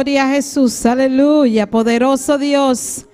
gloria a Jesús, aleluya, poderoso Dios.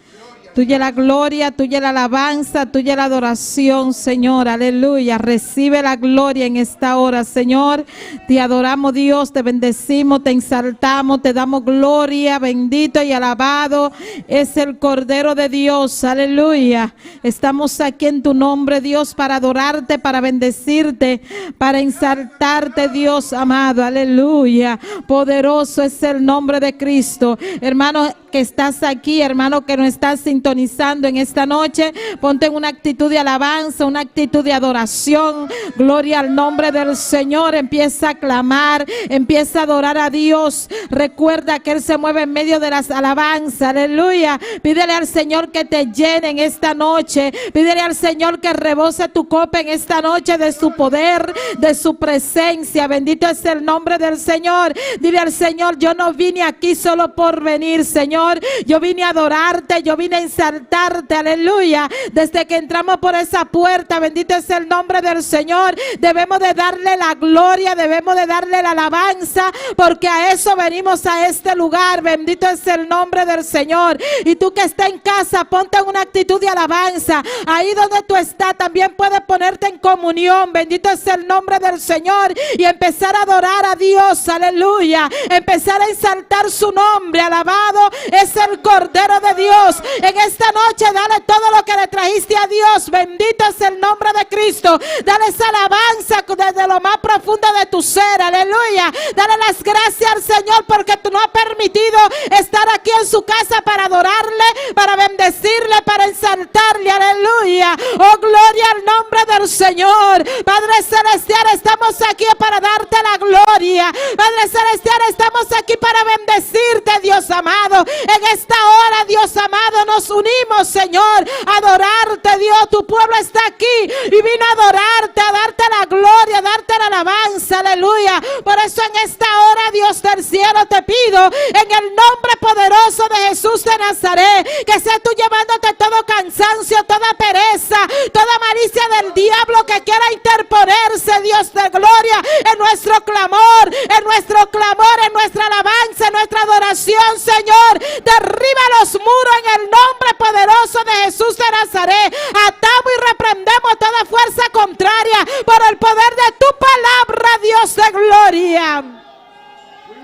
Tuya la gloria, tuya la alabanza, tuya la adoración, Señor, aleluya. Recibe la gloria en esta hora, Señor. Te adoramos, Dios, te bendecimos, te exaltamos, te damos gloria. Bendito y alabado es el Cordero de Dios, aleluya. Estamos aquí en tu nombre, Dios, para adorarte, para bendecirte, para exaltarte, Dios amado, aleluya. Poderoso es el nombre de Cristo. Hermano que estás aquí, hermano que nos estás sintonizando en esta noche, ponte en una actitud de alabanza, una actitud de adoración. Gloria al nombre del Señor. Empieza a clamar, empieza a adorar a Dios. Recuerda que Él se mueve en medio de las alabanzas, aleluya. Pídele al Señor que te llene en esta noche. Pídele al Señor que rebose tu copa en esta noche de su poder, de su presencia. Bendito es el nombre del Señor. Dile al Señor: yo no vine aquí solo por venir, Señor. Yo vine a adorarte, yo vine a exaltarte, aleluya. Desde que entramos por esa puerta, bendito es el nombre del Señor, debemos de darle la gloria, debemos de darle la alabanza, porque a eso venimos a este lugar. Bendito es el nombre del Señor. Y tú que estás en casa, ponte en una actitud de alabanza. Ahí donde tú estás, también puedes ponerte en comunión. Bendito es el nombre del Señor, y empezar a adorar a Dios, aleluya. Empezar a exaltar su nombre. Alabado es el Cordero de Dios. En esta noche dale todo lo que le trajiste a Dios. Bendito es el nombre de Cristo. Dale esa alabanza desde lo más profundo de tu ser, aleluya. Dale las gracias al Señor porque tú no has permitido estar aquí en su casa para adorarle, para bendecirle, para exaltarle, aleluya. Oh, gloria al nombre del Señor. Padre celestial, estamos aquí para darte la gloria. Padre celestial, estamos aquí para bendecirte, Dios amado. En esta hora, Dios amado, nos unimos, Señor, a adorarte, Dios. Tu pueblo está aquí y vino a adorarte, a darte la gloria, a darte la alabanza, aleluya. Por eso en esta hora, Dios del cielo, te pido en el nombre poderoso de Jesús de Nazaret, que sea tú llevándote todo cansancio, toda pereza, toda malicia del diablo que quiera interponerse, Dios de gloria, en nuestro clamor, en nuestra alabanza, en nuestra adoración, Señor. Derriba los muros en el nombre poderoso de Jesús de Nazaret. Atamos y reprendemos toda fuerza contraria por el poder de tu palabra, Dios de gloria.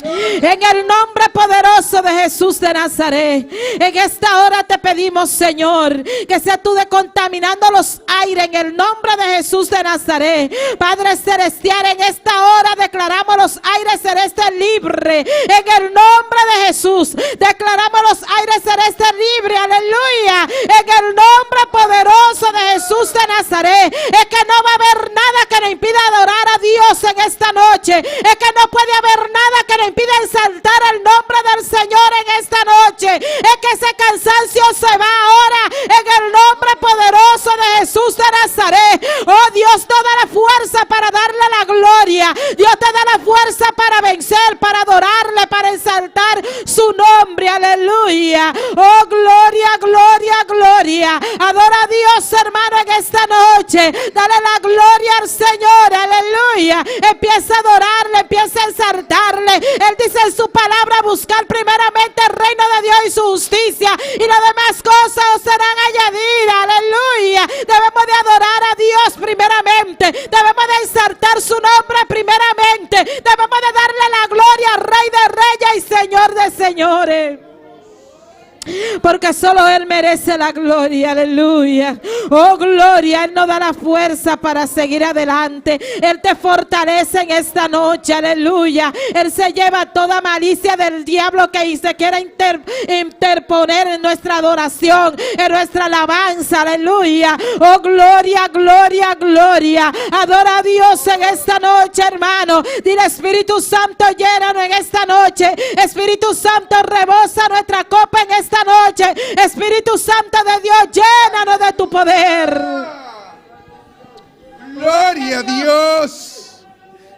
En el nombre poderoso de Jesús de Nazaret, en esta hora te pedimos, Señor, que sea tú descontaminando los aires en el nombre de Jesús de Nazaret. Padre celestial, en esta hora declaramos los aires celestes libres. En el nombre de Jesús declaramos los aires celestes libres, aleluya. En el nombre poderoso de Jesús de Nazaret, es que no va a haber nada que nos impida adorar a Dios en esta noche. Es que no puede haber nada que nos impide exaltar el nombre del Señor en esta noche. Es que ese cansancio se va ahora en el nombre poderoso de Jesús de Nazaret. Oh Dios, te da la fuerza para darle la gloria. Dios te da la fuerza para vencer, para adorarle, para exaltar su nombre, aleluya. Oh, gloria, gloria, gloria. Adora a Dios, hermano, en esta noche. Dale la gloria al Señor, aleluya. Empieza a adorarle, empieza a exaltarle. Él dice en su palabra: buscar primeramente el reino de Dios y su justicia, y las demás cosas os serán añadidas, aleluya. Debemos de adorar a Dios primeramente, debemos de exaltar su nombre primeramente, debemos de darle la gloria al Rey de Reyes y Señor de Señores, porque solo Él merece la gloria, aleluya. Oh, gloria, Él nos da la fuerza para seguir adelante. Él te fortalece en esta noche, aleluya. Él se lleva toda malicia del diablo que se quiera interponer en nuestra adoración, en nuestra alabanza, aleluya. Oh, gloria, gloria, gloria. Adora a Dios en esta noche, hermano. Dile: Espíritu Santo, llénanos en esta noche. Espíritu Santo, rebosa nuestra copa en esta noche. Espíritu Santo de Dios, llénanos de tu poder. Gloria a Dios.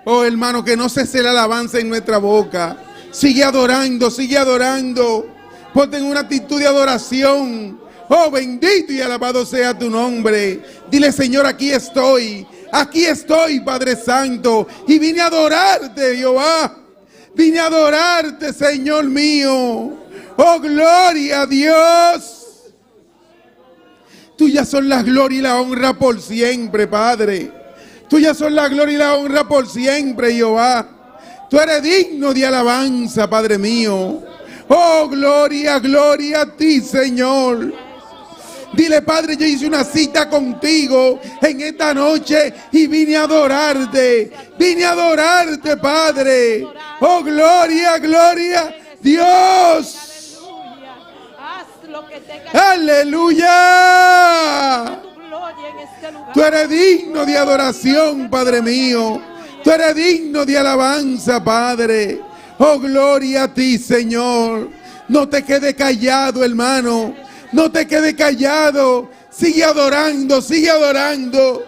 Oh, hermano, que no cese la alabanza en nuestra boca. Sigue adorando, sigue adorando. Ponte en una actitud de adoración. Oh, bendito y alabado sea tu nombre. Dile: Señor, aquí estoy, Padre Santo, y vine a adorarte, Jehová. Vine a adorarte, Señor mío. Oh, gloria a Dios. Tuyas son la gloria y la honra por siempre, Padre. Tuyas son la gloria y la honra por siempre, Jehová. Tú eres digno de alabanza, Padre mío. Oh, gloria, gloria a ti, Señor. Dile, Padre, yo hice una cita contigo en esta noche y vine a adorarte. Vine a adorarte, Padre. Oh, gloria, gloria, Dios. Aleluya. Tú eres digno de adoración, Padre mío. Tú eres digno de alabanza, Padre. Oh, gloria a ti, Señor. No te quedes callado, hermano. No te quedes callado. Sigue adorando, sigue adorando.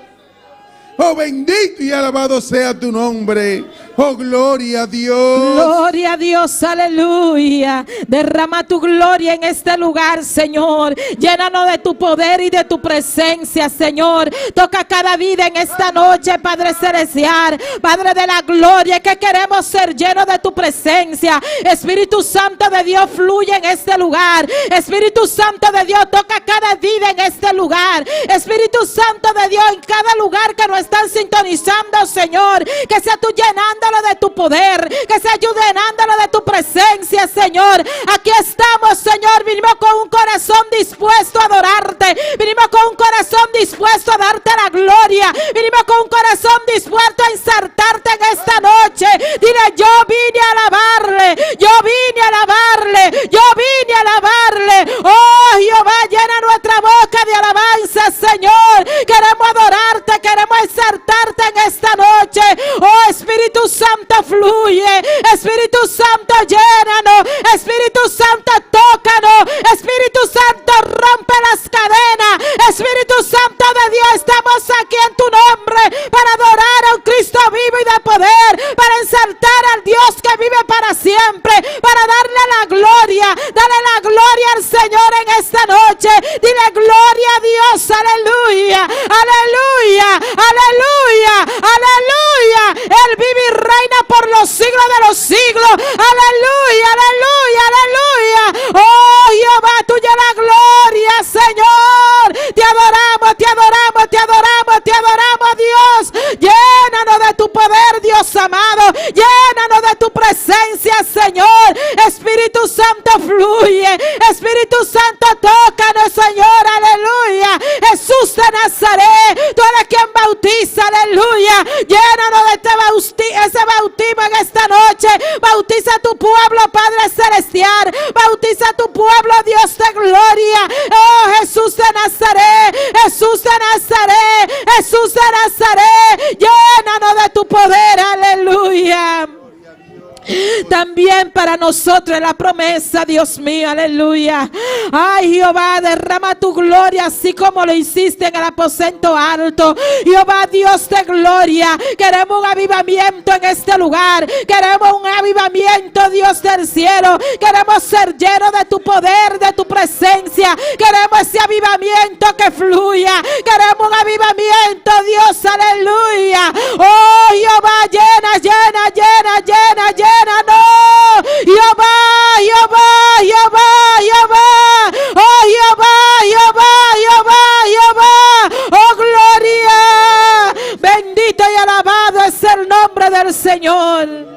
Oh, bendito y alabado sea tu nombre. Oh, gloria a Dios. Gloria a Dios, aleluya. Derrama tu gloria en este lugar, Señor. Llénanos de tu poder y de tu presencia, Señor. Toca cada vida en esta noche, Padre celestial, Padre de la gloria, que queremos ser llenos de tu presencia. Espíritu Santo de Dios, fluye en este lugar. Espíritu Santo de Dios, toca cada vida en este lugar. Espíritu Santo de Dios, en cada lugar que nos están sintonizando, Señor, que sea tú llenando de tu poder, que sea llenándolo de tu presencia, Señor. Aquí estamos, Señor. Vinimos con un corazón dispuesto a adorarte. Vinimos con un corazón dispuesto a darte la gloria. Vinimos con un corazón dispuesto a ensartarte en esta noche. Dile, yo vine a alabarle. Yo vine a alabarle. Yo vine a alabarle. Oh, Jehová, llena nuestra boca de alabanza, Señor. Queremos adorarte, queremos exaltarte en esta noche. Oh, Espíritu Santo, fluye. Espíritu Santo, llénanos. Espíritu Santo, tócanos. Espíritu Santo, rompe las cadenas. Espíritu Santo de Dios, estamos aquí en tu nombre para adorar a un Cristo vivo y de poder, para exaltar al Dios que vive para siempre, para darle la gloria. Dale la gloria al Señor en esta noche. Dile gloria a Dios. Aleluya, aleluya, aleluya, aleluya. Él vive y reina por los siglos de los siglos. Aleluya, aleluya, aleluya. Oh, Jehová, tuya la gloria, Señor. Te adoramos, te adoramos, te adoramos, te adoramos, Dios. Llénanos de tu poder, Dios amado. Llénanos de tu presencia, Señor. Espíritu Santo, fluye. Espíritu Santo, tócanos, Señor. Aleluya. Jesús de Nazaret, tú eres quien bautiza. Aleluya. Llénanos de ese bautismo en esta noche. Bautiza a tu pueblo, Padre celestial. Bautiza a tu pueblo, Dios de gloria. Oh, Jesús de Nazaret. Jesús de Nazaret. Jesús de Nazaret. Llénanos de tu poder. Aleluya. También para nosotros la promesa, Dios mío, aleluya. Ay, Jehová, derrama tu gloria así como lo hiciste en el aposento alto. Jehová, Dios de gloria, queremos un avivamiento en este lugar. Queremos un avivamiento, Dios del cielo. Queremos ser llenos de tu poder, de tu presencia. Queremos ese avivamiento que fluya. Queremos un avivamiento, Dios, aleluya. Oh, Jehová, llena, llena, llena, llena, llena. No, Jehová, Jehová, Jehová, Jehová, oh Jehová, Jehová, Jehová, Jehová, oh gloria, bendito y alabado es el nombre del Señor.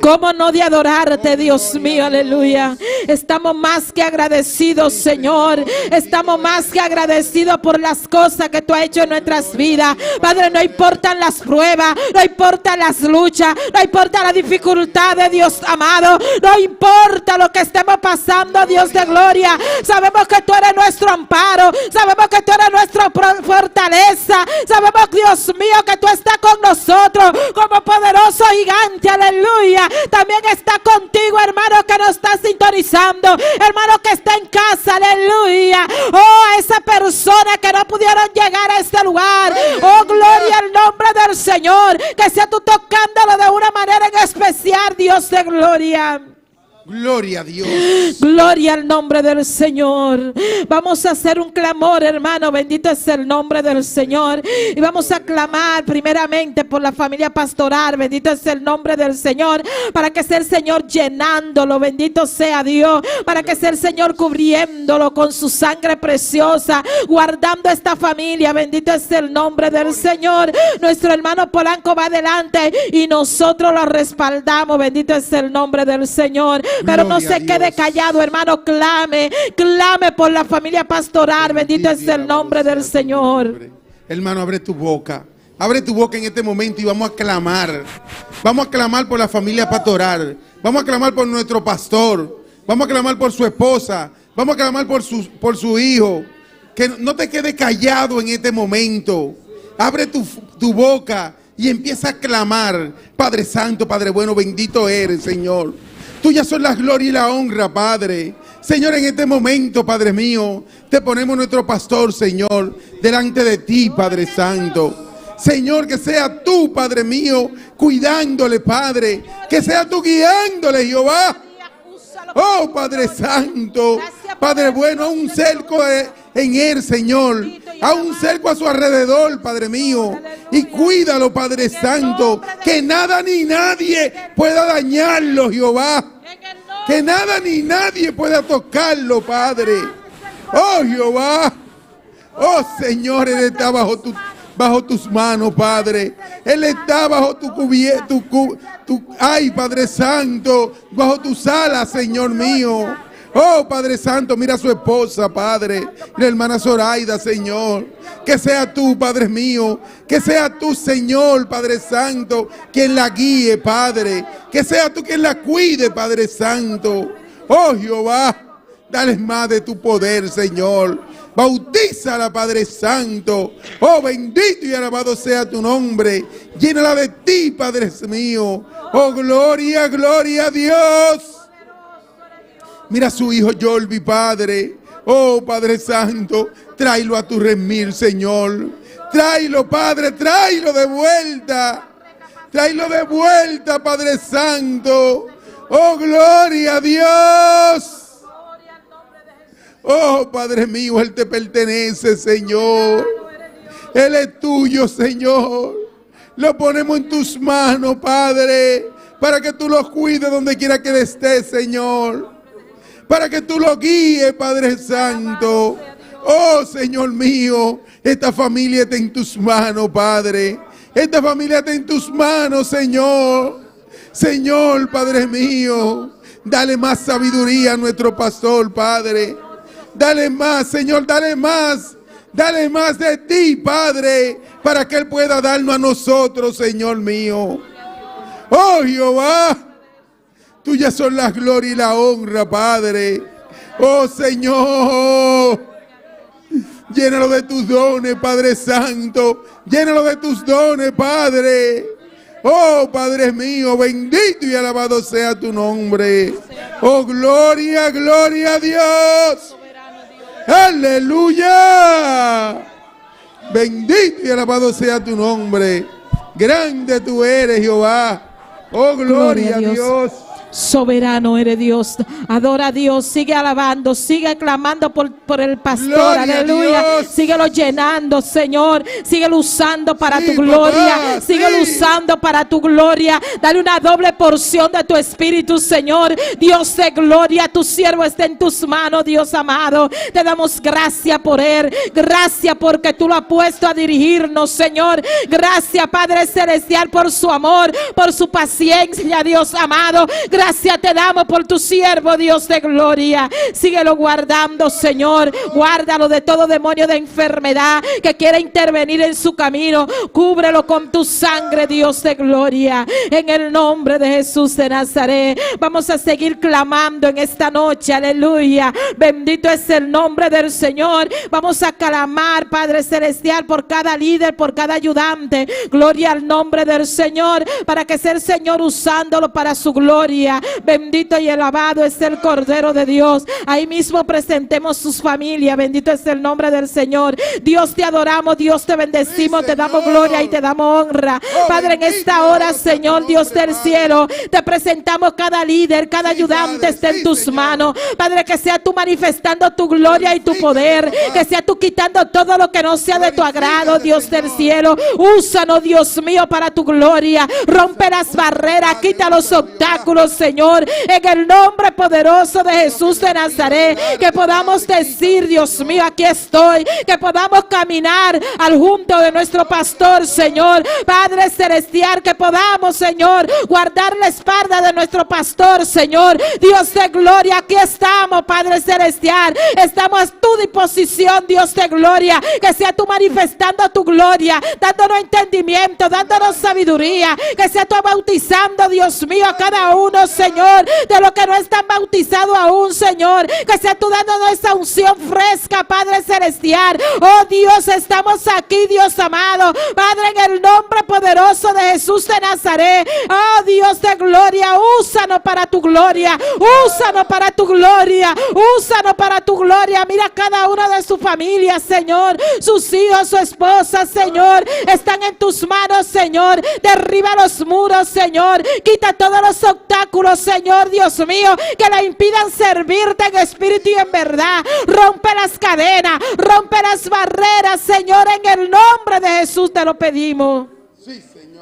¿Cómo no de adorarte, Dios mío? Aleluya. Estamos más que agradecidos, Señor. Estamos más que agradecidos por las cosas que tú has hecho en nuestras vidas. Padre, no importan las pruebas, no importan las luchas, no importa la dificultad de Dios amado, no importa lo que estemos pasando, Dios de gloria. Sabemos que tú eres nuestro amparo, sabemos que tú eres nuestra fortaleza, sabemos, Dios mío, que tú estás con nosotros como poderoso gigante. Aleluya. También está contigo, hermano, que nos está sintonizando, hermano que está en casa. Aleluya. Oh, a esa persona que no pudieron llegar a este lugar. Oh, gloria al nombre del Señor. Que sea tú tocándolo de una manera en especial, Dios de gloria. Gloria a Dios. Gloria al nombre del Señor. Vamos a hacer un clamor, hermano. Bendito es el nombre del Señor. Y vamos a clamar primeramente por la familia pastoral. Bendito es el nombre del Señor. Para que sea el Señor llenándolo. Bendito sea Dios. Para que sea el Señor cubriéndolo con su sangre preciosa. Guardando esta familia. Bendito es el nombre del Señor. Nuestro hermano Polanco va adelante y nosotros lo respaldamos. Bendito es el nombre del Señor. Pero no se quede callado, hermano. Clame por la familia pastoral. Bendito es el nombre del Señor. Hermano, abre tu boca. Abre tu boca en este momento y vamos a clamar. Vamos a clamar por la familia pastoral. Vamos a clamar por nuestro pastor. Vamos a clamar por su esposa. Vamos a clamar por su hijo. Que no te quede callado en este momento. Abre tu boca y empieza a clamar. Padre Santo, Padre bueno, bendito eres, Señor. Tuya son la gloria y la honra, Padre. Señor, en este momento, Padre mío, te ponemos nuestro pastor, Señor, delante de ti, Padre Santo. Señor, que sea tú, Padre mío, cuidándole, Padre. Que sea tú guiándole, Jehová. Oh, Padre Santo, Padre bueno, a un cerco en él, Señor. A un cerco a su alrededor, Padre mío. Y cuídalo, Padre Santo. Que nada ni nadie pueda dañarlo, Jehová. Que nada ni nadie pueda tocarlo, Padre. Oh, Jehová. Oh, Señor, Él está bajo tus manos, Padre. Él está bajo ay, Padre Santo, bajo tus alas, Señor mío. Oh, Padre Santo, mira a su esposa, Padre. La hermana Zoraida, Señor. Que sea tú, Padre mío. Que sea tú, Señor, Padre Santo, quien la guíe, Padre. Que sea tú quien la cuide, Padre Santo. Oh, Jehová, dale más de tu poder, Señor. Bautízala, Padre Santo. Oh, bendito y alabado sea tu nombre. Llénala de ti, Padre mío. Oh, gloria, gloria a Dios. Mira a su hijo Jorvi, Padre. Oh, Padre Santo, tráelo a tu remil, Señor. Tráelo, Padre, tráelo de vuelta. Tráelo de vuelta, Padre Santo. Oh, gloria a Dios. Oh, Padre mío, Él te pertenece, Señor. Él es tuyo, Señor. Lo ponemos en tus manos, Padre, para que tú lo cuides donde quiera que Él esté, Señor. Para que tú lo guíes, Padre Santo. Oh, Señor mío, esta familia está en tus manos, Padre. Esta familia está en tus manos, Señor. Señor, Padre mío, dale más sabiduría a nuestro pastor, Padre. Dale más, Señor, dale más. Dale más de ti, Padre, para que Él pueda darnos a nosotros, Señor mío. Oh, Jehová. Tuya son la gloria y la honra, Padre. Oh, Señor. Llénalo de tus dones, Padre Santo. Llénalo de tus dones, Padre. Oh, Padre mío, bendito y alabado sea tu nombre. Oh, gloria, gloria a Dios. Aleluya. Bendito y alabado sea tu nombre. Grande tú eres, Jehová. Oh, gloria a Dios. Soberano eres Dios. Adora a Dios. Sigue alabando. Sigue clamando por el pastor. Gloria, aleluya. Síguelo llenando, Señor. Síguelo usando para tu gloria. Papá, Síguelo usando para tu gloria. Dale una doble porción de tu espíritu, Señor. Dios de gloria. Tu siervo está en tus manos, Dios amado. Te damos gracias por él. Gracias porque tú lo has puesto a dirigirnos, Señor. Gracias, Padre Celestial, por su amor, por su paciencia, Dios amado. Gracias te damos por tu siervo, Dios de gloria. Síguelo guardando, Señor. Guárdalo de todo demonio de enfermedad que quiera intervenir en su camino. Cúbrelo con tu sangre, Dios de gloria. En el nombre de Jesús de Nazaret. Vamos a seguir clamando en esta noche. Aleluya. Bendito es el nombre del Señor. Vamos a clamar, Padre Celestial, por cada líder, por cada ayudante. Gloria al nombre del Señor. Para que sea el Señor usándolo para su gloria. gloria. Bendito y alabado es el Cordero de Dios. Ahí mismo presentemos sus familias. Bendito es el nombre del Señor. Dios, te adoramos, Dios, te bendecimos, Sí, te damos Señor. gloria y te damos honra. Oh, Padre, en bendito esta y hora, alabado sea tu Señor, Dios nombre, del Padre. cielo, te presentamos cada líder, cada Sí, ayudante Padre, está en sí, tus Señor. manos. Padre, que sea tú manifestando tu gloria y tu poder, que sea tú quitando todo lo que no sea de tu agrado, Dios del cielo. Úsanos, Dios mío, para tu gloria. Rompe las barreras, quita los obstáculos, Señor, en el nombre poderoso de Jesús de Nazaret. Que podamos decir, Dios mío, aquí estoy. Que podamos caminar al junto de nuestro pastor, Señor, Padre celestial. Que podamos, Señor, guardar la espalda de nuestro pastor, Señor, Dios de gloria. Aquí estamos, Padre celestial. Estamos a tu disposición, Dios de gloria. Que sea tú manifestando tu gloria, dándonos entendimiento, dándonos sabiduría. Que sea tú bautizando, Dios mío, a cada uno, Señor, de los que no están bautizados aún, Señor. Que sea tú dándonos esa unción fresca, Padre celestial. Oh Dios, estamos aquí, Dios amado, Padre, en el nombre poderoso de Jesús de Nazaret. Oh Dios de gloria, úsanos para tu gloria, úsanos para tu gloria, úsanos para tu gloria. Mira cada una de su familia, Señor, sus hijos, su esposa, Señor, están en tus manos, Señor. Derriba los muros, Señor, quita todos los obstáculos, Señor, Dios mío, que le impidan servirte en espíritu y en verdad. Rompe las cadenas, rompe las barreras, Señor, en el nombre de Jesús te lo pedimos. Sí, Señor.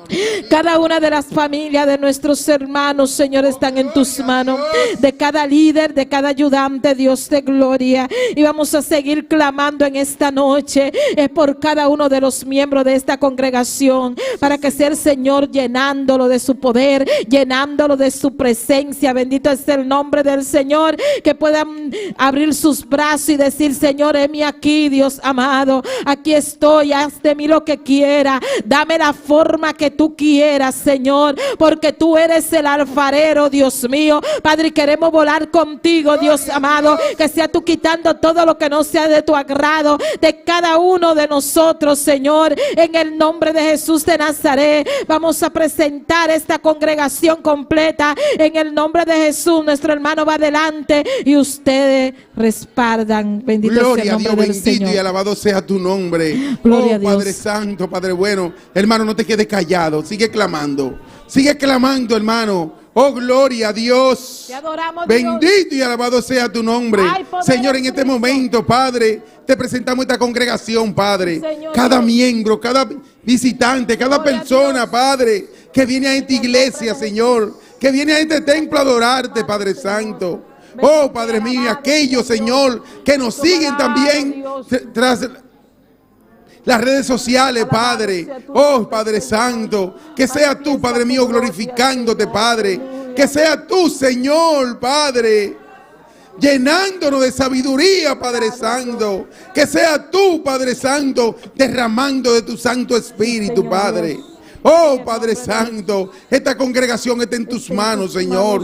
Cada una de las familias de nuestros hermanos, Señor, están en tus manos. De cada líder, de cada ayudante, Dios de gloria. Y vamos a seguir clamando en esta noche por cada uno de los miembros de esta congregación, para que sea el Señor llenándolo de su poder, llenándolo de su presencia. Bendito es el nombre del Señor. Que puedan abrir sus brazos y decir: Señor, heme aquí, Dios amado. Aquí estoy, haz de mí lo que quiera. Dame la forma que tú quieras, Señor, porque tú eres el alfarero, Dios mío. Padre, queremos volar contigo, Dios amado. Que sea tú quitando todo lo que no sea de tu agrado de cada uno de nosotros, Señor, en el nombre de Jesús de Nazaret. Vamos a presentar esta congregación completa en el nombre de Jesús. Nuestro hermano va adelante y ustedes respaldan. Bendito sea el Gloria a nombre Dios, del bendito Señor. y alabado sea tu nombre. Gloria Oh, a Dios. Padre Santo, Padre bueno. Hermano, no te quedes callado. Sigue clamando. Sigue clamando, hermano. Oh, gloria a Dios. Te adoramos, Bendito y alabado sea tu nombre. Ay, poder Señor, de en este Cristo. momento, Padre, te presentamos esta congregación, Padre. Señor Cada Dios. miembro, cada visitante, cada Gloria a persona, Dios. Padre, que viene a esta iglesia, Señor, que viene a este templo a adorarte, Padre Santo. Oh, Padre mío, y aquellos, Señor, que nos siguen también tras las redes sociales, Padre. Oh, Padre Santo, que sea tú, Padre mío, glorificándote, Padre. Que sea tú, Señor, Padre, llenándonos de sabiduría, Padre Santo. Que sea tú, Padre Santo, derramando de tu Santo Espíritu, Padre. Oh, Padre Santo, esta congregación está en tus manos, Señor.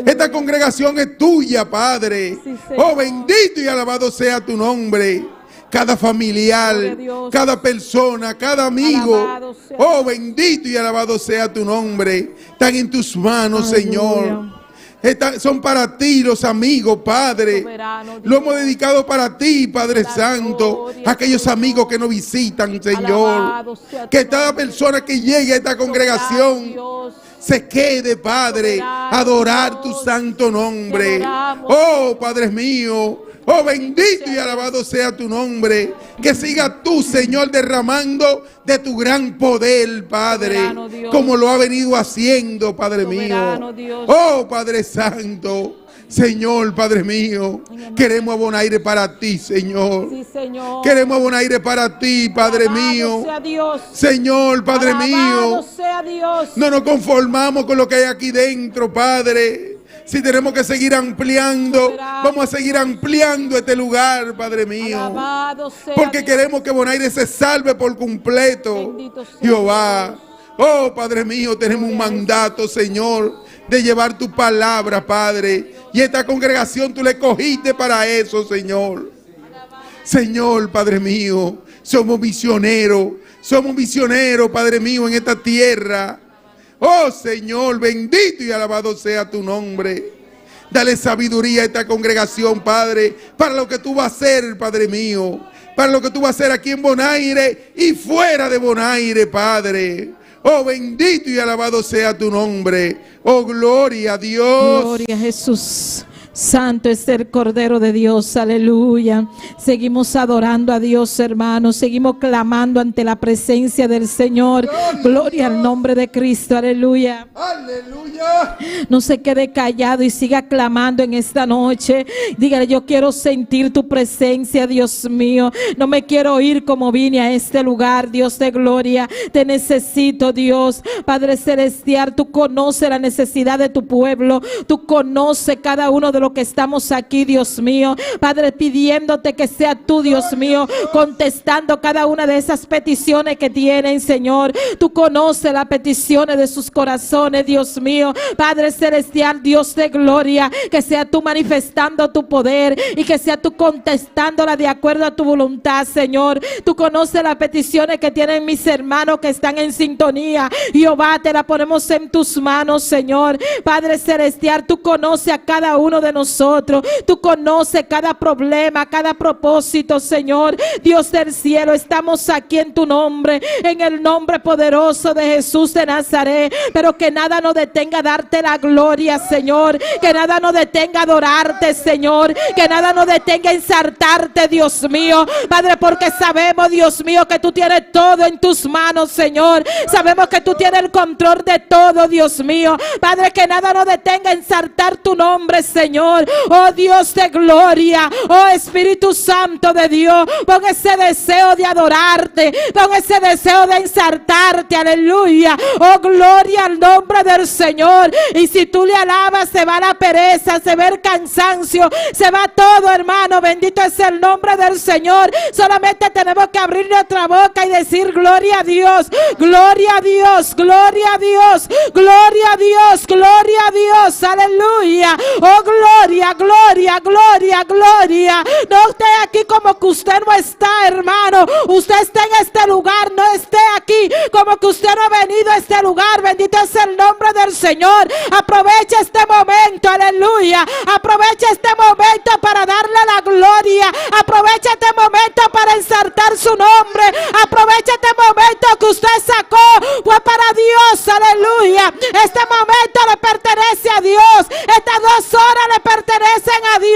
Esta congregación es tuya, Padre. Oh, bendito y alabado sea tu nombre. Cada familiar, cada persona, cada amigo. Oh, bendito y alabado sea tu nombre. Están en tus manos, Señor. Son para ti los amigos, Padre. Lo hemos dedicado para ti, Padre Santo. Aquellos amigos que nos visitan, Señor. Que cada persona que llegue a esta congregación se quede, Padre, a adorar tu santo nombre. Oh, Padre mío. Oh, bendito y alabado sea tu nombre. Que siga tú, Señor, derramando de tu gran poder, Padre, como lo ha venido haciendo, Padre mío. Oh, Padre Santo, Señor, Padre mío, queremos abonaire para ti, Señor. Queremos abonaire para ti, Padre mío. Señor, Padre mío, no nos conformamos con lo que hay aquí dentro, Padre. Si tenemos que seguir ampliando, vamos a seguir ampliando este lugar, Padre mío. Porque queremos que Bonaire se salve por completo, Jehová. Oh, Padre mío, tenemos un mandato, Señor, de llevar tu palabra, Padre. Y esta congregación tú le cogiste para eso, Señor. Señor, Padre mío, somos misioneros, Padre mío, en esta tierra. Oh Señor, bendito y alabado sea tu nombre. Dale sabiduría a esta congregación, Padre, para lo que tú vas a hacer, Padre mío. Para lo que tú vas a hacer aquí en Bonaire y fuera de Bonaire, Padre. Oh, bendito y alabado sea tu nombre. Oh, gloria a Dios. Gloria a Jesús. Santo es el Cordero de Dios, aleluya. Seguimos adorando a Dios, hermanos. Seguimos clamando ante la presencia del Señor. Gloria al nombre de Cristo, aleluya. Aleluya. No se quede callado y siga clamando en esta noche. Dígale: yo quiero sentir tu presencia, Dios mío. No me quiero ir como vine a este lugar, Dios de gloria. Te necesito, Dios. Padre celestial, tú conoces la necesidad de tu pueblo. Tú conoces cada uno de lo que estamos aquí, Dios mío. Padre, pidiéndote que sea tú, Dios mío, contestando cada una de esas peticiones que tienen, Señor. Tú conoces las peticiones de sus corazones, Dios mío. Padre celestial, Dios de gloria, que sea tú manifestando tu poder y que sea tú contestándola de acuerdo a tu voluntad, Señor. Tú conoces las peticiones que tienen mis hermanos que están en sintonía. Jehová, te la ponemos en tus manos, Señor. Padre celestial, tú conoces a cada uno de nosotros. Tú conoces cada problema, cada propósito, Señor. Dios del cielo, estamos aquí en tu nombre, en el nombre poderoso de Jesús de Nazaret. Pero que nada nos detenga a darte la gloria, Señor. Que nada nos detenga a adorarte, Señor. Que nada nos detenga a ensartarte, Dios mío. Padre, porque sabemos, Dios mío, que tú tienes todo en tus manos, Señor. Sabemos que tú tienes el control de todo, Dios mío. Padre, que nada nos detenga a ensartar tu nombre, Señor. Oh Dios de gloria, oh Espíritu Santo de Dios, pon ese deseo de adorarte, pon ese deseo de ensartarte, aleluya. Oh, gloria al nombre del Señor. Y si tú le alabas, se va la pereza, se va el cansancio, se va todo, hermano. Bendito es el nombre del Señor. Solamente tenemos que abrir nuestra boca y decir: gloria a Dios, gloria a Dios, gloria a Dios, gloria a Dios, gloria a Dios, aleluya. Oh, gloria, gloria, gloria, gloria. No esté aquí como que usted no está, hermano. Usted está en este lugar, no esté aquí como que usted no ha venido a este lugar. Bendito es el nombre del Señor. Aprovecha este momento, aleluya. Aprovecha este momento para darle la gloria. Aprovecha este momento para ensartar su nombre. Aprovecha este momento que usted sacó, fue para Dios, aleluya. Este momento le pertenece a Dios. Estas 2 horas le pertenecen a Dios.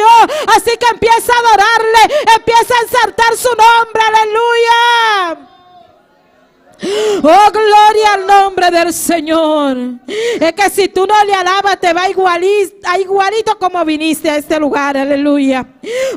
Así que empieza a adorarle, empieza a ensartar su nombre, aleluya. Oh, gloria al nombre del Señor. Es que si tú no le alabas, te va igualito como viniste a este lugar, aleluya.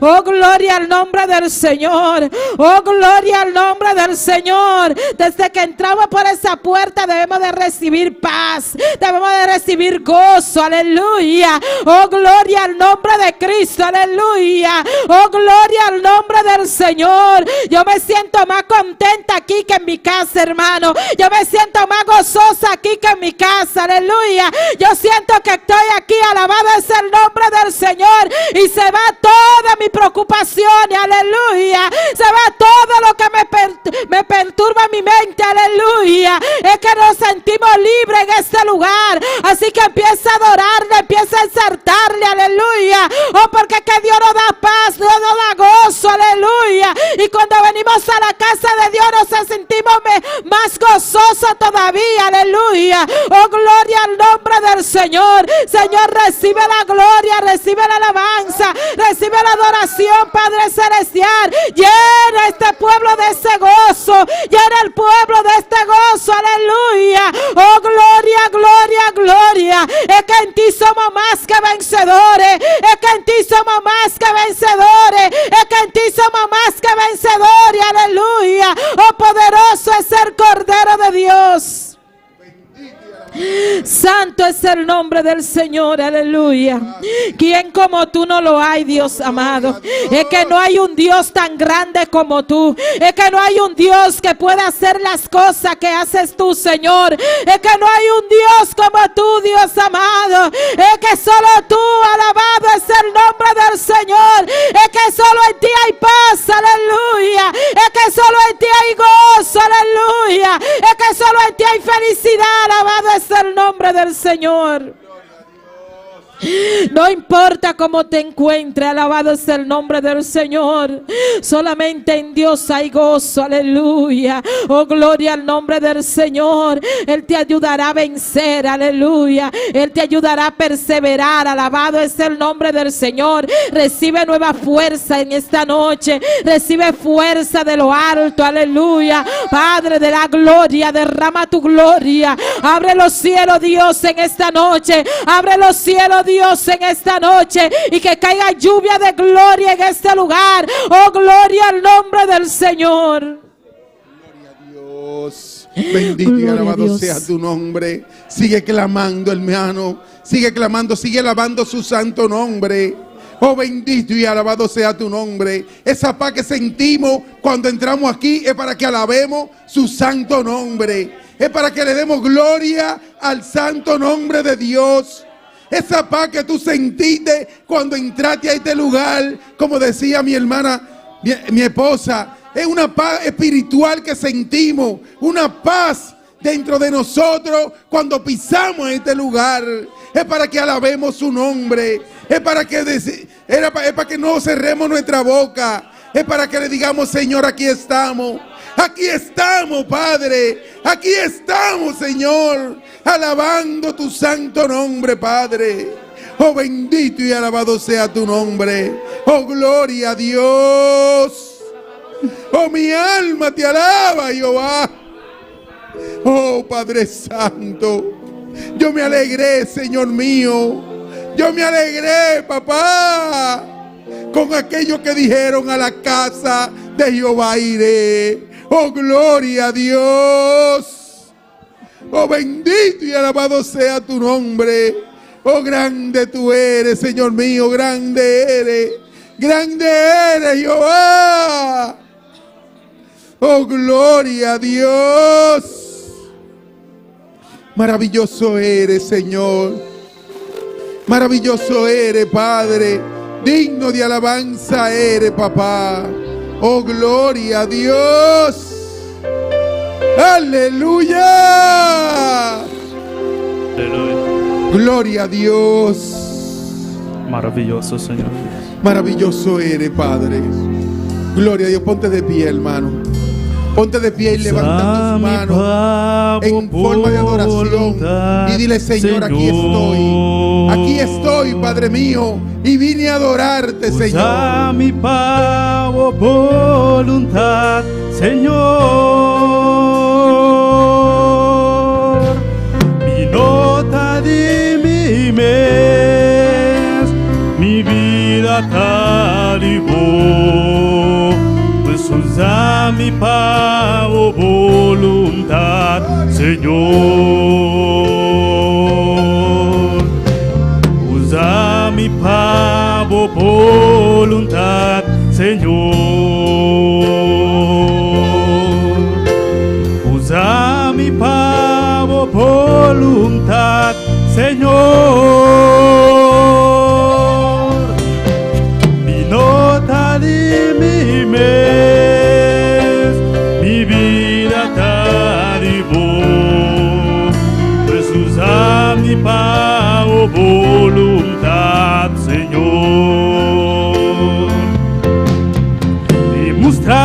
Oh, gloria al nombre del Señor. Oh, gloria al nombre del Señor. Desde que entramos por esa puerta debemos de recibir paz, debemos de recibir gozo, aleluya. Oh, gloria al nombre de Cristo, aleluya. Oh, gloria al nombre del Señor. Yo me siento más contenta aquí que en mi casa, hermano. Yo me siento más gozosa aquí que en mi casa, aleluya. Yo siento que estoy aquí, alabado es el nombre del Señor, y se va toda mi preocupación, aleluya. Se va todo lo que me perturba mi mente, aleluya. Es que nos sentimos libres en este lugar. Así que empieza a adorarle, empieza a ensartarle, aleluya. Oh, porque es que Dios nos da paz, Dios nos da gozo, aleluya. Y cuando venimos a la casa de Dios nos sentimos más gozosos todavía, aleluya. Oh, gloria al nombre del Señor. Señor, recibe la gloria, recibe la alabanza, recibe la adoración, Padre celestial. Llena este pueblo de ese gozo, llena el pueblo de este gozo, aleluya. Oh, gloria, gloria, gloria. Es que en ti somos más que vencedores, es que en ti somos más que vencedores, es que en ti somos más que vencedores, aleluya. Oh, poderoso es el Cordero de Dios. Santo es el nombre del Señor, aleluya. ¿Quién como tú no lo hay, Dios amado? Es que no hay un Dios tan grande como tú. Es que no hay un Dios que pueda hacer las cosas que haces tú, Señor. Es que no hay un Dios como tú, Dios amado. Es que solo tú, alabado es el nombre del Señor. Es que solo en ti hay paz, aleluya. Es que solo en ti hay gozo, aleluya. Es que solo en ti hay felicidad, alabado es el nombre del Señor. No importa cómo te encuentres, alabado es el nombre del Señor. Solamente en Dios hay gozo, aleluya. Oh, gloria al nombre del Señor. Él te ayudará a vencer, aleluya. Él te ayudará a perseverar, alabado es el nombre del Señor. Recibe nueva fuerza en esta noche. Recibe fuerza de lo alto, aleluya. Padre de la gloria, derrama tu gloria. Abre los cielos, Dios, en esta noche. Abre los cielos, Dios, en esta noche, y que caiga lluvia de gloria en este lugar. Oh, gloria al nombre del Señor. Gloria a Dios. Bendito y alabado sea tu nombre. Sigue clamando, hermano. Sigue clamando, sigue alabando su santo nombre. Oh, bendito y alabado sea tu nombre. Esa paz que sentimos cuando entramos aquí es para que alabemos su santo nombre. Es para que le demos gloria al santo nombre de Dios. Esa paz que tú sentiste cuando entraste a este lugar, como decía mi hermana, mi esposa, es una paz espiritual que sentimos, una paz dentro de nosotros cuando pisamos este lugar. Es para que alabemos su nombre, es para que no cerremos nuestra boca, es para que le digamos: Señor, aquí estamos. Aquí estamos, Padre. Aquí estamos, Señor, alabando tu santo nombre, Padre. Oh, bendito y alabado sea tu nombre. Oh, gloria a Dios. Oh, mi alma te alaba, Jehová. Oh, Padre Santo, yo me alegré, Señor mío. Yo me alegré, papá, con aquellos que dijeron: a la casa de Jehová iré. Oh, gloria a Dios. Oh, bendito y alabado sea tu nombre. Oh, grande tú eres, Señor mío, grande eres. Grande eres, Jehová. Oh, gloria a Dios. Maravilloso eres, Señor. Maravilloso eres, Padre. Digno de alabanza eres, papá. Oh, gloria a Dios. Aleluya. Aleluya. Gloria a Dios. Maravilloso, Señor. Maravilloso eres, Padre. Gloria a Dios. Ponte de pie, hermano. Ponte de pie y levanta tus manos en forma de adoración y dile: Señor, aquí estoy. Aquí estoy, Padre mío, y vine a adorarte, Señor. Usa mi pavo voluntad, Señor. Mi nota de mi mes, mi vida tal y vos. Pues usa mi pavo voluntad, Señor. Usa mi pavo voluntad, Señor. Usa mi pavo voluntad, Señor. Mi nota de mi mes, mi vida tal y vos. Pues usa mi pavo voluntad, Señor. Y mostrame,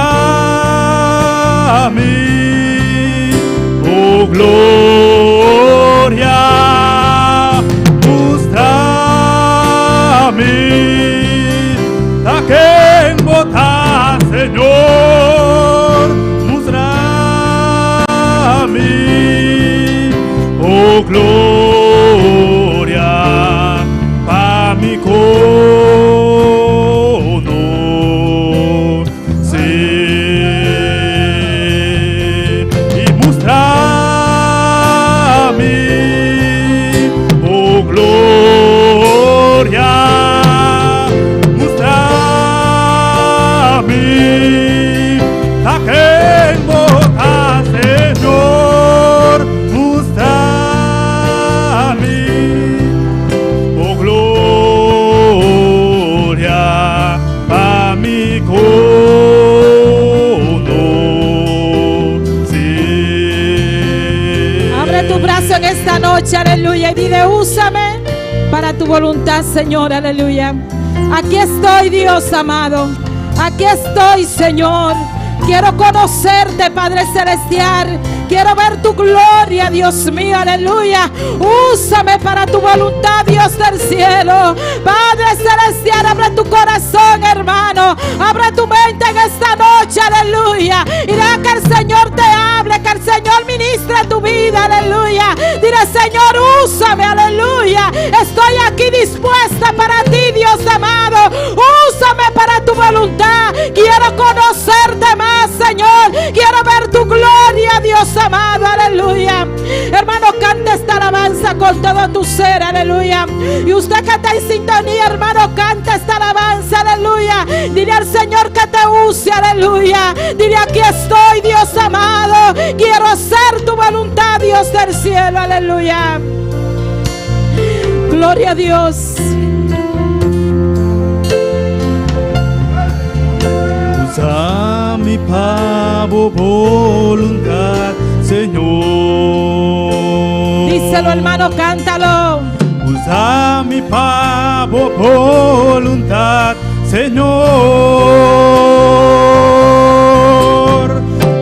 oh gloria, mostrame, ta quem botar, Señor, mostrame, oh gloria, pa mi conocer. Y mostrame, oh gloria, mostrame, a quem botar, Señor, mostrame, oh gloria, pa mi conocer. Abre tu brazo en esta noche, aleluya, y dile: úsame para tu voluntad, Señor, aleluya. Aquí estoy, Dios amado. Aquí estoy, Señor. Quiero conocerte, Padre Celestial. Quiero ver tu gloria, Dios mío, aleluya. Úsame para tu voluntad, Dios del cielo. Padre Celestial, abre tu corazón, hermano. Abre tu mente en esta noche, aleluya. Y deja que el Señor te hable, que el Señor ministre tu vida, aleluya. Dile: Señor, úsame, aleluya. Estoy aquí dispuesta para ti, Dios amado. Úsame para tu voluntad. Quiero conocerte más, Señor. Quiero ver tu gloria, Dios amado, aleluya. Hermano, canta esta alabanza con todo tu ser, aleluya. Y usted que está en sintonía, hermano, canta esta alabanza, aleluya. Dile al Señor que te use, aleluya. Dile: aquí estoy, Dios amado. Quiero hacer tu voluntad, Dios del cielo, aleluya. Gloria a Dios. Usa mi pavo voluntad, Señor. Díselo, hermano, cántalo. Usa mi pavo voluntad, Señor.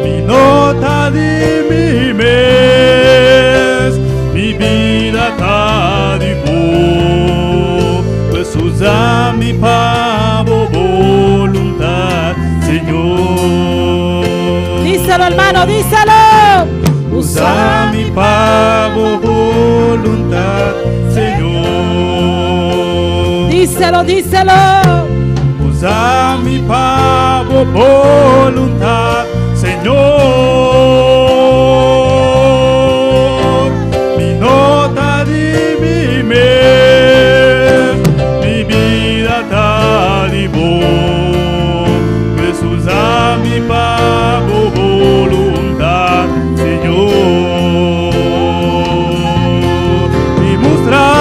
Mi nota de mi mes, mi vida te digo. Pues usa mi pavo voluntad, Señor. Díselo, hermano, díselo. Usa mi pavo voluntad, Señor. Díselo, díselo. Usa mi pavo voluntad, Señor. Mi nota de mi mes, mi vida te digo. Pues usa mi pavo voluntad, Señor. Y muéstrame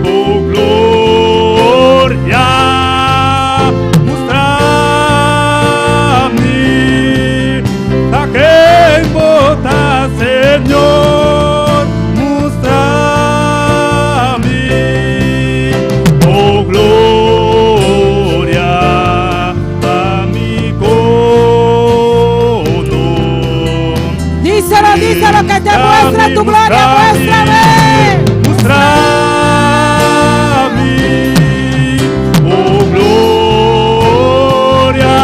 tu gloria. Muéstrame la que vota, Señor. Muéstrame tu gloria a mi corazón. Díselo, díselo, que te muestre tu gloria. Muéstrame. Muéstrame, oh gloria.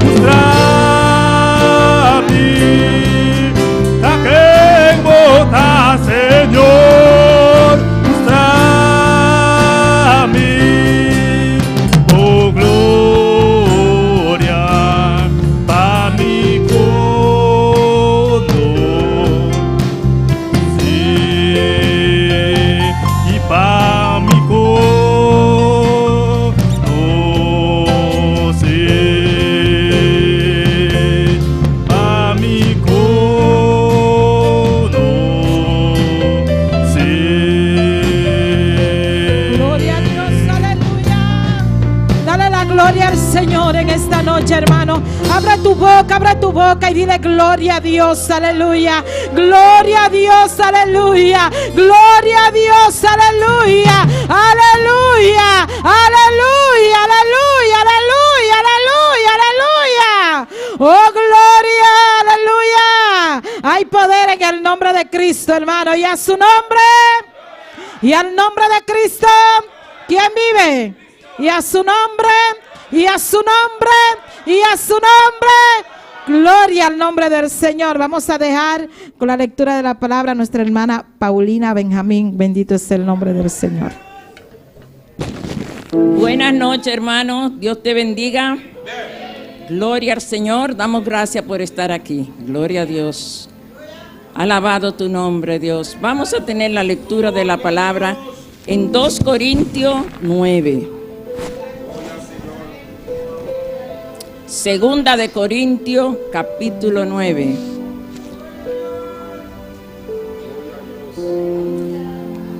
Muéstrame la que vota, Señor. Muéstrame, oh gloria pa' mi corazón. Sí, y pa' mi corazón. Sí, pa' mi corazón. Sí. Gloria a Dios, aleluya. Dale la gloria al Señor en esta noche, hermano. Abre tu boca y dile: gloria a Dios, aleluya. Gloria a Dios, aleluya. Gloria a Dios, aleluya. Aleluya, aleluya, aleluya, aleluya, aleluya, aleluya. Oh, gloria, aleluya. Hay poder en el nombre de Cristo, hermano. Y a su nombre, y al nombre de Cristo, ¿quién vive? Y a su nombre, y a su nombre, y a su nombre. Gloria al nombre del Señor. Vamos a dejar con la lectura de la palabra a nuestra hermana Paulina Benjamín. Bendito es el nombre del Señor. Buenas noches, hermanos. Dios te bendiga. Gloria al Señor. Damos gracias por estar aquí. Gloria a Dios. Alabado tu nombre, Dios. Vamos a tener la lectura de la palabra en 2 Corintios 9. Segunda de Corintios, capítulo 9.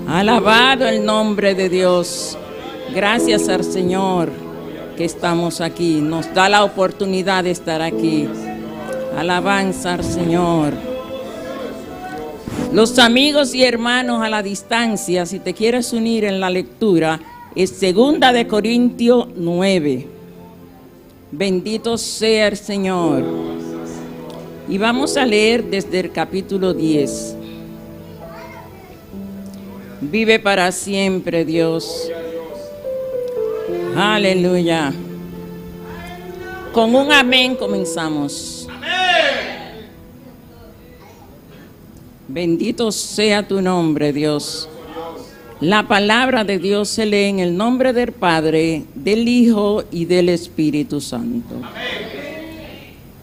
Alabado el nombre de Dios. Gracias al Señor que estamos aquí. Nos da la oportunidad de estar aquí. Alabanza al Señor. Los amigos y hermanos a la distancia, si te quieres unir en la lectura, es 2 de Corintios 9. Bendito sea el Señor. Y vamos a leer desde el capítulo 10. Vive para siempre, Dios. Aleluya. Con un amén comenzamos. Amén. Bendito sea tu nombre, Dios. La palabra de Dios se lee en el nombre del Padre, del Hijo y del Espíritu Santo. Amén.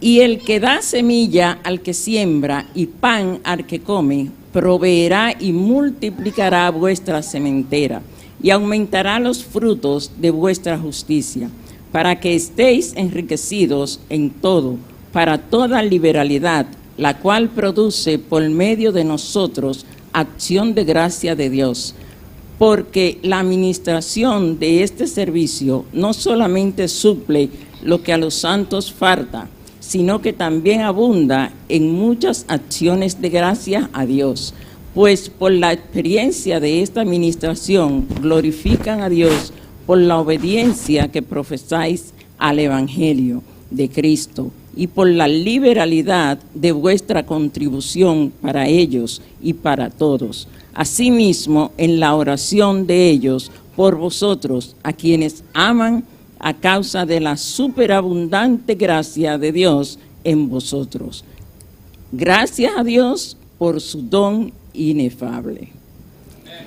Y el que da semilla al que siembra y pan al que come, proveerá y multiplicará vuestra sementera y aumentará los frutos de vuestra justicia, para que estéis enriquecidos en todo, para toda liberalidad, la cual produce por medio de nosotros acción de gracia de Dios. Porque la administración de este servicio no solamente suple lo que a los santos falta, sino que también abunda en muchas acciones de gracia a Dios. Pues por la experiencia de esta administración glorifican a Dios por la obediencia que profesáis al Evangelio de Cristo y por la liberalidad de vuestra contribución para ellos y para todos. Asimismo, en la oración de ellos por vosotros, a quienes aman a causa de la superabundante gracia de Dios en vosotros. Gracias a Dios por su don inefable.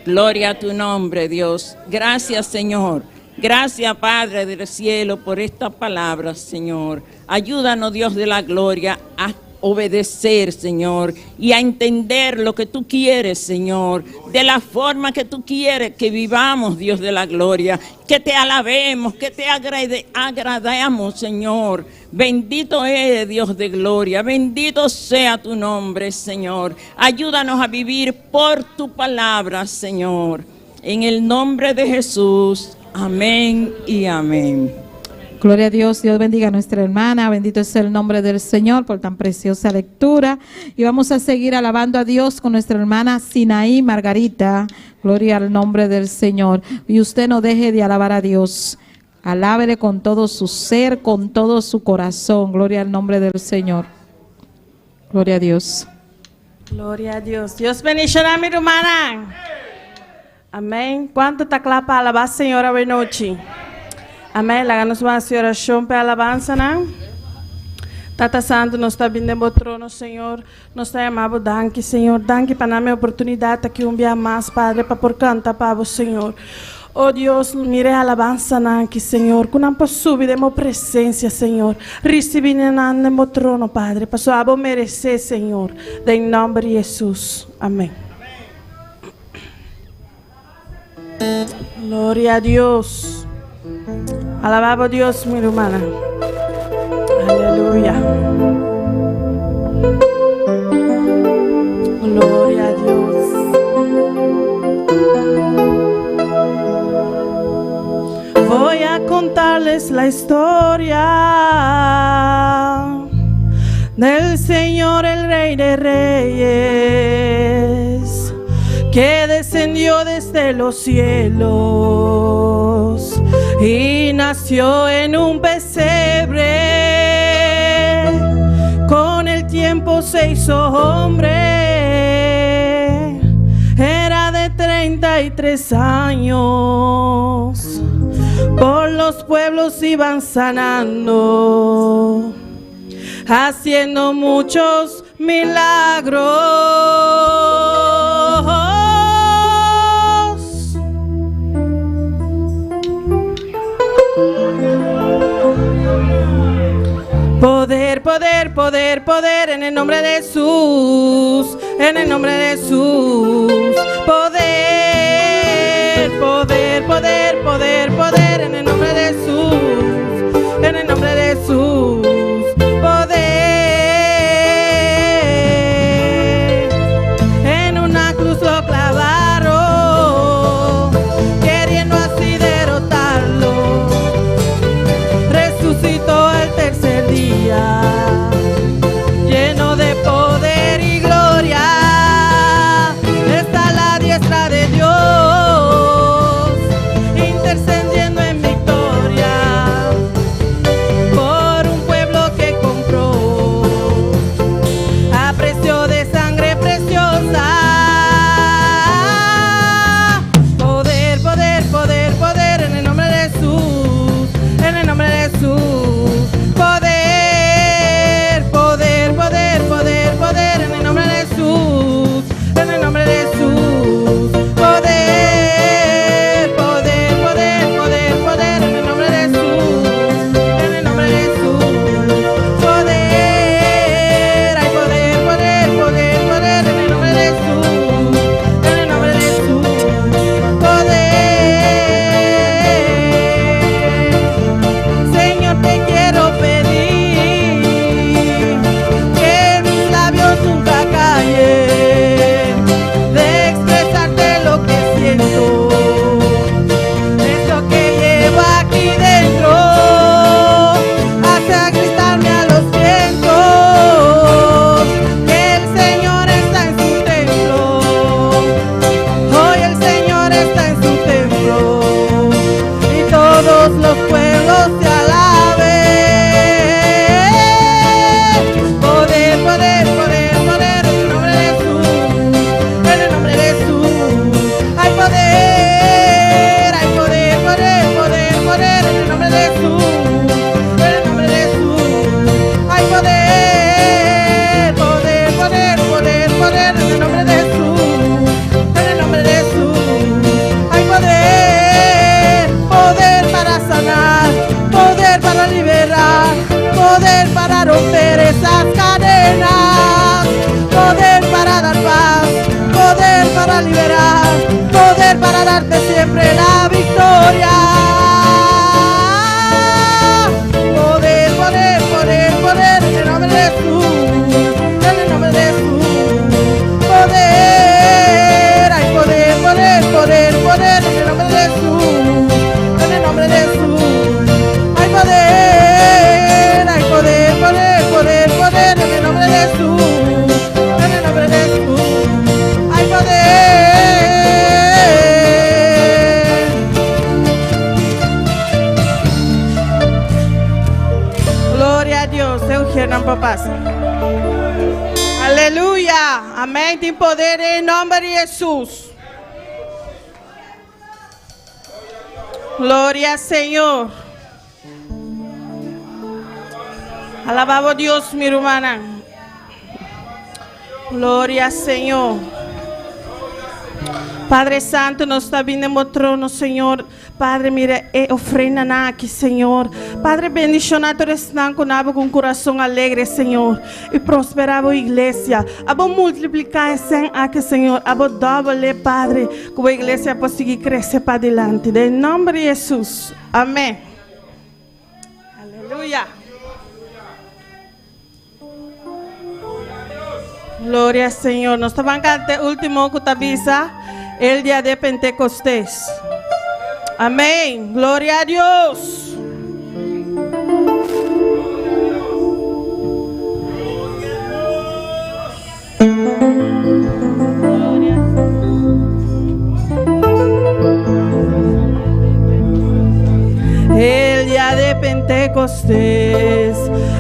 Gloria a tu nombre, Dios. Gracias, Señor. Gracias, Padre del cielo, por esta palabra, Señor. Ayúdanos, Dios de la gloria, a obedecer, Señor, y a entender lo que tú quieres, Señor, de la forma que tú quieres que vivamos, Dios de la gloria, que te alabemos, que te agrademos, Señor. Bendito eres, Dios de gloria, bendito sea tu nombre, Señor. Ayúdanos a vivir por tu palabra, Señor. En el nombre de Jesús, amén y amén. Gloria a Dios, Dios bendiga a nuestra hermana, bendito es el nombre del Señor por tan preciosa lectura. Y vamos a seguir alabando a Dios con nuestra hermana Sinaí Margarita. Gloria al nombre del Señor. Y usted no deje de alabar a Dios. Alábele con todo su ser, con todo su corazón. Gloria al nombre del Señor. Gloria a Dios. Gloria a Dios. Dios bendiga a mi hermana. Amém. ¿Cuánto está claro para alabar, Señor, hoy noche? Amém. Hagamos uma oração para alabança, não? Tata Santo, nós está vindo no trono, Senhor. Nós está amado, danke, Senhor. Danke para dar a oportunidade aqui dia mais, Padre, para por cantar para o Senhor. Oh Deus, mire a alabança, nanque, Senhor. Que não posso subir de minha presença, Senhor. Recebi no meu trono, Padre. Para só merecer, Senhor. Em nome de Jesus. Amém. Glória a Deus. Alabado Dios, mi hermana. Aleluya. Gloria a Dios. Voy a contarles la historia del Señor, el Rey de Reyes, que descendió desde los cielos y nació en un pesebre. Con el tiempo se hizo hombre. Era de 33 años. Por los pueblos iban sanando, haciendo muchos milagros. Poder, poder, poder, poder en el nombre de Jesús, en el nombre de Jesús. Poder, poder, poder, poder, poder en el nombre de Jesús, en el nombre de Jesús. Poder, en una cruz lo clavaron, queriendo así derrotarlo. Resucitó al tercer día para darte siempre la victoria. Poder, poder, poder, poder, en el nombre de Jesús, en el nombre de Jesús. Poder, hay poder, poder, poder, poder, en el nombre de Jesús, en el nombre de Jesús. Hay poder, hay poder, poder, poder, poder, en el nombre de Jesús, en el nombre de Jesús. Hay poder. Gloria a Dios, eu quero papás. Aleluya, amén. Tem poder em nome de Jesus. Glória, Senhor. Alabado Dios, mi hermana. Glória, Senhor. Padre Santo, nós está vindo no trono, Senhor. Padre, mira, ofrenda aqui, Senhor. Padre, bendicionar todos estão com um coração alegre, Senhor. E prosperar a igreja. Abo multiplicar sem aqui, Senhor. Abo doble, Padre, que a igreja possa seguir crescer para adelante. Em nome de Jesus. Amém. Aleluia. Glória, Senhor. Nós estamos cantando o último que avisa. El día de Pentecostés. Amén. Gloria a Dios. El día de Pentecostés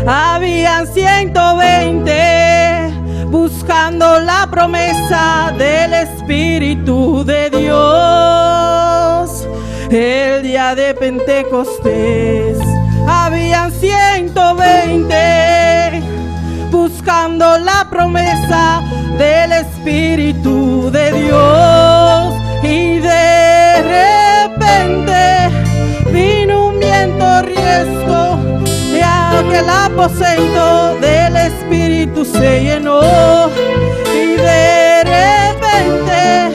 habían 120 buscando la promesa del Espíritu de Dios. El día de Pentecostés habían 120 buscando la promesa del Espíritu de Dios. Y de repente vino un viento riesgo y aquel aposento del Espíritu se llenó. Y de repente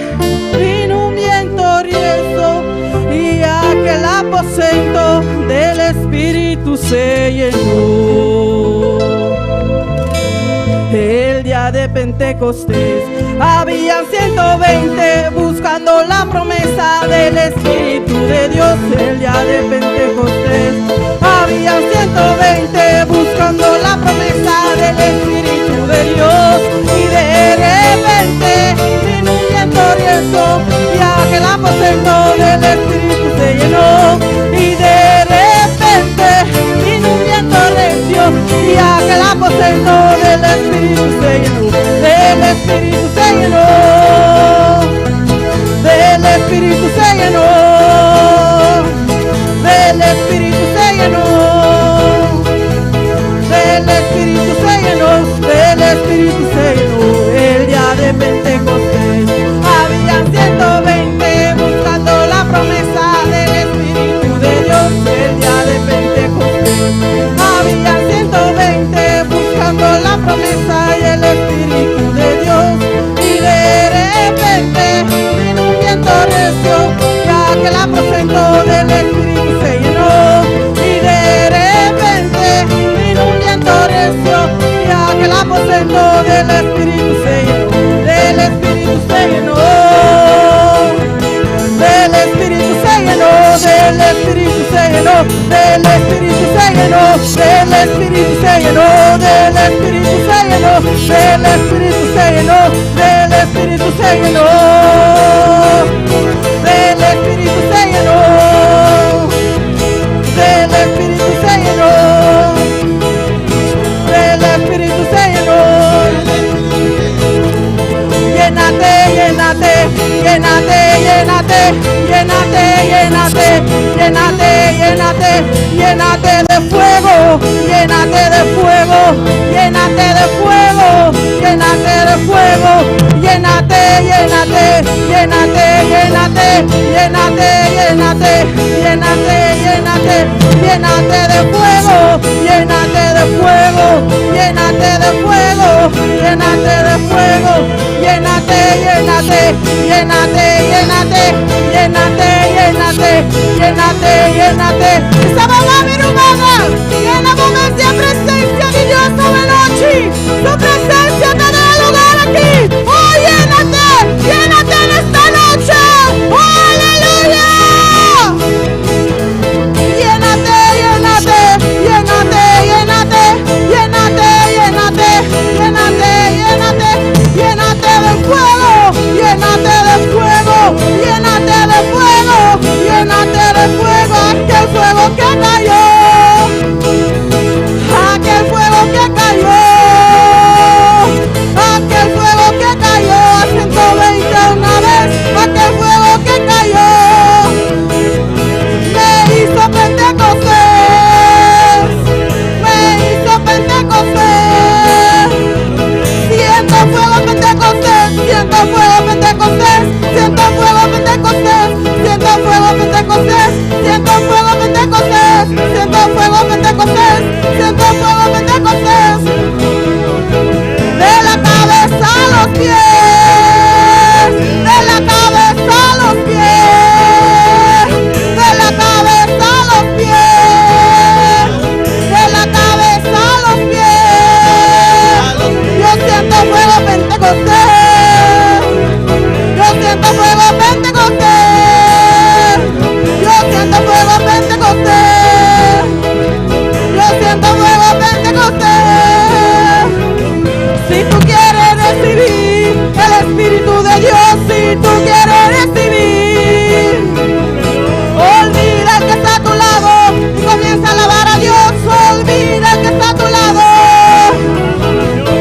vino un viento riesgo y aquel aposento del Espíritu se llenó. El día de Pentecostés habían 120 buscando la promesa del Espíritu de Dios. El día de Pentecostés habían 120 buscando la promesa del Espíritu de Dios. Y de repente vino un viento riesgo y aquel aposento del Espíritu se llenó. Y de repente vino un viento recio y aquel aposento del Espíritu se llenó. Del Espíritu se llenó. Del Espíritu se llenó. Del Espíritu se llenó. Del Espíritu se llenó. Del Espíritu se llenó. El día de Pentecostés habían 120 buscando la promesa del Espíritu de Dios. El día de Pentecostés habían 120 buscando la promesa y el Espíritu de Dios. Y de repente vino un viento recio ya que el aposento del Espíritu se llenó. Y de repente vino un viento recio ya que el aposento del Espíritu se llenó. Del Espíritu se llenó. Del Espíritu se llenó. Del Espíritu se llenó. Del Espíritu se llenó. Del Espíritu se llenó. Del Espíritu se llenó. Del Espíritu se llenó. Del Espíritu se llenó. Del Espíritu se llenó. Del Espíritu se llenó. Del Espíritu se llenó. Llénate, llénate, llénate, llénate, llénate, llénate, llénate, llénate, llénate de fuego, llénate de fuego, llénate de fuego, llénate de fuego, llénate, llénate, llénate, llénate, llénate, llénate, llénate, llénate, llénate de fuego, llénate de fuego, llénate de fuego, llénate de fuego, llénate, llénate, llénate, llénate, llénate. Estaba mi hermana, llenamos esa presencia de Dios sobre noche. Su presencia está en el lugar aquí. Oh, llénate, llénate en esta noche. Oh, aleluya. Llénate, llénate, llénate, llénate, llénate, llénate, llénate, llénate, llénate de fuego, llénate de fuego, llénate de fuego, llénate de fuego, aquel fuego que cayó, aquel fuego que cayó, aquel fuego que cayó a 120 una vez, aquel fuego que cayó, me hizo Pentecostés, me hizo Pentecostés, siento fuego Pentecostés, siento fuego Pentecostés, siento fuego Pentecostés, siento fuego Pentecostés, siento fuego Pentecostés, siento fuego Pentecostés, siento fuego Pentecostés, de la cabeza a los pies, de la cabeza a los pies, de la cabeza a los pies, de la cabeza a los pies. Yo siento fuego Pentecostés, yo siento fuego Pentecostés, yo siento fuego Pentecostés, yo siento fuego Pentecostés. Si tú quieres recibir el Espíritu de Dios, si tú quieres recibir, olvida el que está a tu lado y comienza a alabar a Dios. Olvida el que está a tu lado,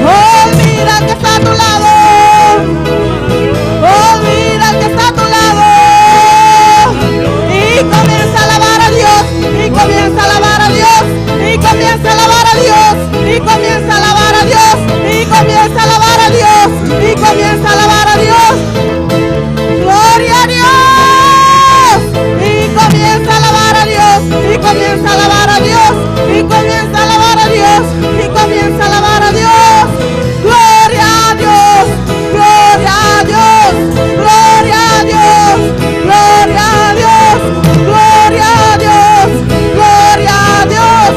olvida el que está a tu lado, olvida el que está a tu lado y comienza a alabar a Dios, y comienza a alabar a Dios, y comienza a alabar a Dios, y comienza a alabar a Dios, y comienza a alabar a Dios, y comienza a alabar a Dios. Gloria a Dios. Y comienza a alabar a Dios, y comienza a alabar a Dios, y comienza a alabar a Dios, y comienza a alabar a Dios. Gloria a Dios, gloria a Dios, gloria a Dios, gloria a Dios, gloria a Dios, gloria a Dios,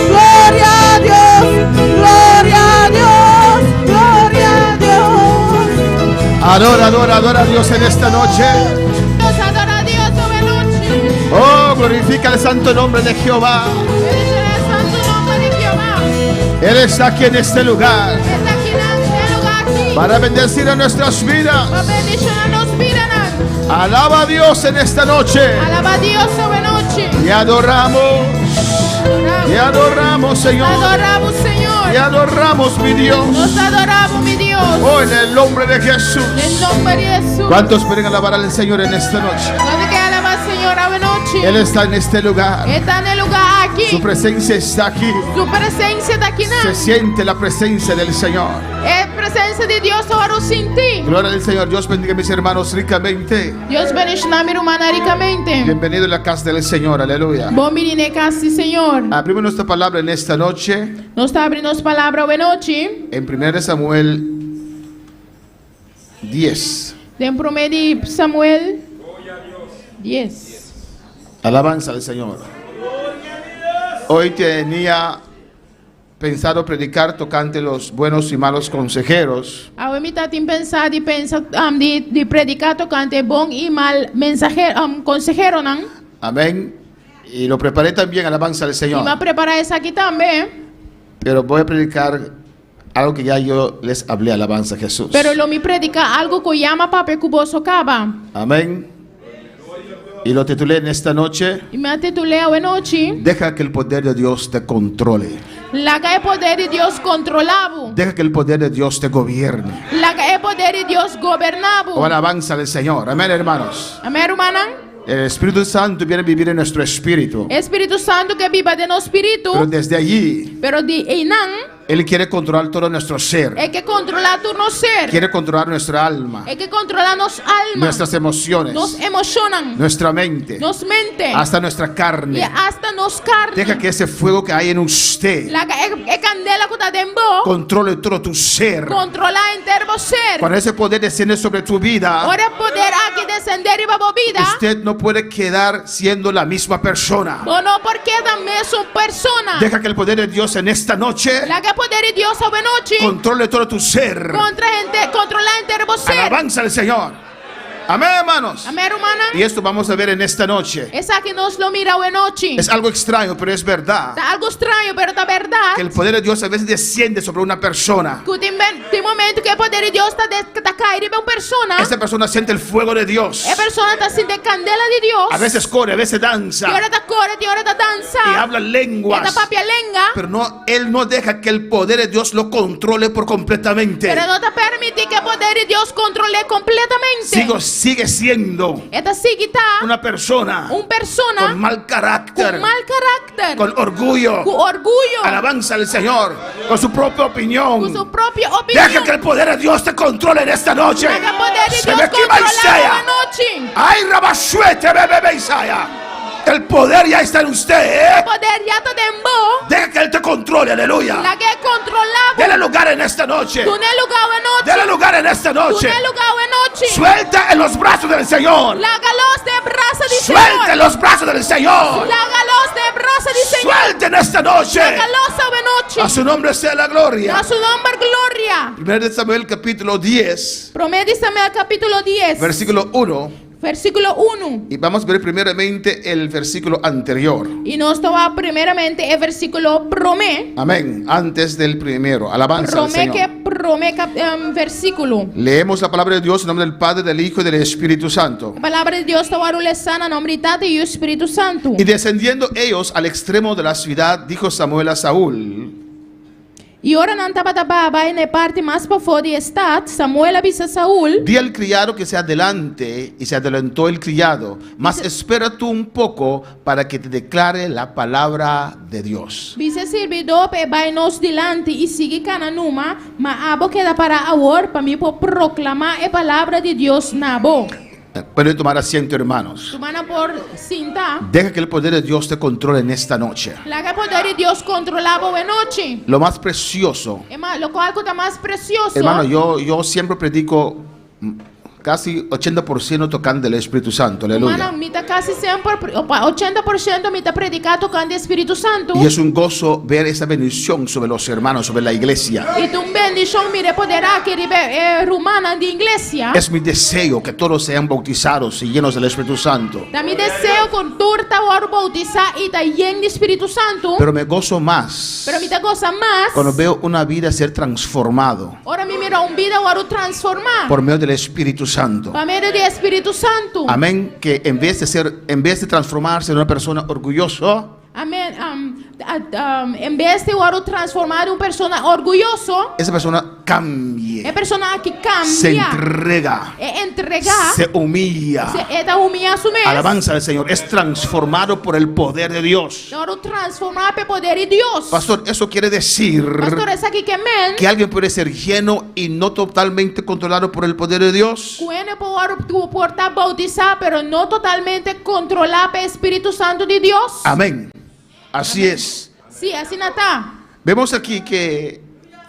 gloria a Dios, gloria a Dios, gloria a Dios. Adora, adora, adora a Dios en esta noche. Nos adora a Dios sobre noche. Oh, glorifica el santo nombre de Jehová. Bendice el santo nombre de Jehová. Él está aquí en este lugar Está aquí en este lugar aquí. para bendecir a nuestras vidas. Para bendicionarnos vida. Alaba a Dios en esta noche. Alaba a Dios sobre noche. Y adoramos, y adoramos, Señor. Adoramos, Señor. Y adoramos, mi Dios. Nos adoramos, mi Dios. Oh, en el nombre de Jesús. En el nombre de Jesús. ¿Cuántos pueden alabar al Señor en esta noche? ¿Dónde queda alabar, Señor, a noche? Él está en este lugar. Está en el lugar aquí. Su presencia está aquí. Su presencia está aquí. Se siente la presencia del Señor. Es presencia de Dios ahora sin ti. Gloria al Señor. Dios bendiga a mis hermanos ricamente. Dios bendiga a mi hermana ricamente. Bienvenido a la casa del Señor. Aleluya. Bom menino casi, Señor. Abrimos nuestra palabra en esta noche Nos está abrindo as palavras hoje noite. en 1 Samuel 10. Dentro de Samuel 10. Alabanza al Señor. Hoy tenía pensado predicar tocante los buenos y malos consejeros. A mim está pensado de predicar tocante bom e mal mensajero, consejero, não? Amén. Y lo preparé también, alabanza al E Señor. me preparar isso aqui também. Pero voy a predicar algo que ya yo les hablé, alabanza a Jesús. Pero lo me predica algo que llama pape cuboso caba. Amén. Y lo titulé en esta noche: E me titulei hoje noite. deja que el poder de Dios te controle. La que é poder de Deus controlado. Deja que el poder de Dios te gobierne. La que é poder de Deus governado. O alabanza al Señor. Amén, hermanos. Amém, hermana? El Espíritu Santo viene a vivir en nuestro espíritu. Espírito Santo que viva de nosso espírito. Pero desde allí, Pero de não Él quiere controlar todo nuestro ser. é que controlar tu nosso ser. Quiere controlar nuestra alma, É que controlar nossa alma. nuestras emociones, Nos emocionan. nuestra mente, Nos mente. hasta nuestra E carne. hasta nos carne. Deja que ese fuego que hay en usted La que é candela que está dentro. controle todo tu ser. Controlar inteiro o ser. Cuando ese poder desciende sobre tu vida, Ora poder aqui sendero para a vida. Usted no puede quedar siendo la misma persona. Bono porque da mesma persona. Deja que el poder de Dios en esta noche La que poder de Dios a noche. controle todo tu ser. Controlar entero você. Alabanza al Señor. Amén, hermanos. Amém, hermana. Y esto vamos a ver en esta noche. Essa que nos lo mira a noche. Es algo extraño, pero es verdad. Tá algo estranho, pero da verdade. Que el poder de Dios a veces desciende sobre una persona. Que tem momento que o poder de Deus tá caindo em uma persona. Esta persona siente el fuego de Dios. A persona tá sentindo a candela de Deus. A veces corre, a veces danza. Tem hora da cor, tem hora da dança. Y habla Tem da lenguas. papia lenga. Pero no, él no deja que el poder de Dios lo controle por completamente. Pero não tá permitindo que o poder de Deus controle completamente. Sigue siendo Esta sigue tá una persona persona con mal carácter, com mal carácter. con orgullo. Com orgulho. Alabanza al Señor, con su propia opinión. Com sua própria opinião. Deja que el poder de Dios te controle en esta noche. Deja que o poder de Se Deus me quema controlar a Isaías. noite. Ay, Rabashuete, bebé Isaías. El poder ya está en usted. O poder já tá dentro. Deja que Él te controle, aleluya. La que é controlado. Dele lugar en esta noche. Tu não lugar a noite. Dele lugar en esta Tu noche. não lugar a noite. Suelta en los brazos del Señor. Laga-los de braço de Suelta en Senhor. los brazos del Señor. Laga-los de braço de Senhor. Suelta en esta noche. Laga-los a noite. A su nombre sea la gloria. A su nombre gloria. 1 Samuel capítulo 10, Promete Samuel capítulo 10. versículo 1. Versículo 1. Y vamos a ver primeramente el versículo anterior. E nós estamos primeiramente o versículo promé. Amén. Antes del primero. Alabanza al Promé que Señor. promé versículo. Leemos la palabra de Dios en nombre del Padre, del Hijo y del Espíritu Santo. A palavra de Deus está orulhando em nome do Tata e o Espírito Santo. Y descendiendo ellos al extremo de la ciudad, dijo Samuel a Saúl: E ora não estava da baba e na parte mais para fora do estado, Samuel avisa Saúl. di al criado que se adelante, y se adelantó el criado, mas espera tú un poco para que te declare la palabra de Dios. Vice servidor pe vai nos dilante e sigue cananuma, mas abo queda para agora para mim por proclamar a palavra de Deus na bo. Pueden tomar asiento, hermanos. Semana por cinta. Deja que el poder de Dios te controle en esta noche. La que poder de Deus controlava a noite. Lo más precioso, Lo cual está mais precioso. hermano, yo siempre predico casi 80% tocando el Espíritu Santo, Hermano, aleluya. me está casi sempre 80% me está predicando tocando o Espírito Santo. Y es un gozo ver esa bendición sobre los hermanos, sobre la iglesia. E tu bendição me poderá que romana de igreja. Es mi deseo que todos sean bautizados y llenos del Espíritu Santo. Da mi desejo con turta o bautizar e está lleno de Espírito Santo. Pero me gozo más Pero me te goza más. cuando veo una vida ser transformado Ora me mira vida o transformar. por medio del Espíritu Santo. Por medio do Espírito Santo. Amén. Que en vez de transformarse en una persona orgullosa, Amém. Em vez de transformar uma pessoa orgulhoso, esa persona cambie, é pessoa que se cambia. entrega, É entregar. se humilla. É humilhar su mesmo. Alabanza al Señor. Es transformado por el poder de Dios. Ora transformar pelo poder de Deus. Pastor, eso quiere decir Pastor, essa aqui que amém. que alguien puede ser lleno y no totalmente controlado por el poder de Dios. Puede por estar bautizado, pero no totalmente controlado pelo Espírito Santo de Deus. Amén. Así es. Sim, assim não está. Vemos aquí que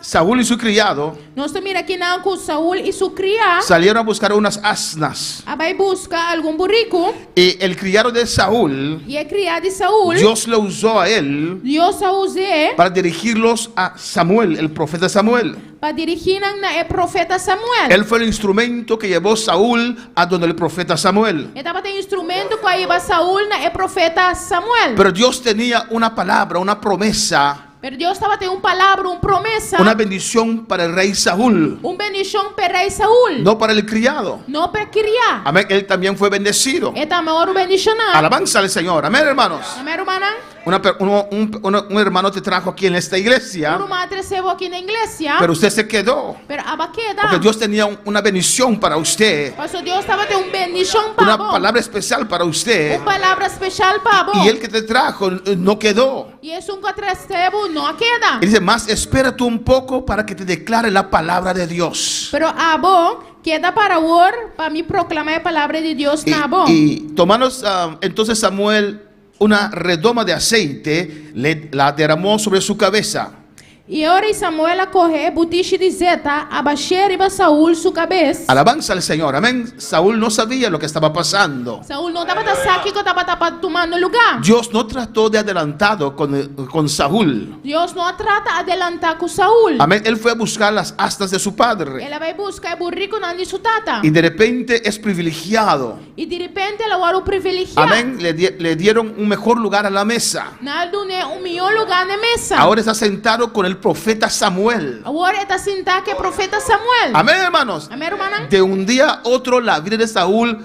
Saúl y su criado Nós mira aqui não com Saúl e su criado. salieron a buscar unas asnas. Vai buscar algum burrico. Y el criado de Saúl, E é criado de Saúl. Dios lo usó a él Deus a usou para dirigirlos a Samuel, el profeta Samuel. para dirigir na profeta Samuel. Él fue el instrumento que llevó Saúl a donde el profeta Samuel. Ele estava tendo instrumento que ia Saúl na profeta Samuel. Pero Dios tenía una palabra, una promesa, Pero Deus estava tendo palavra, promessa, una bendición para el rey Saúl, bendição para rei Saúl. no para el criado. Não para criar. Amén. Él también fue bendecido. É também o bendicionar. Alabanza al Señor. Amén, hermanos. Amém, hermana? Un hermano te trajo aquí en esta iglesia, Uma recebeu aqui na igreja. pero usted se quedó. Pero abaqueda. Porque Dios tenía una bendición para usted, Pastor, Deus estava tendo bendição para una vos. palabra especial para usted. Uma palavra especial para vos. Y el que te trajo no quedó. E esse que recebo não queda. Y dice, más espera tú un poco para que te declare la palabra de Dios. Pero a vos queda para hoje para me proclamar a palavra de Deus na vos. Y tomando entonces Samuel una redoma de aceite, la derramó sobre su cabeza. E ora Samuel a correr, butiche de Zeta, abaixar riba Saúl sua cabeça. Alabanza al Señor. Amén. Saúl no sabía lo que estaba pasando. Saúl não estava aqui que estava tomando lugar. Dios no trató de adelantado con Saúl. Deus não trata de adelantar com Saúl. Amén. Él fue a buscar las astas de su padre. Ela vai buscar o burrico na de sua tata. Y de repente es privilegiado. E de repente ela era o privilegiado. Amén. Le dieron un mejor lugar a la mesa. Nada né melhor lugar na mesa. Ahora está sentado con el profeta Samuel. Agora está sentado que é profeta Samuel. Amén, hermanos. Amém, irmã? De un día a otro la vida de Saúl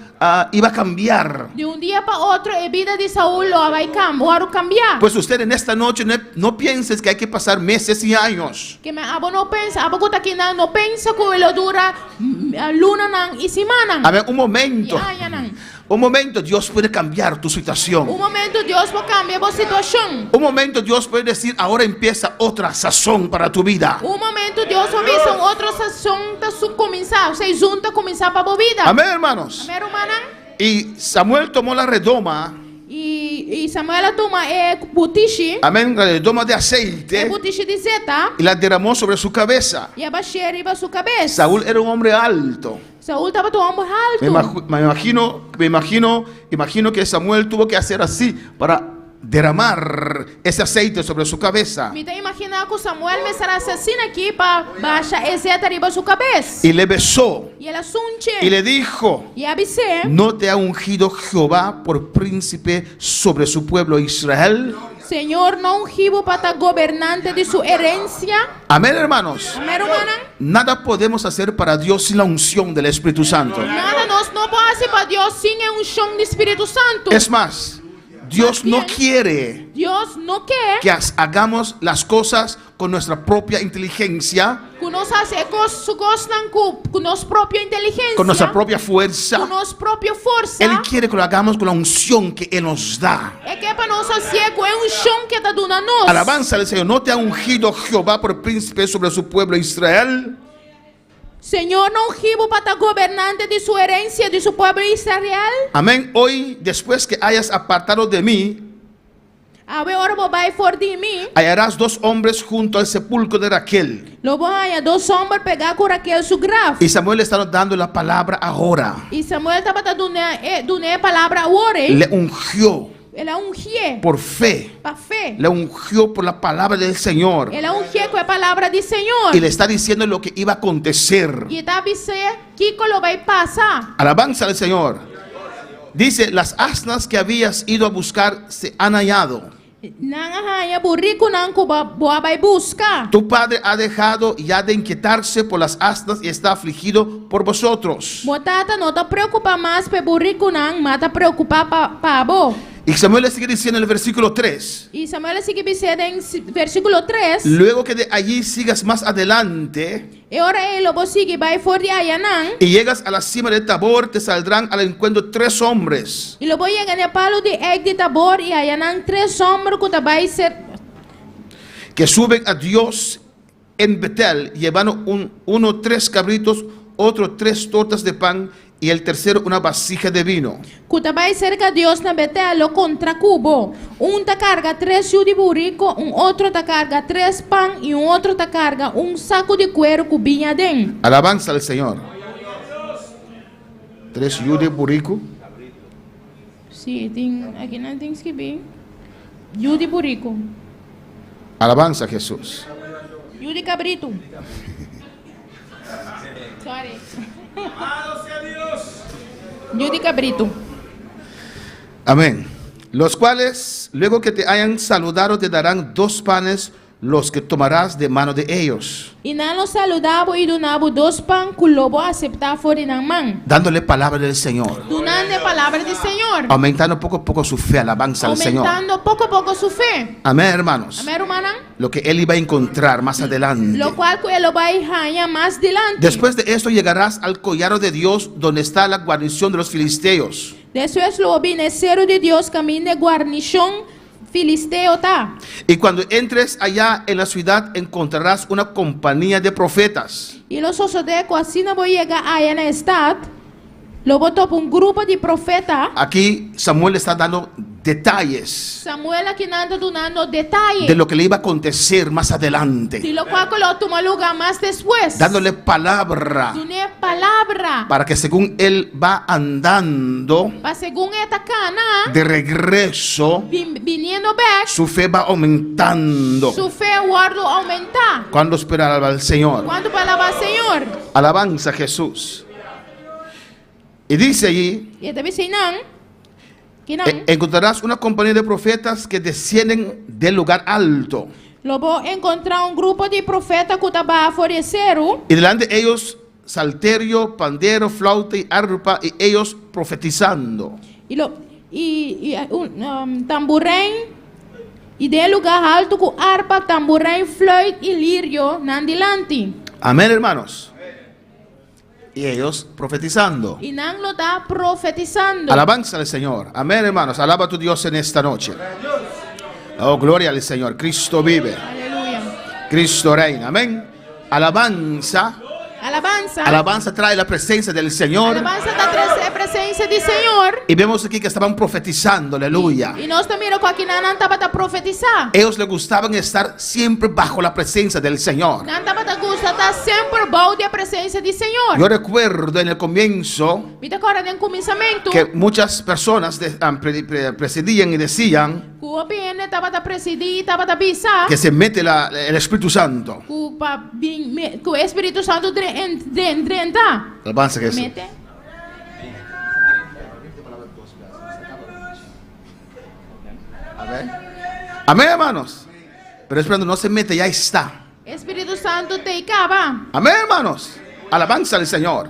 iba a cambiar. De dia para outro, a vida de Saúl vai cambiar. Pues usted en esta noche no pienses que hay que pasar meses y años. Que me abo não pensa, abo que aqui não pensa que ele dura luna não e semana. A ver, un momento. Não. Un momento Dios puede cambiar tu situación. Momento Deus vai cambiar a situação. Un momento Dios puede decir, ahora empieza otra sazón para tu vida. Momento Deus vai ver outra sazão para começar, se junta começar para a vida. Amén, hermanos. Amém, irmã? Y Samuel tomó la redoma. E Samuel toma butiche. Amén, la redoma de aceite. Butiche de Zeta. Y la derramó sobre su cabeza. E abaixou riba sua cabeça. Saúl era un hombre alto. Saúl estava tomando alto. Me imagino que Samuel tuvo que hacer así para derramar ese aceite sobre su cabeza. Me tem imaginar que Samuel me será assassino aqui para baixar esse riba sua cabeça. Y le besó. E ela sunche. Y le dijo, E abise. ¿no te ha ungido Jehová por príncipe sobre su pueblo Israel? Senhor não ungiu para estar governante de sua herência. Amén, hermanos. Amém, irmã? Nada podemos hacer para Dios sin la unción del Espíritu Santo. Nada nós não podemos fazer para Deus sem a unção do Espírito Santo. Es más, Dios no quiere Deus não quer que hagamos las cosas con nuestra propia inteligencia, que nós façamos com nossa própria inteligência, con nuestra propia fuerza. com nossa própria força. Él quiere que lo hagamos con la unción que Él nos da. É que é para nós fazer com a unção que está dando a nós. Alabanza al Señor. ¿No te ha ungido Jehová por príncipe sobre su pueblo Israel? Senhor não ungiu para estar governante de sua herência, de seu povo Israel. Amén. Hoy, después que hayas apartado de mí, Agora vai fora de mim. hallarás dos hombres junto al sepulcro de Raquel. Logo aí dois homens pegar com Raquel seu grave. Y Samuel está dando la palabra ahora. E Samuel estava dando a palavra agora. Le ungió Ele ungiu por fe. para fé. Le ungió por la palabra del Señor. Ele ungiu com a palavra do Senhor. Y le está diciendo lo que iba a acontecer. E está dizendo que lo vai passar. Alabanza al Señor. Dice, las asnas que habías ido a buscar se han hallado. Não burrico não que vai buscar. Tu padre ha dejado ya de inquietarse por las asnas y está afligido por vosotros. Botata não está preocupada mais para burrico não, mas está preocupada para abo. Y Samuel le sigue diciendo en el versículo 3. E Samuel sigue dizendo em versículo 3. Luego que de allí sigas más adelante E ora ele vai seguir vai fora de Ayanã. y llegas a la cima de Tabor, te saldrán al encuentro 3 hombres E logo chega no palo de Eg de Tabor e Ayanã 3 homens que vai ser que suben a Dios en Betel, llevando uno 3 cabritos, otro 3 tortas de pan y el tercero una vasija de vino. que vai cerca Deus na Betel contra Cubo. Te carga 3 fios de burrico, outro te carga 3 pão e outro te carga saco de cuero com vinha dentro. Alabanza al Señor. 3 yus de burrico. Sim, tem, aqui não tem que escrever. Fios de burrico. Alabanza a Jesús. Fios de cabrito. Sorry. Fios de cabrito. Amén. Los cuales, luego que te hayan saludado, te darán 2 panes, los que tomarás de mano de ellos. E não saludava e donava 2 pães que o lobo aceitar fora na mão. Dándole palabra del Señor. Donando a palavra do Senhor. Aumentando poco a poco su fe. Alabanza al Señor. Aumentando pouco a pouco sua fé. Amén, hermanos. Amém, irmã? Lo que él iba a encontrar más adelante. Lo cual ele vai ganhar mais adelante. Después de esto llegarás al collado de Dios, donde está la guarnición de los filisteos. Después lo obedeceram de Deus, caminho de guarnição filisteo tá. Y cuando entres allá en la ciudad, encontrarás una compañía de profetas. E lo sucede que assim não vou chegar aí na estado, lo botou para grupo de profeta. Aquí Samuel está dando detalles Samuel aqui anda donando detalles de lo que le iba a acontecer más de adelante, lo cual lo toma lugar más después. dándole palabra Dune palavra para que según él va andando para según esta cana de regreso, viniendo back, su fe va aumentando. su fe guardo aumentar. Cuando esperaba al Señor. Quando falava Senhor, Alabanza a Jesús. Y dice allí, e deve ser não, que não. encontrarás una compañía de profetas que descienden del lugar alto. Lobo encontrar grupo de profeta que estava aforeceram Y delante de ellos salterio, pandero, flauta y arpa, y ellos profetizando. Tamborim e de lugar alto com harpa, tamborim, flauta e lírio nandilante. Amén, hermanos. Y ellos profetizando. E não lo está profetizando. Alabanza al Señor. Amén, hermanos. Alaba a tu Dios en esta noche. Oh, gloria al Señor. Cristo vive. Aleluia. Cristo reina. Amén. Alabanza. Alabanza. Alabanza trae la presencia del Señor. Alabanza da presença do Senhor. Y vemos aquí que estaban profetizando. Aleluya. E nós também aqui não estava a profetizar. Ellos les gustaban estar siempre bajo la presencia del Señor. Não estava a gostar estar sempre bom de presença do Senhor. Yo recuerdo en el comienzo Me agora no começamento. que muchas personas presidían y decían Que o PN estava a presidir, estava a avisar. que se mete el Espíritu Santo. Que o Espírito Santo entra. Alabanza a Jesús. Mete. Amén, hermanos. Pero esperando no se mete, ya está. Espírito Santo te acaba. Amén, hermanos. Alabanza al Señor.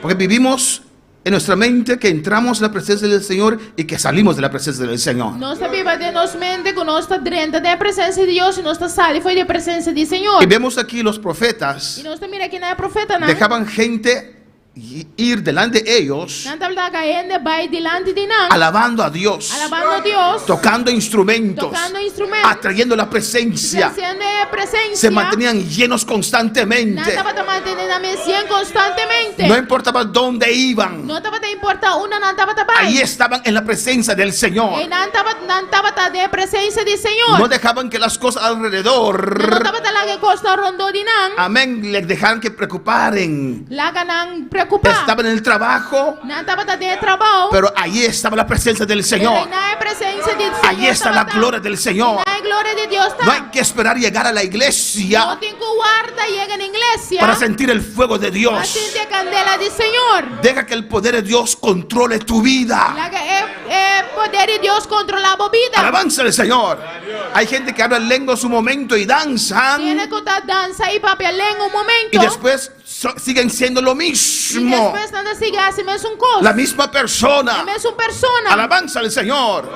Porque vivimos en nuestra mente que entramos en la presencia del Señor y que salimos de la presencia del Señor. Nós sabemos de nossa mente que nós está dentro da presença de Deus e nós está saindo foi da presença do Senhor. Y vemos aquí los profetas E nós também aqui não é profeta não. dejaban gente ir delante de ellos Não está caindo vai delante de nós. alabando a Dios, Alabando a Deus. tocando instrumentos, Tocando instrumentos. atrayendo la presencia. Trazendo a presença. Se mantenían llenos Não constantemente. estava mantendo a missão constantemente. No importaba dónde iban, Não estava a importar uma não estava a ahí estaban en la presencia del Señor. E não estava a presença do Senhor. No dejaban que las cosas Não alrededor, estava lá que costa rondou de nós. amén, les dejaran que preocuparen. Lá que não preocupar. Estaban en el trabajo, Não estava de trabalho. pero ahí estaba la presencia del Señor. Não é presença de Senhor. Ahí está la gloria del Señor. Não é glória de Deus. No hay que esperar llegar a la Não iglesia tem que guardar chega na igreja. para sentir el fuego de Dios. Assim a candela do Senhor. Deja que el poder de Dios controle tu vida. Lá que é poder de Deus controlar a vida. Alabanza al Señor. Hay gente que habla en lenguas un momento y danzan Tiene que estar dança e papel en un momento. y después siguen siendo lo E mismo. después nada sigue así mesmo cosa. La misma persona. A mesma persona. Alabanza al Señor.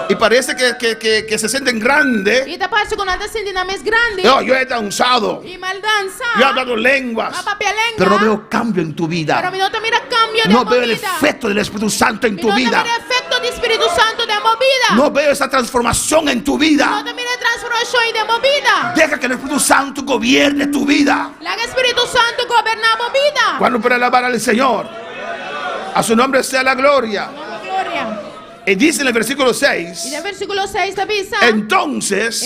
Y parece que se sienten grandes. E da parte quando anda sentindo mais grande. Yo he danzado. E mal dança. Yo he hablado lenguas. A papel lenga. Pero no veo cambio en tu Pero vida. mi no te mira cambio de No mi veo el vida. efecto del Espíritu Santo en Mi tu no te vida. mira efecto do Espírito Santo de mi vida. No veo esa transformación en tu No vida. te mira transformação de mi vida. Deja que el Espíritu Santo gobierne tu vida. La que Espírito Santo governa mi vida. Cuando para alabar al Señor, a su nombre sea la gloria. Glória. Y dice en el versículo E 6, no versículo 6 da bisa. entonces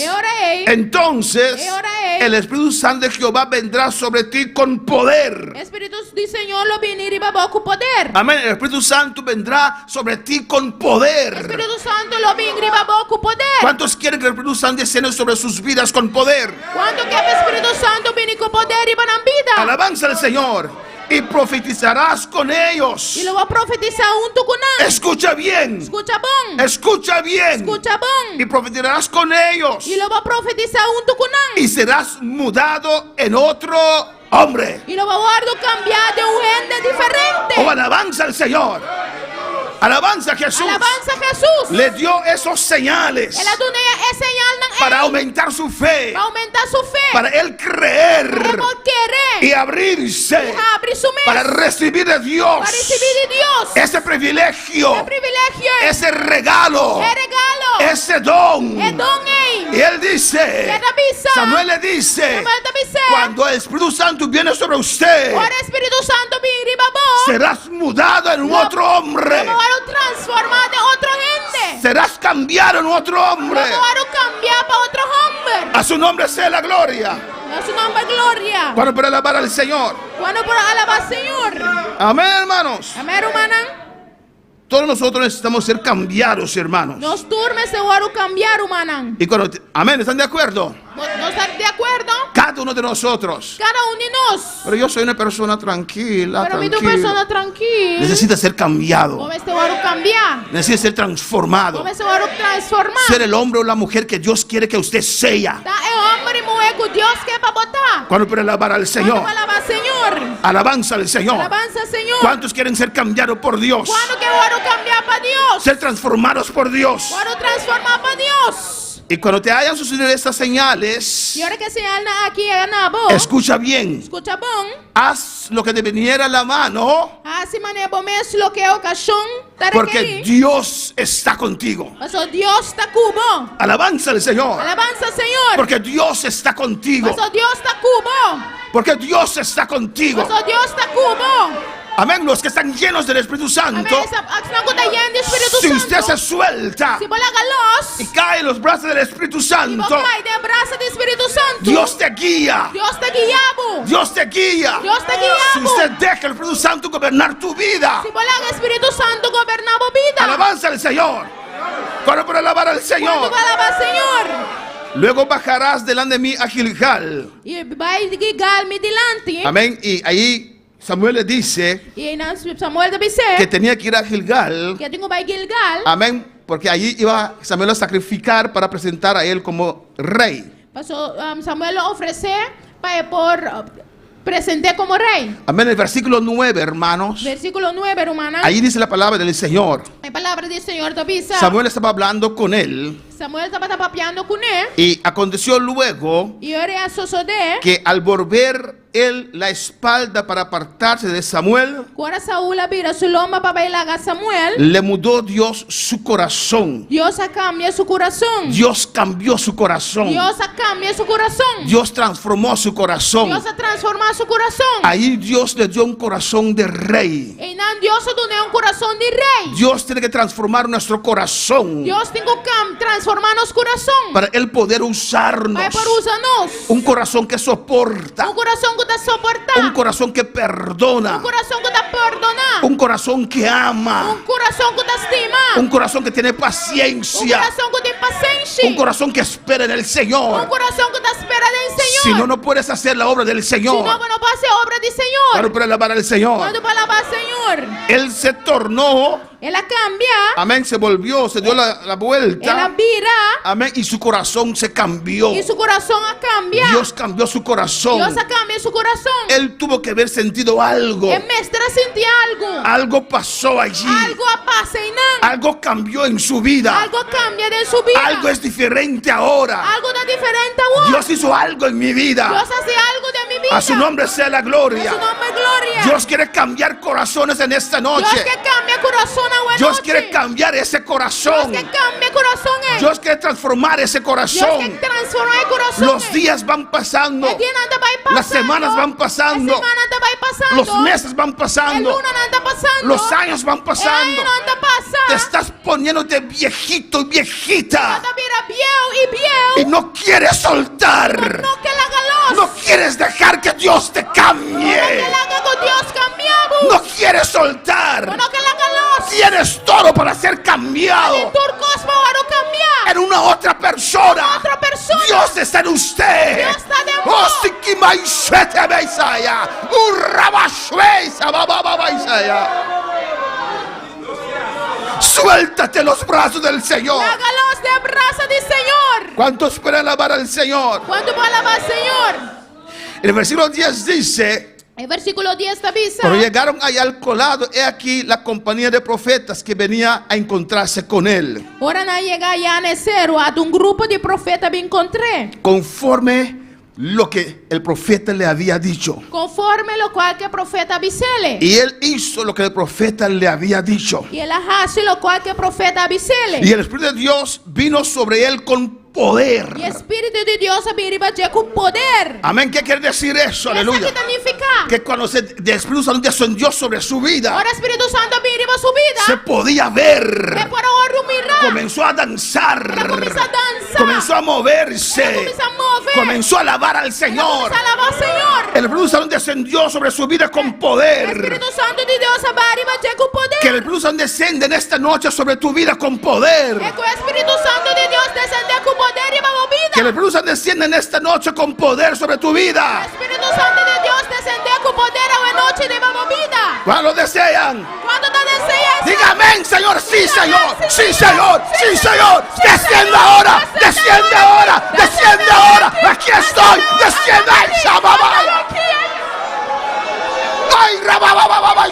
el Espíritu Santo de Jehová vendrá sobre ti con poder. Espírito do Senhor lo venir e babou com poder. Amén. El Espíritu Santo vendrá sobre ti con poder. Espírito Santo lo venir e babou com poder. ¿Cuántos quieren que el Espíritu Santo descienda sobre sus vidas con poder? Quando que o Espírito Santo venir com poder e para a vida. Alabanza al Señor. Y profetizarás con ellos. E lo vou profetizar junto com nós. Escucha bien. Escucha bom. Escucha bien. Escucha bom. Y profetizarás con ellos. E lo vou profetizar junto com nós. Y serás mudado en otro hombre. E lo vou cambiar de gente diferente. Oh, alabanza al Señor. Alabanza a Jesús. Alabanza a Jesus. Le dio esos señales Ela dona é señal na para aumentar su fe, para aumentar sua fé. para él creer Para querer. y abrirse Abre sua mente. para recibir de Dios Para receber de Deus. ese privilegio, É privilégio. ese regalo, É regalo. ese don. É dom. Y él dice, É da bisa. Samuel le dice, Samuel da bisa. cuando el Espíritu Santo viene sobre usted, Ora Espírito Santo vir e babou. serás mudado en un otro hombre, Vamos a transformar de outra gente. serás cambiar en otro hombre. Logo aro cambiar para otro hombre. A su nombre sea la gloria. A su nombre gloria. Cuando para alabar al Señor. Cuando por alabar Señor. Amén, hermanos. Amén, hermana. Todos nosotros necesitamos ser cambiados, hermanos. Nos turme se aro cambiar, hermana. Y cuando, amén, ¿están de acuerdo? ¿No están de acuerdo? Cada uno de nosotros. Cada uno de nos. Pero yo soy una persona tranquila, Pero mi tu tranquila. persona tranquila. Necesita ser cambiado. Como este aro cambiar. Necesita ser transformado. Como este aro transformar. Ser el hombre o la mujer que Dios quiere que usted sea. Da é homem e mulher que Deus quer para botar. Cuando para alabar al Señor. Quando para alabar Senhor. Alabanza al Señor. Alabanza Senhor. ¿Cuántos quieren ser cambiados por Dios? Quando que eu aro cambiar para Deus. Ser transformados por Dios. Quero transformar para Deus. Y cuando te hayan sucedido estas señales, E hora que se anda aqui é na boa. escucha bien. Escuta bom. Haz lo que te viniera a la mano, Assim mané bom mesmo lo que é o caixão. porque Dios está contigo. Mas o Deus está cubo. Alabanza al Señor. Alabanza Senhor. Porque Dios está contigo. Mas o Deus está cubo. Porque Dios está contigo. Mas o Deus está cubo. Amén. Los que están llenos del Espíritu Amém. Santo, Essa não está lleno de Espírito si Santo. usted se suelta Se bola galos. y cae en los brazos del Espíritu E Santo, cai de braço do Espírito Santo. Dios te guía. Deus está guiado. Dios te guía. Deus te Si guiado. usted deja el Espíritu Santo gobernar tu vida, Se bola o Espírito Santo governava a vida. alabanza al Señor. Cuando por alabar al Quando Señor, vai alabar Senhor. luego bajarás delante de mí a Gilgal. E vai guiar-me delante. Amén. Y ahí Samuel le dice E aí Samuel deve ser. que tenía que ir a Gilgal. Que tenho vai Gilgal. Amén. Porque allí iba Samuel a sacrificar para presentar a él como rey. Passou Samuel oferecer para presentar como rei. Amén. El versículo 9, hermanos. Versículo 9, hermana. Ahí dice la palabra del Señor. A palavra do Senhor te avisa. Samuel estaba hablando con él. Samuel estava papeando com ele. Y aconteció luego E ele sucedeu. que al volver él la espalda para apartarse de Samuel, Agora Saúl vira sua lomba para bailar a Samuel. le mudó Dios su corazón. Deus cambia seu coração. Dios cambió su corazón. Deus cambia seu coração. Dios transformó su corazón. Deus transforma seu coração. Ahí Dios le dio un corazón de rey. E não Deus deu coração de rei. Dios tiene que transformar nuestro corazón Deus tem que transformar nosso coração. para Él poder usarnos. Vai para usar-nos. Un corazón que soporta. Coração que está suportando. Un corazón que perdona. Coração que está perdonando. Un corazón que ama. Coração que está estimando. Un corazón que tiene paciencia. Coração que tem paciência. Un corazón que espera en el Señor. Coração que está esperando em Senhor. Si no, no puedes hacer la obra del Señor. Senão, não pode ser obra de Senhor. Claro, para alabar al Señor. Quando para alabar Senhor. Él se tornó. Ela cambia. Amén. Se volvió, se dio la Ela vuelta. vira. Amén. Y su corazón se cambió. E seu coração cambia. Dios cambió su corazón. Deus cambia seu coração. Él tuvo que haber sentido algo. E mestra sentir algo. Algo pasó allí. Algo passa e não. Algo cambió en su vida. Algo cambia de sua vida. Algo es diferente ahora. Algo está diferente agora. Dios hizo algo en mi vida. Deus hace algo de mi vida. A su nombre sea la A gloria. su nombre gloria. Dios quiere cambiar corazones en esta Deus noche. que cambia coração na noite. Dios quiere cambiar ese Deus corazón. que cambia coração é. Dios quiere transformar ese Deus corazón. que transforma o coração. Los días van pasando. El día nada vai passando. Las semanas van pasando. La semana nada vai passando. Los meses van El pasando. luna nada passando. Los años van El pasando. año nada passa. Te estás poniéndote viejito y viejita. Nada vira viejo e viejo. Y no quieres soltar. No que la galos. No quieres dejar que Dios te No que cambie. la haga con Dios cambiado. No quieres soltar. No que la galos. Tienes todo para ser cambiado El turcos para cambiar. en una otra persona. Otra persona. Dios está en usted. Dios está de Oh, vos. sikimaishete beisaya. Urrabashweisa bababaisaya. Suéltate los brazos del Señor. La galos de abrazo del Señor. ¿Cuántos pueden alabar al Señor? Cuando va a alabar Señor. El versículo 10 dice: El versículo 10 avisa. pero llegaron allá al colado, he aquí la compañía de profetas que venía a encontrarse con él, Ora na llegar ya a Necero, a un grupo de profetas me encontré. conforme lo que el profeta le había dicho. Conforme lo cual que el profeta avisele. Y él hizo lo que el profeta le había dicho. Y él hace lo cual que el profeta avisele. Y el Espíritu de Dios vino sobre él con poder. E Espírito de Deus abiriba je com poder. Amén. ¿Qué quiere decir eso? Aleluya. Essa que significa. Que cuando el Espíritu Santo descendió sobre su vida, Ora Espírito Santo abiriba sua vida. se podía ver. É para ouro mirar. Comenzó a danzar. Ela começou a dançar. Comenzó a moverse. Ela começou a mover. Comenzó a alabar al Señor. Começou a alabar o Senhor. El Espíritu Santo descendió sobre su vida con O poder. Espírito Santo de Deus abiriba je com poder. Que el Espíritu Santo desciende en esta noche sobre tu vida con poder. É que o Espírito Santo de Deus descender com poder e uma vida. Que el Espíritu Santo desciende en esta noche con poder sobre tu O vida. Espírito Santo de Deus descender com poder a noite de uma vida. ¿Cuántos lo desean? Quando está deseando. Diga amén, Señor. Sí, Señor. Sí, Señor. Sí, Señor. Desciende ahora. Desciende ahora. Desciende ahora. Aquí estoy. Desciende. Ay, Shababaya. Ay, Rababababa.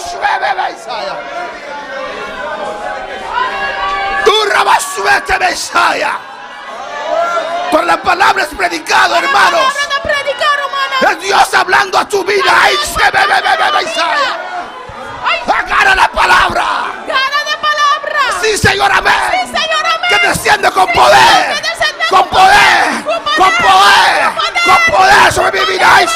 Tú Rabasuete Mesaya. Por la palabra es predicado, hermanos. Es Dios hablando a tu vida. Ay, Mesaya. Agarra la palabra. Sí, Señor, amén. Que desciende con poder. Con poder. Con poder. Con poder sobre mi vida. Ay,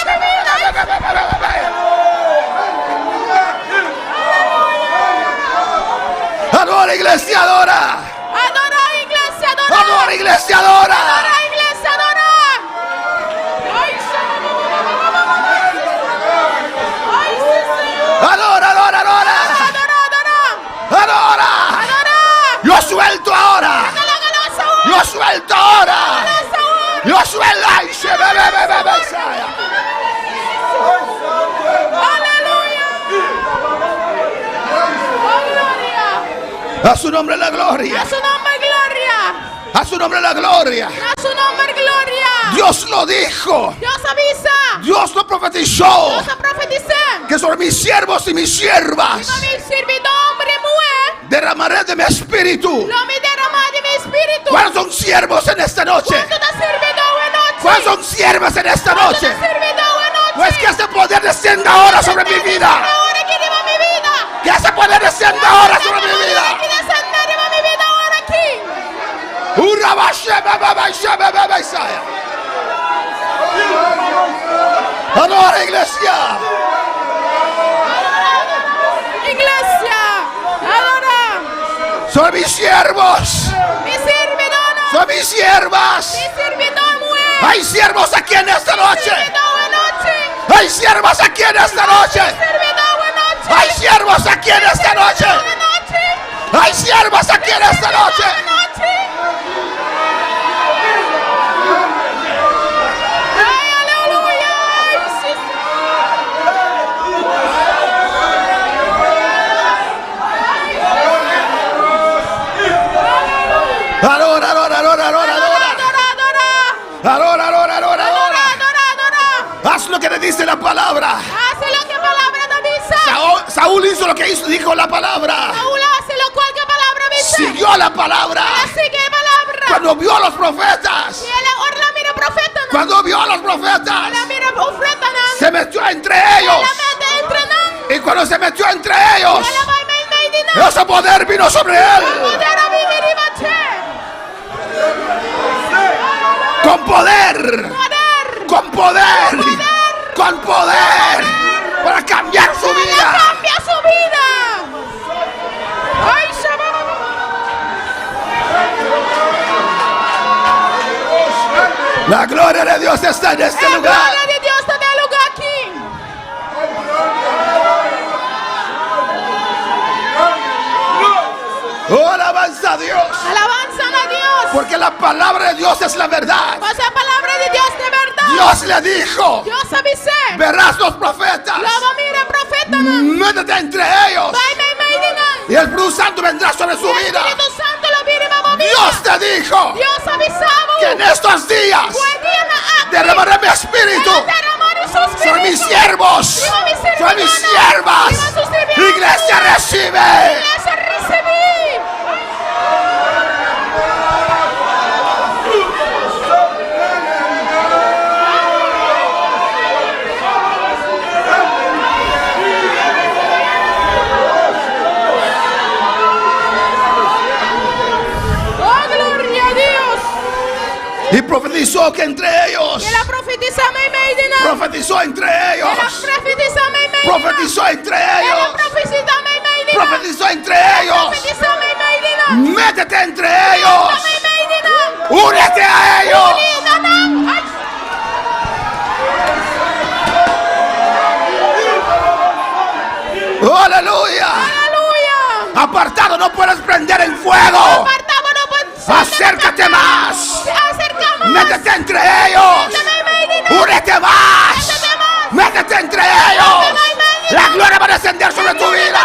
adora, iglesia, adora. Adorar, igreja, adorar. Adora, iglesia, adora. Adorar, igreja, adorar. Ai, Ai, Senhor. Adora, adora, adora. Adorar, adorar. Adora. Adorar. Yo suelto ahora. Yo suelto ahora. Yo suelto. Ay, Mesaya. Aleluia. Oh, glória. A su nombre la gloria. A su nombre, glória. A su nombre la gloria. A su nombre, glória. Dios lo dijo. Deus avisa. Dios lo profetizó. Deus está profetizando. Que sobre mis siervos y mis siervas Nome servidor, homem e mulher. derramaré de mi espíritu. Nome derramar de meu espírito. ¿Cuáles son siervos en esta noche? Quanto da servidão é noite. ¿Cuáles son siervas en esta Quanto noche? da servidão é noite. Pues que ese poder descienda ahora sobre mi vida. Ahora que lleva mi vida. Que ese poder descienda ahora sobre mi vida. Que descender lleva mi vida ahora aquí. Adora, iglesia. Iglesia, adora. Son mis siervos. Mi servidor, Son mis siervas. mi servidor mujer. Hay siervos aquí en esta noche. Servidor é noite. Hay siervos aquí en esta noche. Servidor é noite. Hay siervos aquí en esta noche. É noite. Hay siervos aquí en esta noche. É noite. Ai, aleluia. Ai, Jesus. Adora, adora, adora, adora, adora. Adorar. Adora, adora, adora, adora. Adorar. Haz lo que te dice la palabra. Hace lo que a palavra da missa. Saúl hizo lo que hizo, dijo la palabra. Saúl hace lo cual que a palavra missa. Siguió la palabra. Sigue a palavra. Cuando vio a los profetas. E ela ora mira profeta não. Cuando vio a los profetas. Ela mira profeta não. Se metió entre ellos. Ela mete entre não. Y cuando se metió entre ellos, Ela vai meio de não. ese poder vino sobre él. Poder a viver e bater. Con poder. Poder. Con poder. Con poder. Para cambiar su Ela vida. cambia su vida. Ai, La gloria de Dios está en este a lugar. glória de Deus está no lugar aqui. Oh, alabanza a Dios. Alabanza a Deus. Porque la palabra de Dios es la verdad. Mas a palavra de Deus é verdade. Dios le dijo, Deus avisou. verás los profetas. Logo mira profeta não. Métete entre ellos. Vai meio de não. Y el Espíritu Santo vendrá sobre su O vida. Espírito Santo lo vira e vai vida. Dios te dijo Deus avisava. que en estos días derramaré mi espíritu sobre mis siervos, sobre mis siervas. Iglesia, recibe. Igreja, recebi. Oh, glória a Deus. Profetizó que entre ellos. Ela profetiza me meidina. Profetizó entre ellos. Ela profetiza me meidina. Profetizó entre Ela ellos. profetiza me meidina. Profetizó entre ellos. Profetiza me meidina. Métete entre ellos. Me meidina. Únete a ellos. Aleluya. Aleluya. Apartado no puedes prender en fuego. Apartado no puede. Acércate más. Acercamos. Métete entre ellos. Únete más. Métete entre ellos. La gloria va a descender sobre tu vida.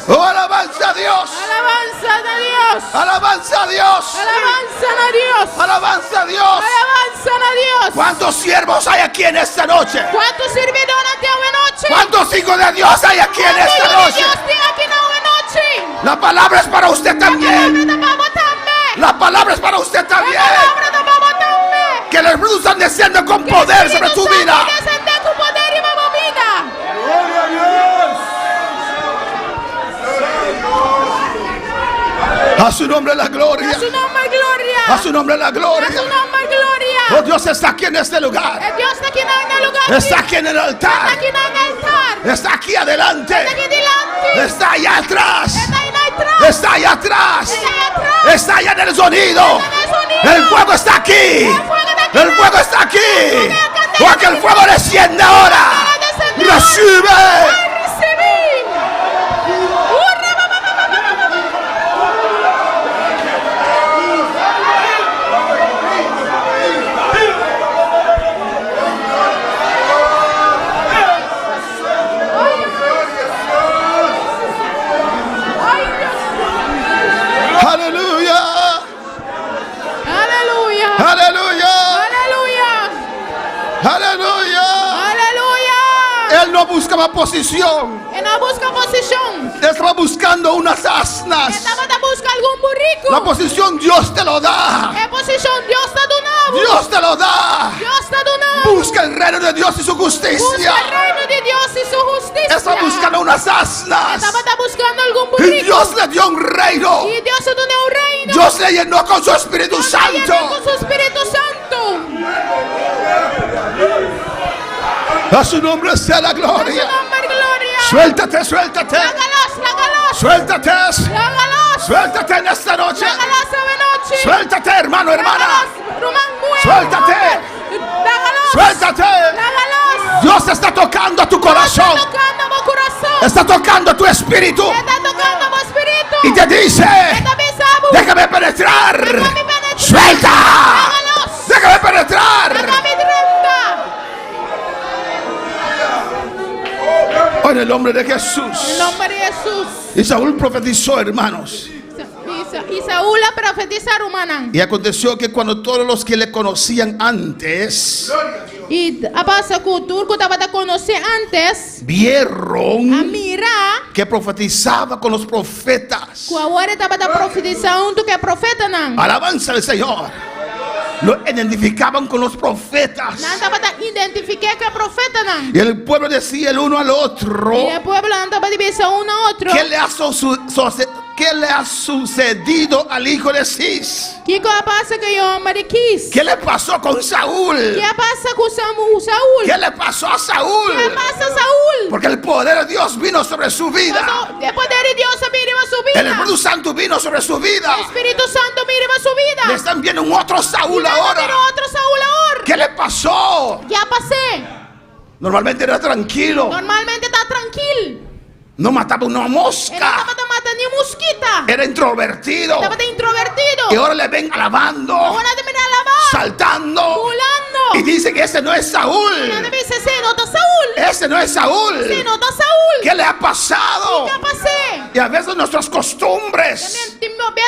Y oh, alabanza a Dios. Alabanza a Dios. Alabanza a Dios. Alabanza a Dios. Alabanza a Dios. Alabanza a Dios. ¿Cuántos siervos hay aquí en esta noche? ¿Cuántos servidores te esta noche? ¿Cuántos hijos de Dios hay aquí en esta noche? La palabra es para usted también. La palabra es para usted también. Que el Espíritu Santo descienda con poder sobre tu vida. Gloria a Dios. A su nombre la gloria. A su nombre gloria. A su nombre la gloria. A su nombre gloria. Oh, Dios está aquí en este lugar. Dios está aquí en el lugar. Está aquí en el altar. Está aquí en el altar. Está aquí adelante. Está aquí delante. Está allá atrás. Está ahí atrás. Está allá atrás. Está allá atrás. Está allá en el sonido. El fuego está aquí. El fuego está aquí. Porque el fuego desciende ahora. Recibe. Aleluya. Aleluya. Aleluya. Aleluya. Aleluya. Aleluya. Él no buscaba posición. Él no busca posición. Estaba buscando unas asnas. Estaba a buscar algún burrico. La posición Dios te lo da. ¿Qué posición Dios está donando? Dios te lo da. Dios está donando. Busca el reino de Dios y su justicia. Busca el reino de Dios y su justicia. Está buscando unas asnas. Estaba buscando algún Y burrico. Dios le dio un reino. Y Dios le dio un reino. Dios le llenó con su Espíritu Dios le llenó Santo. con su Espíritu Santo. A su nombre sea la A su gloria. nombre gloria. Suéltate, suéltate. Lágalos. Suéltate. Lágalos. Suéltate en esta noche. Lágalos esta noche. Suéltate, hermano, hermana. Lágalos. Suéltate. Lágalos. Suéltate. Lágalos. Dios está tocando a tu corazón. Está tocando mi corazón. Está tocando a tu espíritu. Está tocando mi espíritu. Y te dice: Está besado. déjame penetrar. Déjame penetrar. Suelta. Lágalos. Déjame penetrar. Déjame treinta. En el nombre de Jesús. En el nombre de Jesús. Y Saúl profetizó, hermanos. Y Saúl la profetiza rumana. Y aconteció que cuando todos los que le conocían antes Y apasa que o turco estaba a conocer antes. A vieron mirar. que profetizaba con los profetas. Que agora estava a profetizar junto que é profeta não. Alabanza al Señor. Lo identificaban con los profetas. Não estava a identificar que é profeta não. Y el pueblo decía el uno al otro: E o povo não estava a dividir um ao outro. ¿Qué le ha sucedido al hijo de Cis? Que passa que o homem quis? ¿Qué le pasó con Saúl? Que passa com Saúl? ¿Qué le pasó a Saúl? Que passa a Saúl? Porque el poder de Dios vino sobre su vida. O poder de Deus vira a sua vida. El Espíritu Santo vino sobre su vida. O Espírito Santo vira a sua vida. Le están viendo un otro Saúl Vindo ahora. outro Saúl agora. ¿Qué le pasó? Que passei? Normalmente era tranquilo. Normalmente está tranquilo. No mataba una Ele não mosca. estava matando nem mosquita. Era introvertido. Estava introvertido. Y ahora le ven alabando, Agora de mirar lavar. saltando. Pulando. Y dice que ese no es Saúl. Não deve ser nota Saúl. Ese no es Saúl. Se nota Saúl. ¿Qué le ha pasado? Que passei? Y a veces nuestras costumbres,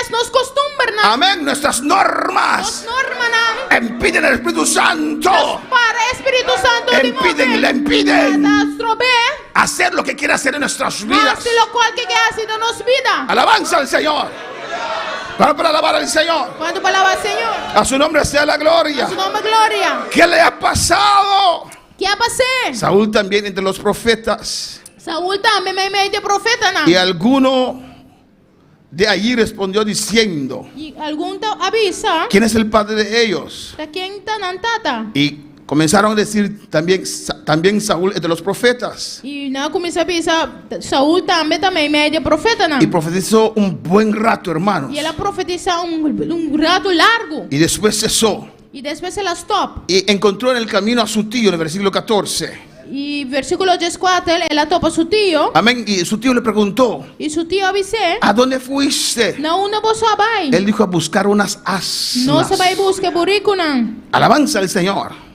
Nos costumbres, não. amén, nuestras normas Nos normas, não. impiden el Espíritu Santo. Para Espírito Santo de Le impiden mover. hacer lo que quiere hacer en nuestras vidas. Hace lo cual que hace de nos vida. Alabanza al Señor. Vamos para alabar al Señor. ¿Cuánto palabra al Señor? A su nombre sea la gloria. A su nombre gloria. ¿Qué le ha pasado? ¿Qué ha pasado? Saúl también entre los profetas. Saúl también me made profeta, ¿no? Y alguno de allí respondió diciendo: Y algún te avisa, ¿quién es el padre de ellos? ¿de quién está nantata? Y comenzaron a decir también Saúl entre los profetas. Y no comienza a avisar, Saúl también made profeta, ¿no? Y profetizó un buen rato, hermanos. Y él profetiza un rato largo. Y después cesó. Y después se la stop. Y encontró en el camino a su tío en el versículo 14. Y versículo 14, él topa a su tío. Amén. Y su tío le preguntó: Y su tío avisé, ¿a dónde fuiste? no uno vos vai. Él dijo: a buscar unas asnas. No se va a buscar burrico, ¿no? Alabanza al Señor.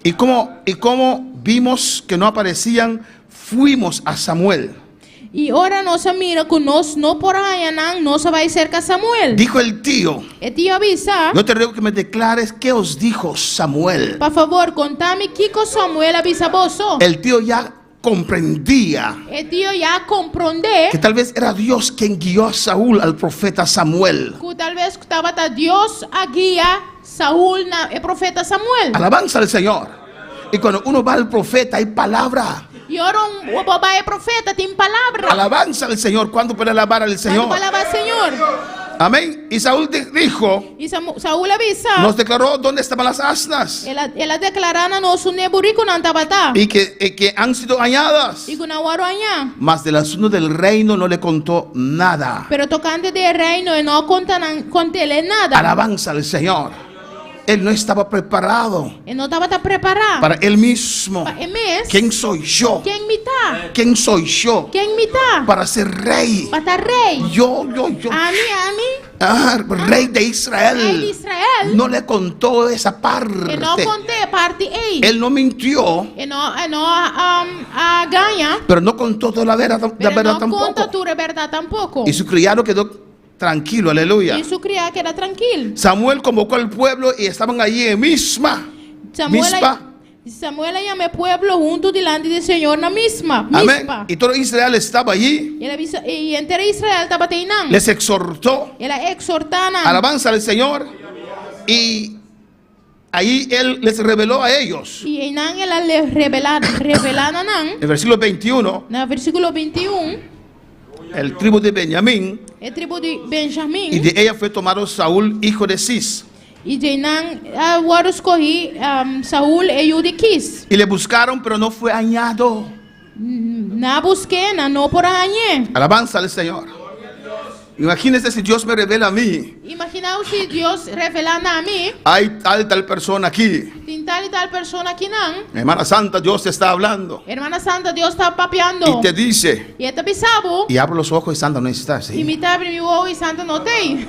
Y como vimos que no aparecían, fuimos a Samuel. Y ahora no se mira con nos, no por allá, no se va a ir cerca a Samuel. Dijo el tío: El tío avisa, yo te ruego que me declares qué os dijo Samuel. por favor, contame qué cosa Samuel avisa vos. El tío ya comprendía El tío ya comprende que tal vez era Dios quien guió a Saúl al profeta Samuel. que tal vez estaba Dios a guía Saúl, el profeta Samuel. Alabanza al Señor. Y cuando uno va al profeta hay palabra. Y ahora un papá el profeta tiene palabra. Alabanza al Señor. ¿Cuándo puede alabar al Señor? ¿Cuánto palabra al Señor? Amén. Y Saúl dijo, Y Saúl avisa, nos declaró dónde estaban las asnas él declarana no su neburico no tabata. y que han sido halladas. Y con aguaro allá. Mas del asunto del reino no le contó nada. Pero tocante del reino y no contele nada. Alabanza al Señor. Él no estaba preparado Él no estaba tan preparado. para él mismo. El mes. ¿Quién soy yo? ¿Quién mitad? ¿Quién soy yo ¿Quién mitad? para ser rey? Para estar rey. Yo. A mí. Rey de Rey de Israel. Israel. No le contó esa parte. Él no conté parte él. Él no mintió, Él no gana. pero no contó toda la verdad Pero no tampoco. conta tu verdad tampoco. Y su criado quedó tranquilo, aleluya. Y su criada queda tranquilo. Samuel convocó al pueblo y estaban allí en Mispa. Samuel llamó al pueblo junto delante del Señor na misma. Amén. Mispa. Y todo Israel estaba allí. Y entero Israel estaba teinando. Les exhortó. Él exhortana. Alabanza al Señor. Y ahí él les reveló a ellos. Y él les revelana. En el versículo 21, En el versículo 21. el tribu de Benjamín, El tribu de Benjamín. y de ella fue tomado Saúl, hijo de Cis. Y de ahora escogí Saúl e de Quis. Y le buscaron, pero no fue hallado. Na busqué, no por añe. Alabanza al Señor. Imagínense si Dios me revela a mí. Imaginaos si Dios revelana a mí. Hay tal persona aquí. Tin tal y tal persona aquí nan. Hermana Santa, Dios te está hablando. Hermana Santa, Dios está papeando. Y te dice. Y este pisabo. Y abro los ojos y Santa no está. Y ¿Sí? me abre mi ojo y Santa no te.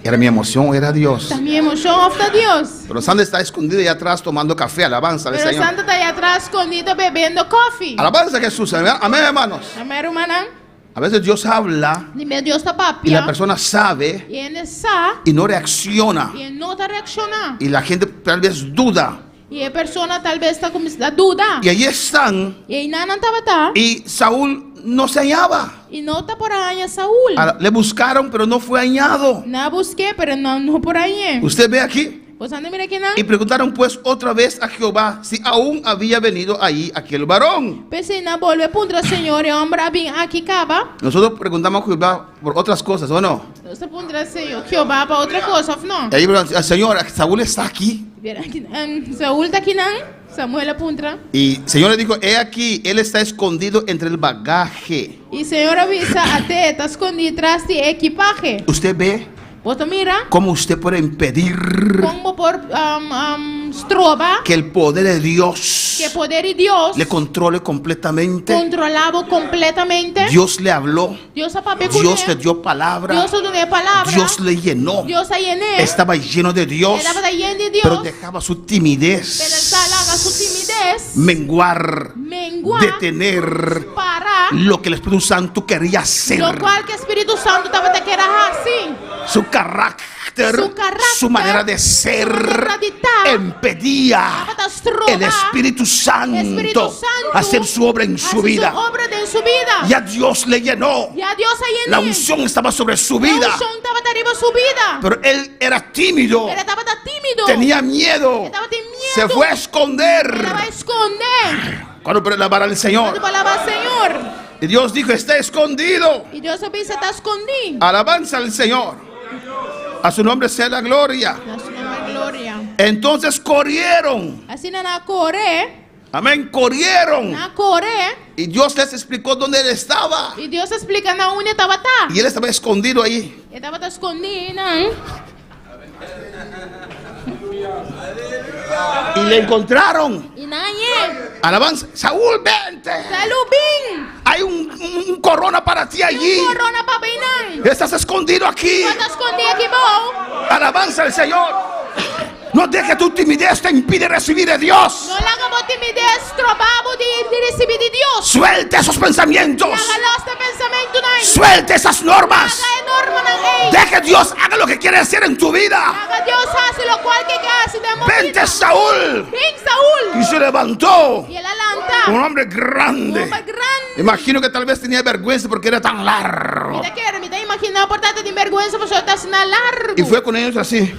Era mi emoción, era Dios. Mi emoción hasta Dios. Pero Santa está escondida ahí atrás tomando café. Alabanza al Pero Señor. Santa está allá atrás escondido bebiendo coffee. Alabanza a Jesús. Amén, hermanos. Amén, hermana. A veces Dios habla Dime, Dios está y papia. la persona sabe Y él sabe. y no reacciona. Y él no está reaccionando. Y la gente tal vez duda. Y la persona tal vez está con la duda. Y allí están. Y ahí nada estaba. Y Saúl no se hallaba. Y no está por ahí Saúl. Le buscaron, pero no fue hallado. Nada busqué, pero no por ahí. Usted ve aquí. Pues anda, mira que no. Y preguntaron pues otra vez a Jehová si aún había venido allí aquel varón. Pensé, no vuelve punto Señor, el hombre bien aquí cava. Nosotros preguntamos a Jehová por otras cosas, ¿o no? No se punto Señor, Jehová para otra cosa, ¿no? Y ahí preguntamos, Señor, Saúl está aquí. Saúl está aquí, ¿no? Samuel apunta. Y Señor le dijo, he aquí, él está escondido entre el bagaje. Y Señor avisa a ti, está escondido tras de equipaje. ¿Usted ve Vos mira cómo usted puede impedir como por stroba que el poder de Dios que poder de Dios le controle completamente? controlado completamente. Dios le habló, Dios a papel con Dios le él. dio palabra, Dios le dio palabra. Dios le llenó, Dios a llené. estaba lleno de Dios, Estaba lleno de Dios. pero dejaba su Pero timidez él haga su timidez. menguar, Menguar. detener Para. lo que el Espíritu Santo quería hacer, Lo cual que Espíritu Santo estaba te querer así. su carácter carácter, su manera de ser, impedía el Espíritu Santo hacer su obra en su vida. Ya Dios le llenó. La unción estaba sobre su vida. Pero él era tímido. Tenía miedo. Se fue a esconder. Cuando alabara al Señor. Y Dios dijo, está escondido. Alabanza al Señor. A su nombre sea la gloria. Entonces corrieron. Amén, corrieron. Y Dios les explicó dónde él estaba. Y él estaba escondido ahí. Y le encontraron. Alabanza. Saúl, vente. Hay un corona para ti allí. Estás escondido aquí. Alabanza al Señor. No deje tu timidez te impide recibir de Dios. Suelte esos pensamientos. Suelte esas normas. Deje Dios haga lo que quiere hacer en tu vida. Vente Saúl. Y se levantó. Un hombre grande. Imagino que tal vez tenía vergüenza porque era tan largo. Y fue con ellos así.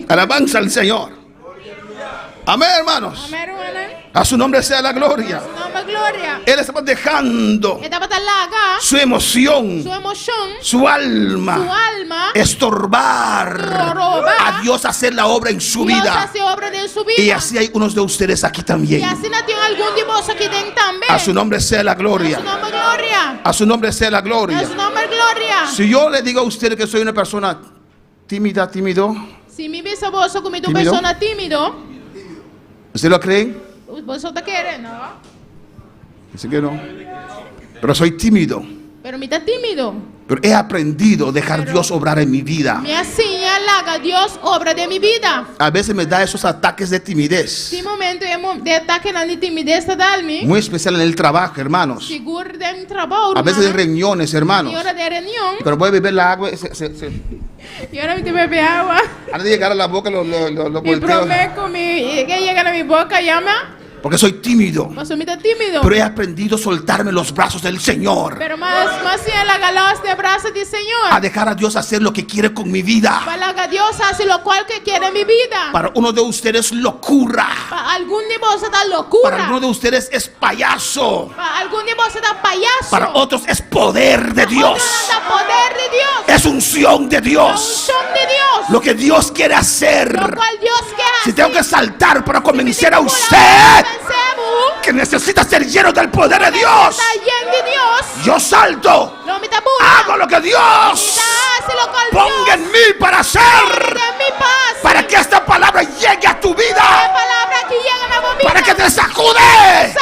Alabanza al Señor. Amén, hermanos. A su nombre sea la gloria. Él estaba dejando su emoción, su alma estorbar a Dios hacer la obra en su vida. Y así hay unos de ustedes aquí también. A su nombre sea la gloria. A su nombre sea la gloria. Si yo le digo a ustedes que soy una persona tímida, tímido, si mi esposo como una persona tímido, ¿usted lo creen? ¿vosotros quieren? No. Dice que no. Pero soy tímido. Pero me está tímido. Pero he aprendido a dejar Dios obrar en mi vida. Me señala que Dios obra de mi vida. A veces me da esos ataques de timidez. Sí, momento de ataque de timidez darme. Muy especial en el trabajo, hermanos. Seguro de mi trabajo. A veces en reuniones, hermanos. Y hora de reunión. Pero voy a beber la agua. Y ahora me te bebe agua. Antes de llegar a la boca lo y prometo que llega a mi boca llama. Porque soy tímido. Tímido. Pero he aprendido a soltarme los brazos del Señor. Pero más en la galas de brazos del Señor. A dejar a Dios hacer lo que quiere con mi vida. Para que Dios hace lo cual que quiere en mi vida. Para uno de ustedes locura. Para algún de vosotros locura. Para uno de ustedes es payaso. Para algún de vosotros payaso. Para otros es poder de Dios. Es unción de Dios. Lo que Dios quiere hacer. Lo cual Dios quiere si tengo que saltar para convencer a usted que necesita ser lleno del poder de Dios, yo salto, hago lo que Dios ponga en mí para hacer, para que esta palabra llegue a tu vida, para que te sacude.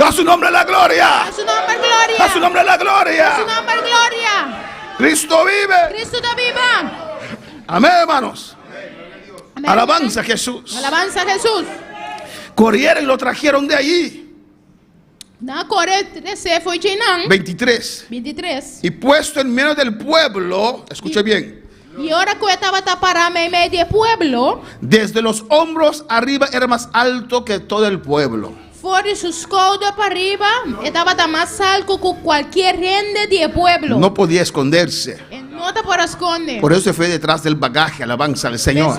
A su nombre la gloria. A su nombre gloria. A su nombre la gloria. A su nombre gloria. Cristo vive. Cristo vive. Amén, hermanos. Amén. Alabanza a Jesús. Alabanza a Jesús. Corrieron y lo trajeron de allí. 23. Y puesto en medio del pueblo, escuche bien. Y ahora que estaba parado en medio del pueblo, desde los hombros arriba era más alto que todo el pueblo. Por sus codos para arriba estaba más alto que cualquier gente del pueblo. No podía esconderse. No te puedo esconder. Por eso se fue detrás del bagaje, alabanza al Señor.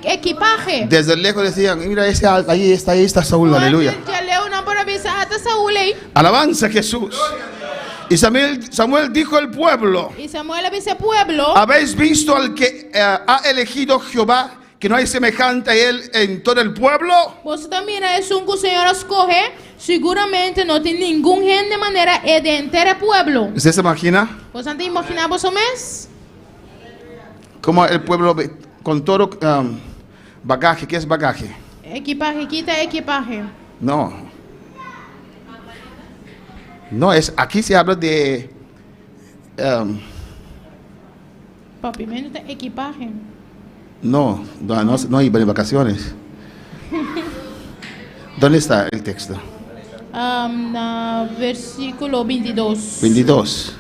Equipaje. Desde lejos decían, mira ese ahí está Saúl, aleluya. Alabanza a Jesús. Y Samuel dijo al pueblo, ¿habéis visto al que ha elegido Jehová, que no hay semejante a él en todo el pueblo? Vos también es un que el Señor escoge. Seguramente no tiene ningún gente de manera de entero pueblo. ¿Usted se imagina? ¿Vos antes imaginabas o mes? Como el pueblo con todo bagaje. ¿Qué es bagaje? Equipaje, quita equipaje. No, aquí se habla de papi, menos de equipaje. No hay vacaciones. ¿Dónde está el texto? Versículo 22.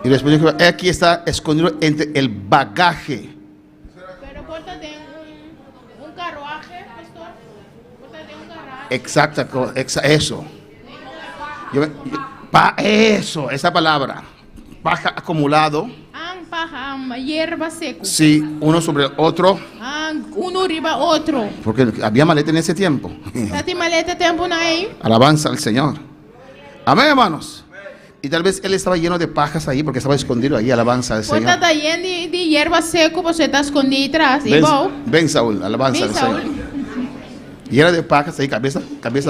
Y después dijo, aquí está escondido entre el bagaje. Pero pórtate un carruaje, pastor. Pórtate un carruaje. Exacto, eso. Eso, esa palabra. Paja acumulado. Paja, hierba seco. Sí, uno sobre otro. Uno arriba otro. Porque había maleta en ese tiempo. Tati maleta tempo na aí. Alabanza al Señor. Amén, hermanos. Y tal vez él estaba lleno de pajas ahí porque estaba escondido ahí. Alabanza al Señor. Está lleno de hierba seco, você está escondido atrás. Ven, Saúl, alabanza al Señor. Y era de pajas ahí, cabeza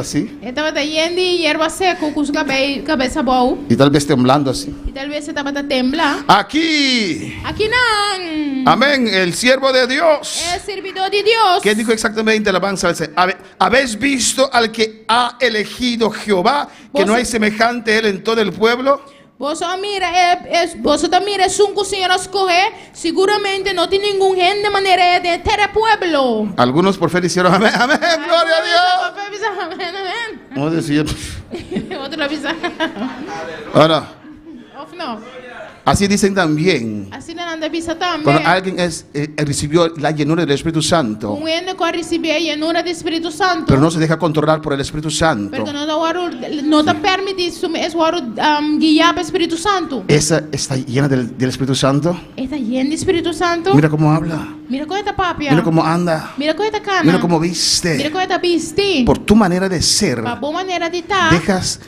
así. Estaba lleno de hierba seco con su cabeza boa. Y tal vez temblando así. Y tal vez estaba temblando. Aquí. Aquí no. Amén, el siervo de Dios. El servidor de Dios. ¿Qué dijo exactamente alabanza al Señor? ¿Habéis visto al que ha elegido Jehová, que no hay semejante a él en todo el pueblo? Você mira, es un que o Senhor escoge, seguramente no tiene ningún gente de manera de ter pueblo. Algunos por fe hicieron amén, amén, gloria a Dios. Amén, amén. ¿Cómo decía? Otra vez. Ahora, No. así dicen también. Assim não anda visa também. Cuando alguien recibió la llenura del Espíritu Santo, Um ende que recebeu a llenura do Espírito Santo. pero no se deja controlar por el Espíritu Santo, Porque não te permite guiar pelo Espírito Santo. esa está llena del Espíritu Santo. Está lleno de Espírito Santo. Mira cómo habla, Mira como está papia. mira cómo anda, Mira como está cana. mira cómo Mira viste. como está vestido. Por tu manera de ser, Para boa maneira de estar. dejas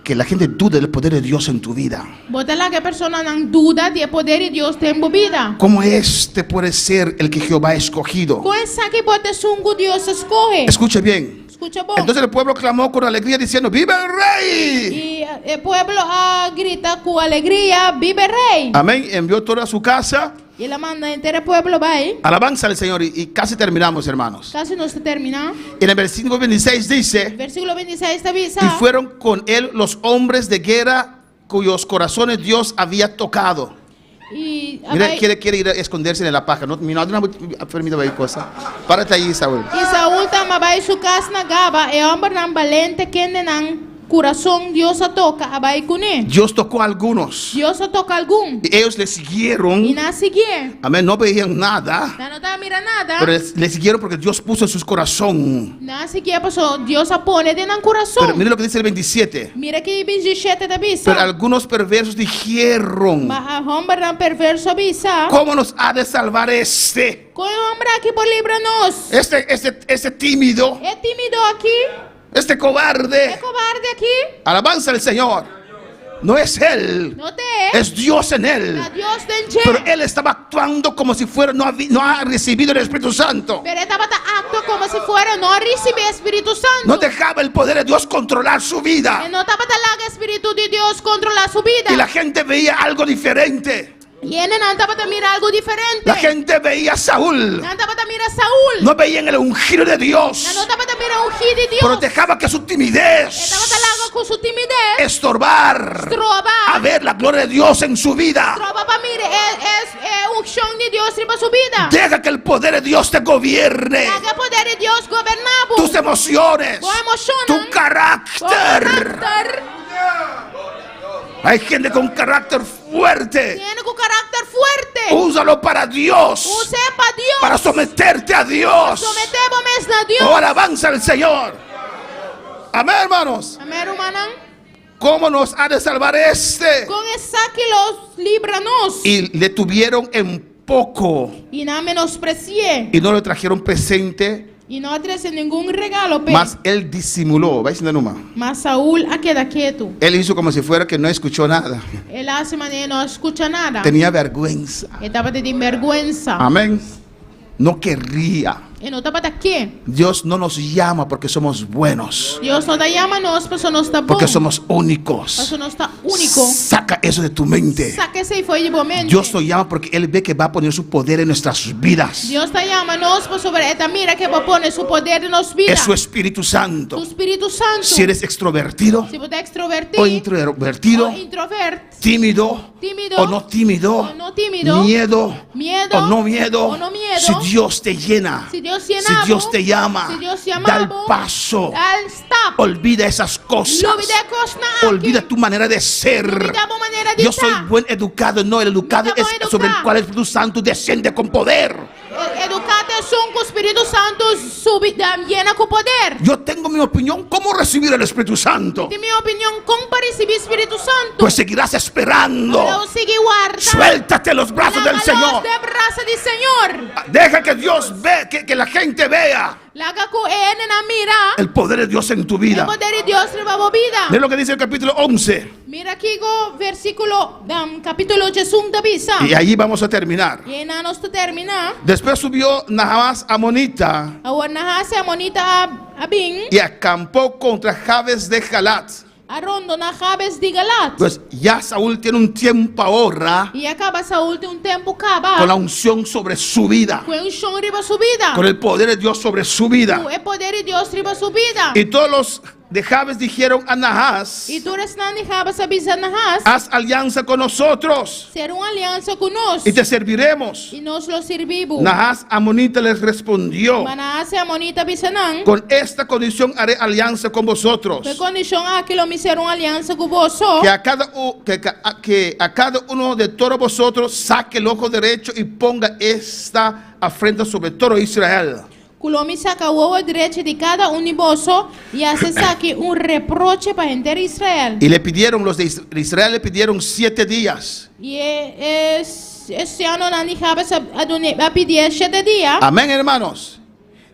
que la gente dude del poder de Dios en tu vida. Bota lá que a pessoa não duda do poder de Deus tem vida. ¿Cómo este puede ser el que Jehová ha escogido? Com essa que bota sungo Deus escorre. Escuche bien. Escucha bom. Entonces el pueblo clamó con alegría diciendo, ¡viva el rey! E o povo grita com alegria, vive rei. Amén. Envió toda su casa. E ela manda inteiro o povo vai. Alabanza al Señor. Y casi terminamos, hermanos. Casi não se termina. En el versículo 26 dice, Versículo 26 te avisa. y fueron con él los hombres de guerra cuyos corazones Dios había tocado. E Mira, quiere ir a esconderse en la paja. No, no permite ver cosa. Párate ahí, Saúl. Saúl tama vai su casa na gaba e homem não valente que não coração Deus a toca a vai com ele. Dios tocó a algunos. Deus a toca algum. Y ellos le siguieron. E não seguir. Amén. No veían nada. Não estava mira nada. Pero le siguieron porque Dios puso en su corazón. Não seguir passou Deus a pone de no coração. Pero mire lo que dice el 27. Mira que 27 te avisa. Pero algunos perversos dijeron, Mas a homem não perverso avisa. ¿cómo nos ha de salvar este? Com o homem aqui por livra-nos. Este tímido, É tímido aqui. este É cobarde. covarde aqui. Alabanza al Señor. No es él, Não te es Dios en él. é. Deus tem Pero él estaba actuando como si fuera, no ha recibido el Espíritu Santo. Pero estaba acto como si fuera no recibir Espíritu Santo. No dejaba el poder de Dios controlar su vida. No estaba lá que Espíritu de Dios controla su vida. Y la gente veía algo diferente. Y él no estaba a mirar algo diferente. La gente veía a Saúl. No estaba a mirar Saúl. No veían el ungido de Dios. No estaba a mirar un de Dios. Pero dejaba que su timidez Estaba lá con su timidez. estorbar a ver la gloria de Dios en su vida. Trova para mirar es un show de Dios en su vida. Deja que el poder de Dios te gobierne. Haga poder de Dios gobernar Tus emociones, Boa emociones. tu carácter. Hay gente con carácter fuerte. Tiene un carácter fuerte. Úsalo para Dios. Use para Dios. Para someterte a Dios. Sometemos a Dios. Oh, alabanza al Señor. Amén, hermanos. Amén, hermano. ¿Cómo nos ha de salvar este? Con esa que los líbranos. Y le tuvieron en poco. Y no menosprecié. Y no le trajeron presente. Y no traje ningún regalo. Mas él disimuló. ¿Vais a numa? Mas Saúl queda quieto. Él hizo como si fuera que no escuchó nada. Él hace manera no escucha nada. Tenía vergüenza. Estaba de vergüenza. Amén. No querría. Y no estaba de qué. Dios no nos llama porque somos buenos. Dios no te llama nos, pero no está Porque bom. somos únicos. Eso no está único. Saca eso de tu mente. Sáquese y fue de momento. Dios nos llama porque Él ve que va a poner su poder en nuestras vidas. Dios te llama nos, pero sobre esta mira que va a poner su poder en nos vida. Es su Espíritu Santo. Tu Espíritu Santo. Si eres extrovertido Si vos te extrovertido o introvertido, o introvert, tímido tímido o no tímido, o no tímido, miedo miedo o no miedo, o no miedo, si Dios te llena, si Dios Si llenaba, Dios te llama, si Dios da el llamaba, paso. al stop. Olvida esas cosas. Olvida tu manera de ser. Yo soy buen educado. No, el educado es sobre el cual el Espíritu Santo desciende con poder. Educate son con Espíritu Santo llena con poder. Yo tengo mi opinión cómo recibir el Espíritu Santo. De mi opinión, ¿cómo para recibir Espíritu Santo? Pues seguirás esperando. Suéltate los brazos del Señor. Deja que Dios vea, que la gente vea el poder de Dios en tu vida. Ve lo que dice el capítulo 11. Mira aquí versículo capítulo 11. Y allí vamos a terminar. Termina. Después subió Nahas Amonita y acampó contra Jabes de Galat. Arondo na Jabes de Galat. Pues ya Saúl tiene un tiempo ahora Y acaba Saúl tem tempo con la unción sobre su vida, com unção riba sua vida. con el poder de Dios sobre su vida. O poder de Deus riba sua vida. Y todos los de Jabes dijeron a Nahas: E tu restan de Jabes avisa Nahas. haz alianza con nosotros Ser uma aliança conosco. y te serviremos. E nós lo servimos. Nahas Amonita les respondió: Manaase amonita bisanang. con esta condición haré alianza con vosotros, Que condição aquilo me ser uma aliança com vosotros. que a cada uno de todos vosotros saque el ojo derecho y ponga esta afrenta sobre todo Israel. Culomi saca o ovo direito de cada de vosotros e hace saque reproche para entender Israel. Y le pidieron, los de Israel le pidieron 7 días. E esse ano Nani Jabes a pedir 7 dias. Amén, hermanos.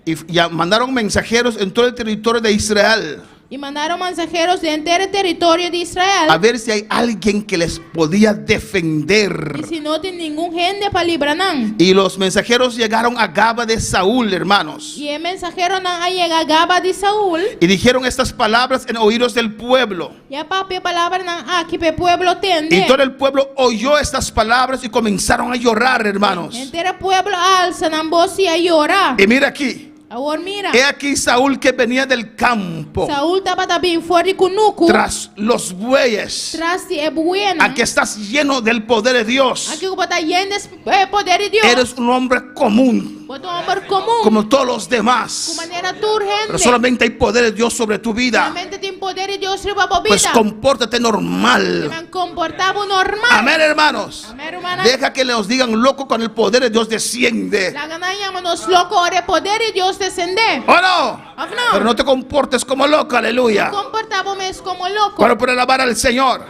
Y ya mandaron mensajeros en todo el territorio de Israel E mandaram mensageiros dentro do território de Israel. a ver si hay alguien que les podía defender. E se não tem nenhum gente para livrar não. Y los mensajeros llegaron a Gaba de Saúl, hermanos, E o mensageiro não chega a Gaba de Saúl. y dijeron estas palabras en oídos del pueblo. E a própria palavra não aqui para o povo entende. Y todo el pueblo oyó estas palabras y comenzaron a llorar, hermanos. Entero o povo alça na voz e a chorar. Y mira aquí, Agora mira. he aquí Saúl que venía del campo Saúl estava também fora de Cunuco. tras los bueyes. Tras de bueno. Aquí estás lleno del poder de Dios. Aqui o está lleno de poder de Deus. Eres un hombre común, Bota um homem comum. como todos los Com demás, maneira urgente. pero solamente hay poder de Dios sobre tu vida. Realmente tem poder de Deus sobre a tua Pues vida. compórtate normal. Me comportava normal. Amén, hermanos. Amén, hermana. Deja que nos digan loco cuando el poder de Dios desciende. La ganaya nos loco ore poder de Deus descender. ¿O no? ¿O no? Pero no te comportes como loco, aleluya. Comportávamos como loco. Para poder alabar al Señor.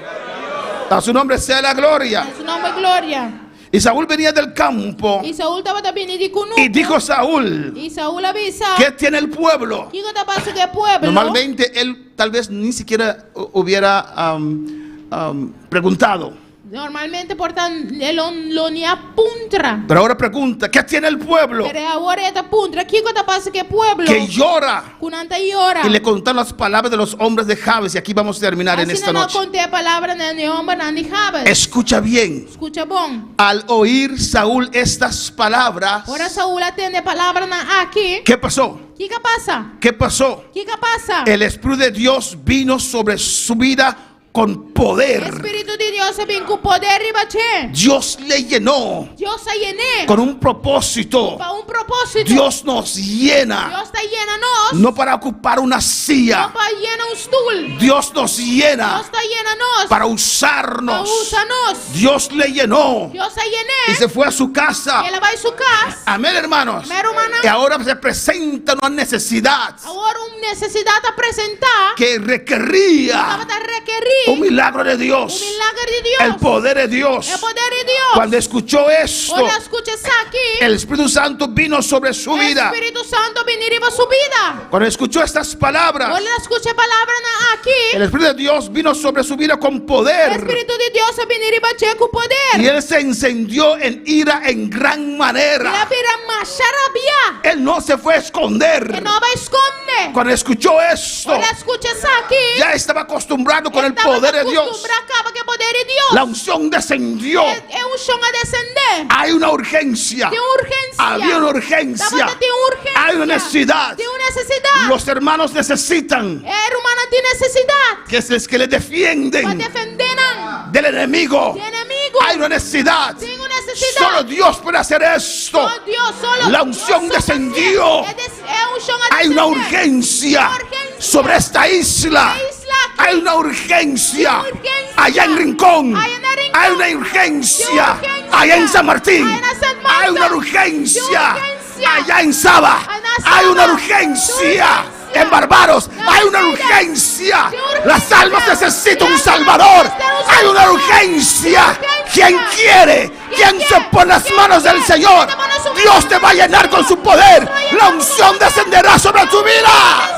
A su nombre sea la gloria. En su nombre gloria. Y Saúl venía del campo Y Saúl estaba también de Cunuco. y dijo Saúl: Y Saúl avisa. ¿qué tiene el pueblo? ¿Qué te pasa que el pueblo? Normalmente él tal vez ni siquiera hubiera preguntado. Normalmente portan lo ni apuntra. Pero ahora pregunta: ¿qué tiene el pueblo? Pero ahora esta puntra. ¿Qué te pasa que el pueblo? Que llora. Kunanta llora. Y le contaron las palabras de los hombres de Jabes. Y aquí vamos a terminar en Así esta no noche. conté palabra de hombre ni Jabes. Escucha bien. Escucha bon. Al oír Saúl estas palabras, Ahora Saúl atiende palabra aquí. ¿qué pasó? ¿Qué pasa? ¿Qué pasó? ¿Qué pasa? El Espíritu de Dios vino sobre su vida con poder. Espíritu de Dios se vino con poder y bache. Dios le llenó Dios se llené. con un propósito. Para un propósito. Dios nos llena, Dios te llena nos. no para ocupar una No silla. para llenar un stool. Dios nos llena Dios te llena nos. para Para usarnos. usarnos. Dios le llenó Dios se y llené. se fue a su casa. Y él va a su casa. Amén, hermanos. Amén, hermana. Y ahora se presenta una necesidad Ahora una necesidad a presentar. que requería Vamos a requerir un milagro de Dios, un milagro de Dios. el poder de Dios. El poder de Dios. Cuando escuchó esto, Ahora escuches aquí. el Espíritu Santo vino sobre su El vida. Espíritu Santo venir a su vida. Cuando escuchó estas palabras, Ahora escuche palabra aquí. el Espíritu de Dios vino sobre su vida con El poder. Espíritu de Dios a venir y bache con poder. Y él se encendió en ira en gran La manera. vida más rabia. Él no se fue a Que esconder. no va a esconder. Cuando escuchó esto, Ahora escuches aquí. ya estaba acostumbrado con el Estaba poder de Dios. acostumbrado que el poder de Dios. La unción descendió. Es un son a descender. Hay una urgencia. De urgencia. Había una urgencia. Estaba de urgencia. Hay una necesidad. De una necesidad. Los hermanos necesitan Hermana tiene necesidad. que le Para defienden defender del enemigo. de enemigo. Hay una necesidad Tengo necesidad. necessidade. Solo Dios puede hacer esto. Só Deus, solo La unción Deus só descendió. É unção a Hay una descender. urgencia sobre esta isla. Hay una urgencia allá en Rincón. Hay una urgencia allá en San Martín. Hay una urgencia allá en Saba. Hay una urgencia en Barbados. Hay una urgencia. Las almas necesitan un Salvador. Hay una urgencia. Quien quiere, quien se pone las manos del Señor, Dios te va a llenar con su poder. La unción descenderá sobre tu vida.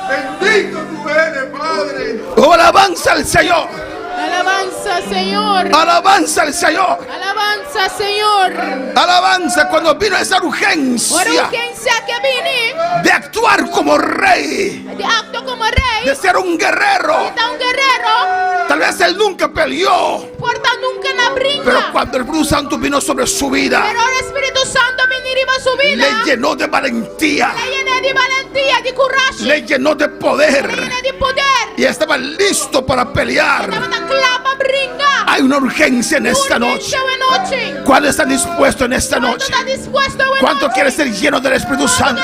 Bendito tú eres, Padre. Oh, alabanza al Señor. Alabanza, Senhor. Alabanza al Señor. Alabanza, Senhor. Alabanza cuando vino esa Ora urgencia urgência que vini de actuar como rey, de acto como rei. de ser un guerrero. Então, guerreiro, Tal vez él nunca peleó, porta nunca na brinca. pero cuando el Espíritu Santo vino sobre su vida, Pero o Espírito Santo venir em sua vida. le llenó de valentía, Le llena de valentia, de coragem. le llenó de Le poder llena de poder. y estaba listo para pelear. Estava na clapa brinca. Hay una urgencia en esta noche. noche. ¿Cuál está dispuesto en esta noche? Está dispuesto a ¿Cuánto quiere ser lleno del Espíritu Santo?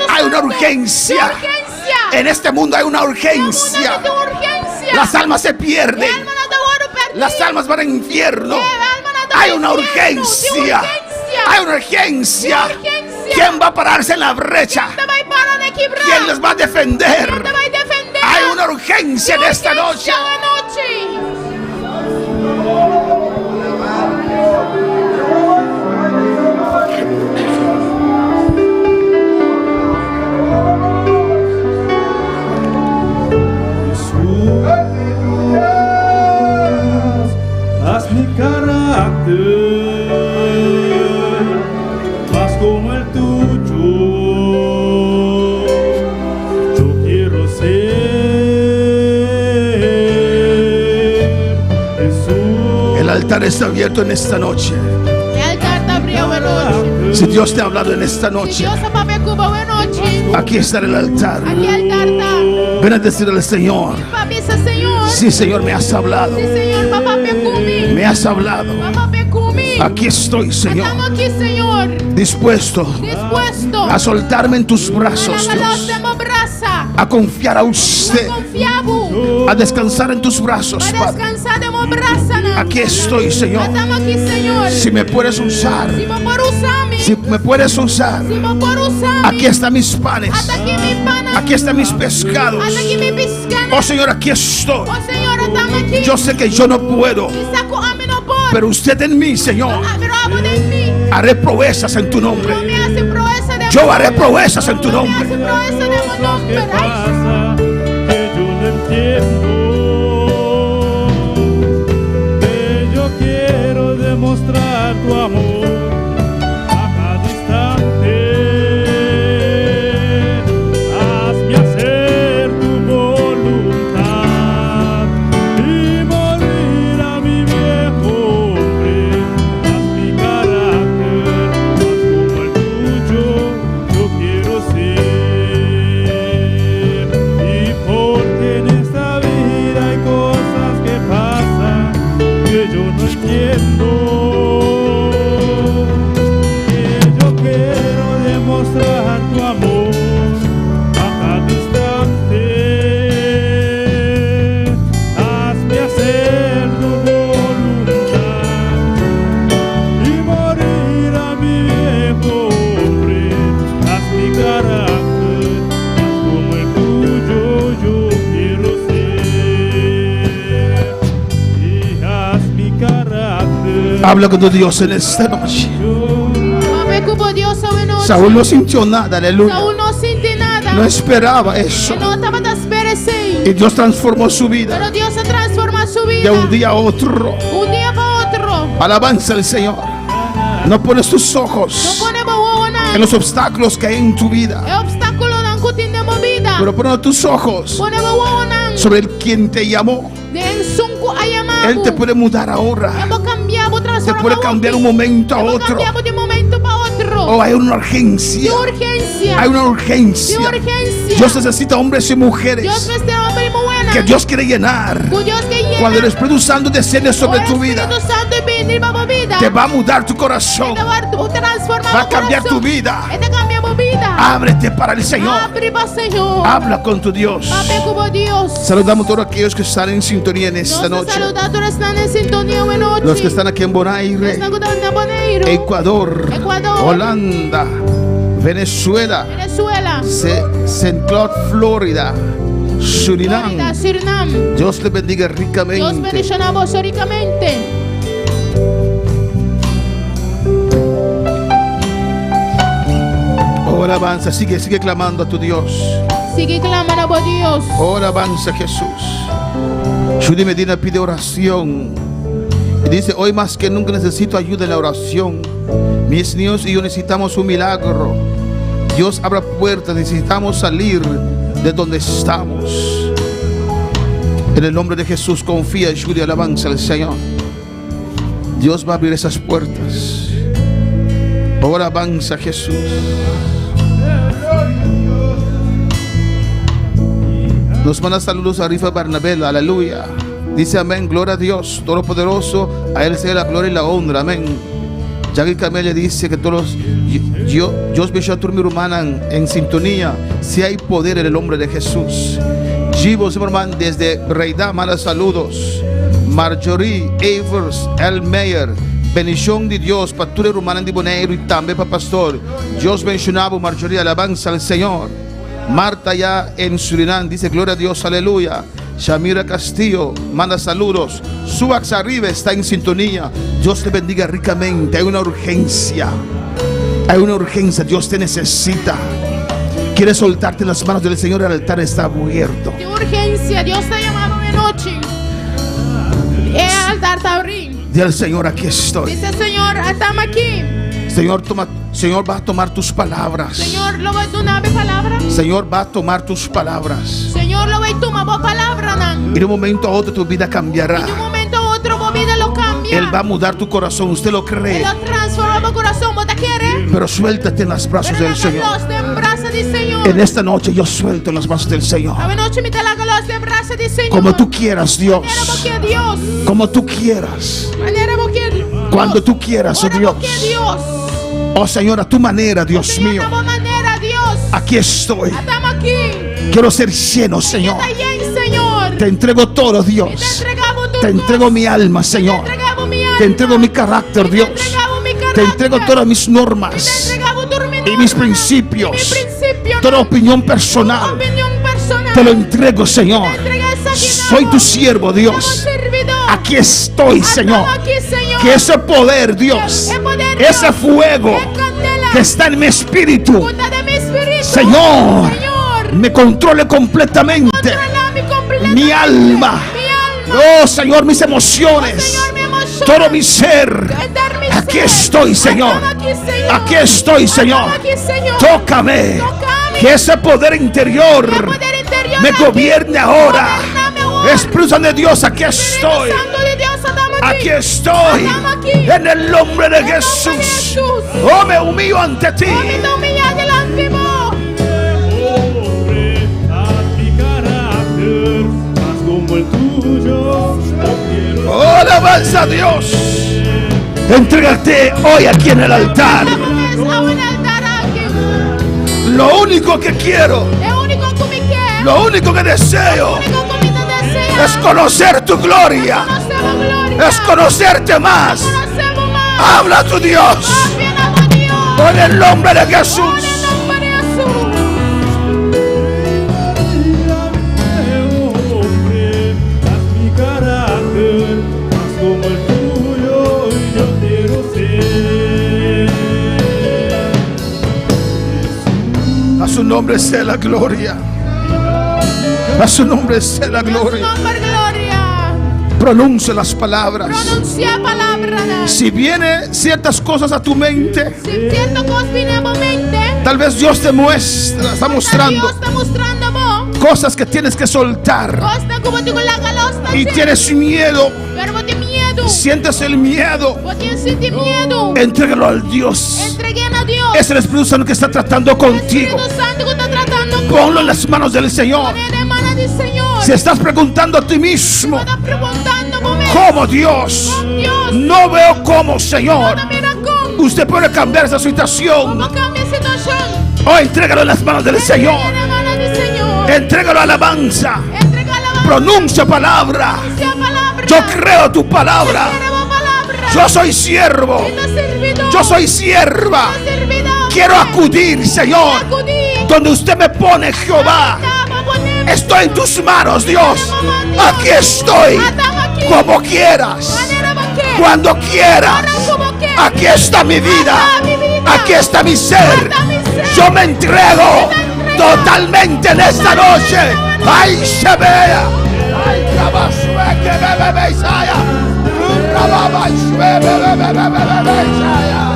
Hay una urgencia. En este mundo hay una urgencia. Las almas se pierden. Las almas van al infierno. Hay una urgencia. Hay una urgencia. ¿Quién va a pararse en la brecha? ¿Quién les va a defender? Hay una urgencia en esta noche. Haz mi carácter más como el tuyo. Yo quiero ser Jesús. El altar está abierto en esta noche. Si Dios te ha hablado en esta noche, aquí está el altar. Ven a decirle al Señor: sí, Señor, me has hablado. Me has hablado. Aquí estoy, Señor, dispuesto a soltarme en tus brazos, Dios, a confiar a usted, a descansar en tus brazos, Padre. Aquí estoy, Señor. Si me puedes usar, si me puedes usar, aquí están mis panes, aquí están mis pescados. Oh, Señor, aquí estoy. Yo sé que yo no puedo, pero usted en mí, Señor, haré proezas en tu nombre. Yo haré proezas en tu nombre. ¿Qué pasa? Que yo no entiendo. Que yo quiero demostrar tu amor a cada instante. Hazme hacer tu voluntad y morir a mi viejo hombre. Haz mi carácter más como el tuyo. Yo quiero ser. Y porque en esta vida hay cosas que pasan que yo no entiendo. Que yo quiero demostrar tu amor a cada instante. Hazme hacer tu voluntad y morir a mi viejo hombre. Haz mi carácter más como el tuyo. Yo quiero ser. Y haz mi carácter. Habla con tu Dios en esta noche. Saúl Saúl no sintió nada, aleluya. não sente nada. No esperaba eso. Ele não estava à espera assim. Y Dios transformó su vida Pero Deus se transforma sua de vida un día a otro. dia para outro. Alabanza al Señor. No pones tus Não ojos podemos orar. en los obstáculos que hay en tu vida, É obstáculo não que temos vida. pero pon tus ojos Podemos orar. sobre el quien te llamó. Em sunco a chamado. Él te puede mudar ahora. Hemos cambiado, Te transformado. puede cambiar un momento a Hemos otro. cambiado de momento para outro. Oh, hay una urgencia. De urgencia. Hay una urgencia. De urgencia. Dios necesita hombres y mujeres Dios necesita hombre y mujer. que Dios quiere llenar. Que Dios que llena. Cuando el Espíritu Santo desciende sobre tu vida, Espíritu Santo viene para tu vida. te va a mudar tu corazón. Te va a transformar Va a cambiar tu vida. Te cambia tu vida. Ábrete para el Señor. Abre para el Señor. Habla con tu Dios. Habla con Dios. Saludamos a todos aquellos que están en sintonía en esta Nos noche. saluda a todos los que están en sintonía esta noche. Los que están aquí en Bonaire, Los que están en Bonaire, Ecuador, Ecuador, Holanda, Venezuela, Venezuela, St. Cloud, Florida, Surinam. Florida, Surinam. Dios te bendiga Dios ricamente. bendiga a vos ricamente. Oh, alabanza, sigue clamando a tu Dios. Sigue clamando a Dios. Oh, alabanza, Jesús. Judy Medina pide oración y dice: hoy más que nunca necesito ayuda en la oración. Mis niños y yo necesitamos un milagro. Dios abra puertas, necesitamos salir de donde estamos. En el nombre de Jesús confía, Judy, alabanza al Señor. Dios va a abrir esas puertas. Oh, alabanza, Jesús. Nos manda saludos a Rifa Barnabela, aleluya. Dice amén, gloria a Dios, Todopoderoso, a Él sea la gloria y la honra, amén. Jackie Camelia dice que todos, Dios me a mi hermana en sintonía, si hay poder en el nombre de Jesús. Givo Zimmerman desde Breida, manda saludos. Marjorie Evers, El Meyer, bendición de Dios, para tu hermana de Bonaire y también para pastor. Dios mencionaba Marjorie, alabanza al Señor. Marta ya en Surinam dice gloria a Dios, aleluya. Shamira Castillo manda saludos. Subax arriba está en sintonía. Dios te bendiga ricamente. Hay una urgencia. Hay una urgencia. Dios te necesita. Quieres soltarte en las manos del Señor. El altar está abierto. De urgencia. Dios te ha llamado de noche. El altar está abierto. Dice el Señor, aquí estoy. Dice el Señor, estamos aquí. Señor va a tomar tus palabras. Señor, lo voy a tomar mi palabra. Señor va a tomar tus palabras. Señor, lo voy a tomar mi palabra. Y de un momento a otro tu vida cambiará. Y de un momento a otro mi vida lo cambia. Él va a mudar tu corazón. ¿Usted lo cree? Él lo transforma mi corazón. ¿Vos te quieres? Pero suéltate en los brazos del Señor. Señor. En esta noche yo suelto en los brazos del Señor. Como tú quieras, Dios. Como tú quieras. Cuando tú quieras, oh Dios. Oh Señor, a tu manera, Dios mío. Aquí estoy. Quiero ser lleno, Señor. Te entrego todo, Dios. Te entrego mi alma, Señor. Te entrego mi carácter, Dios. Te entrego todas mis normas y mis principios. Toda opinión personal. Te lo entrego, Señor. Soy tu siervo, Dios. Aquí estoy, Señor. Que ese poder, Dios, ese fuego que está en mi espíritu, Señor, me controle completamente mi alma. Oh, Señor, mis emociones, todo mi ser. Aquí estoy, Señor. Aquí estoy, Señor. Tócame. Que ese poder interior me gobierne ahora. Espíritu Santo de Dios, aquí estoy. Aquí estoy. En el nombre de Jesús. Oh, me humillo ante ti. Oh, alabanza a Dios. Entrégate hoy aquí en el altar. Lo único que quiero, lo único que deseo es conocer tu gloria, es conocerte más. Habla a tu Dios en el nombre de Jesús. A su nombre sea la gloria. A su nombre sea la gloria. Pronuncia las palabras. Si vienen ciertas cosas a tu mente, tal vez Dios te muestra, está mostrando cosas que tienes que soltar. Y tienes miedo medo. Sientes el miedo. Você sente medo. Entrégalo al Dios. Entreguen a Dios. Es el Espíritu Santo que está tratando contigo. Espíritu Santo que está tratando con Ponlo en las manos del Señor. la mano del Señor. Si estás preguntando a ti mismo, Está preguntando conmigo. ¿cómo Dios? Dios. No veo cómo, Señor. No mira cómo. Usted puede cambiar esa situación. ¿Cómo cambia la situación? Oh, entrégalo en las manos del Señor. En la mano del Señor. Entrégalo a alabanza. Entrega la mano. Pronuncia palabra. Sea palabra. Yo creo tu palabra. Queremos palabra. Yo soy siervo. Está servidor. Yo soy sierva. Está servidor. Quiero acudir, Señor. Acudir. Donde usted me pone, Jehová. Estamos poniendo. Estoy en tus manos, Dios. Aquí estoy. Estamos aquí. Como quieras. Manera que. Cuando quieras. Ahora como que. Aquí está mi vida. Aquí está mi ser. Yo me entrego totalmente en esta noche. Ay, se vea. Ay, rabasue, que bebe, Isaya. Rababasue, bebe, Isaya.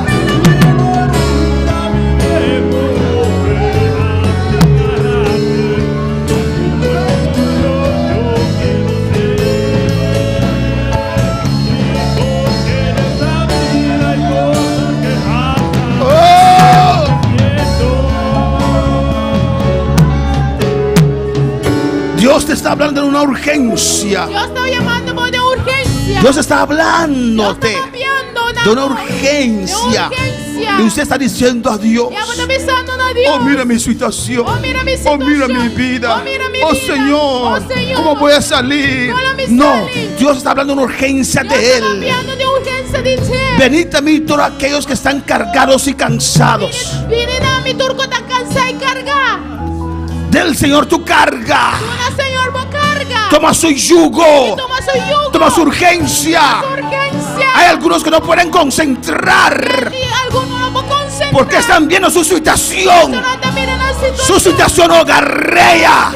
Dios te está hablando de una urgencia. Yo estoy llamando por una urgencia. Dios está hablándote Yo estoy viendo de una urgencia. Y usted está diciendo a Dios: Y ahora pensando a Dios. oh, mira mi situación. Oh, mira mi Oh, mira situación. mi vida. Oh, mira mi Oh, vida. Señor, Oh, Señor. ¿cómo voy a salir? ¿Cómo me No, salir? Dios está hablando de una urgencia Yo de estoy Él. hablando de urgencia de ti. Venid a mí todos aquellos que están cargados y cansados. Vienen a mi turco tan cansada y carga. Del Señor tu carga. Una señor me carga. Toma su yugo. Toma su yugo. Toma su urgencia. urgencia. Hay algunos que no pueden concentrar Y algunos no pueden concentrar. porque están viendo su situación. No te miran la Su situación hogarrea.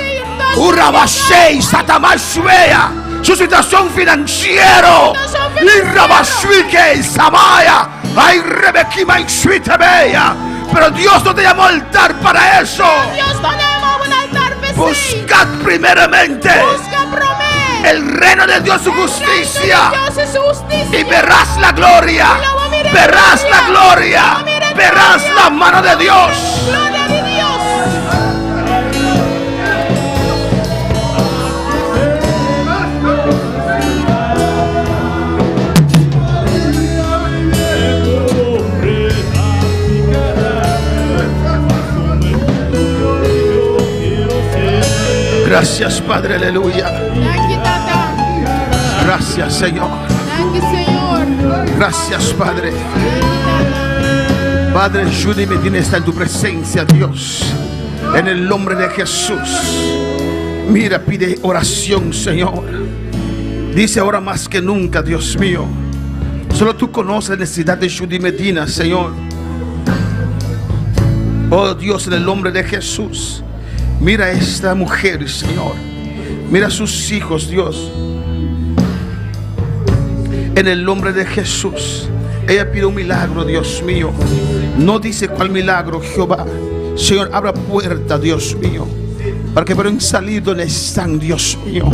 Urabashei, Satamashwea. Su situación financiera. Irabashwike, Samaya. Ay, Rebekima y Shuitebeya. Pero Dios no te llamó al altar para eso. Dios no llama un altar pesí. Buscad primeramente Busca promesa. el reino de Dios, su justicia. Dios es su justicia. Y verás la gloria. Verás la gloria. Verás la mano de Dios. Gloria de Dios. Gracias, Padre, aleluya. Thank you, Tata. Gracias, Señor. Thank you, Señor. Gracias, Padre. Thank you, Tata. Padre, Judy Medina está en tu presencia, Dios. En el nombre de Jesús. Mira, pide oración, Señor. Dice ahora más que nunca, Dios mío. Solo tú conoces la necesidad de Judy Medina, Señor. Oh Dios, en el nombre de Jesús. Mira a esta mujer, Señor. Mira a sus hijos, Dios. En el nombre de Jesús. Ella pide un milagro, Dios mío. No dice cuál milagro, Jehová. Señor, abra puerta, Dios mío, para que puedan salir donde están, Dios mío.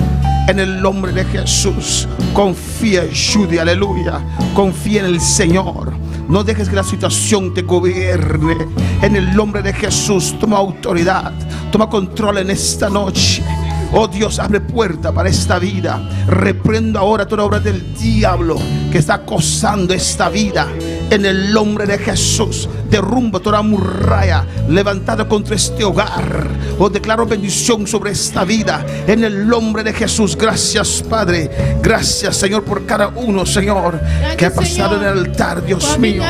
En el nombre de Jesús. Confía, Judy, aleluya. Confía en el Señor. No dejes que la situación te gobierne. En el nombre de Jesús, toma autoridad. Toma control en esta noche. Oh Dios, abre puerta para esta vida. Reprendo ahora toda obra del diablo que está acosando esta vida. En el nombre de Jesús, derrumba toda muralla levantada contra este hogar. Oh, declaro bendición sobre esta vida. En el nombre de Jesús, gracias, Padre. Gracias, Señor, por cada uno, Señor, que ha pasado en el altar, Dios mío.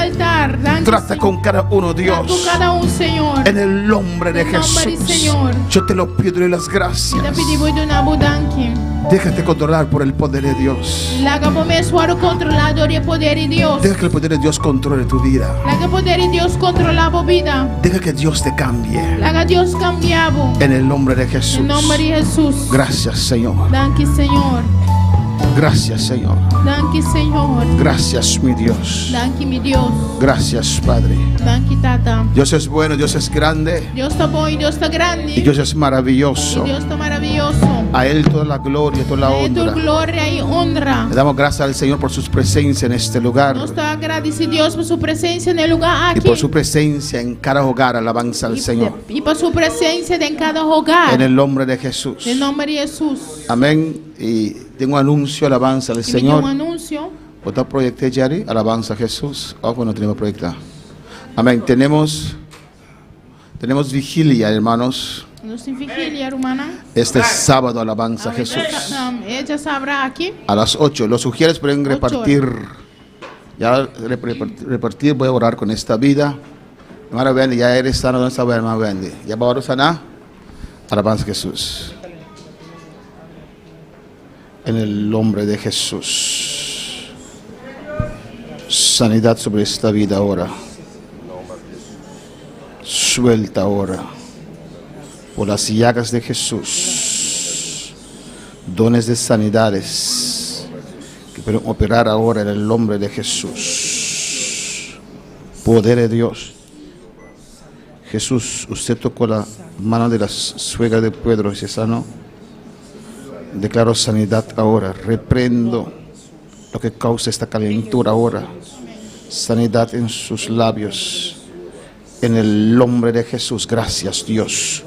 Trata con cada uno, Dios. Con cada un, Señor. En el nombre de En el nombre del Jesús, Señor. yo te lo pido y las Te gracias. pedimos de una budanque. Déjate controlar por el poder de Dios. Laga por meu suaro controlador e poder de Deus. Deja que el poder de Dios controle tu vida. Laga poder de Deus controlar a vida. Deja que Dios te cambie. Laga Deus cambiavo. En el nombre de Jesús. Em nome de Jesus. Gracias, Señor. Danke, Senhor. Gracias, Señor. Danke, Senhor. Gracias, mi Dios. Danke, meu Deus. Gracias, Padre. Danke, Tata. Dios es bueno, Dios es grande Deus está bom e Deus está grande. y Dios es E maravilloso. Deus está maravilhoso. A Él toda la gloria, toda la A tu honra. glória e honra. Le damos gracias al Señor por su presencia en este lugar Nós estamos agradecidos, Deus, por sua presença no lugar y aqui. por su presencia en cada hogar. Alabanza al Señor. E por sua presença em cada hogar. En el nombre de Jesús. Em nome de Jesus. Amén. Y tengo un anuncio, alabanza al E me deu Señor. anúncio. ¿Otra proyecté, Yari? Alabanza a Jesús. Oh, bueno, tenemos proyectar. Amén. Tenemos vigilia, hermanos. Nós temos vigília, hermana. Este sábado, alabanza a Jesús. Ella sabrá aqui. A las 8. Los sugieres pueden 8 repartir. Ya repartir, voy a orar con esta vida. Hermana Wendy, ya eres sano. ¿Dónde está hermana Wendy? ¿Ya va a sanar? Alabanza a Jesús. En el nombre de Jesús. Sanidad sobre esta vida ahora. Suelta ahora. Por las llagas de Jesús. Dones de sanidades que pueden operar ahora en el nombre de Jesús. Poder de Dios. Jesús, usted tocó la mano de la suegra de Pedro y se sanó. Declaro sanidad ahora. Reprendo lo que causa esta calentura ahora. Sanidad en sus labios. En el nombre de Jesús. Gracias, Dios,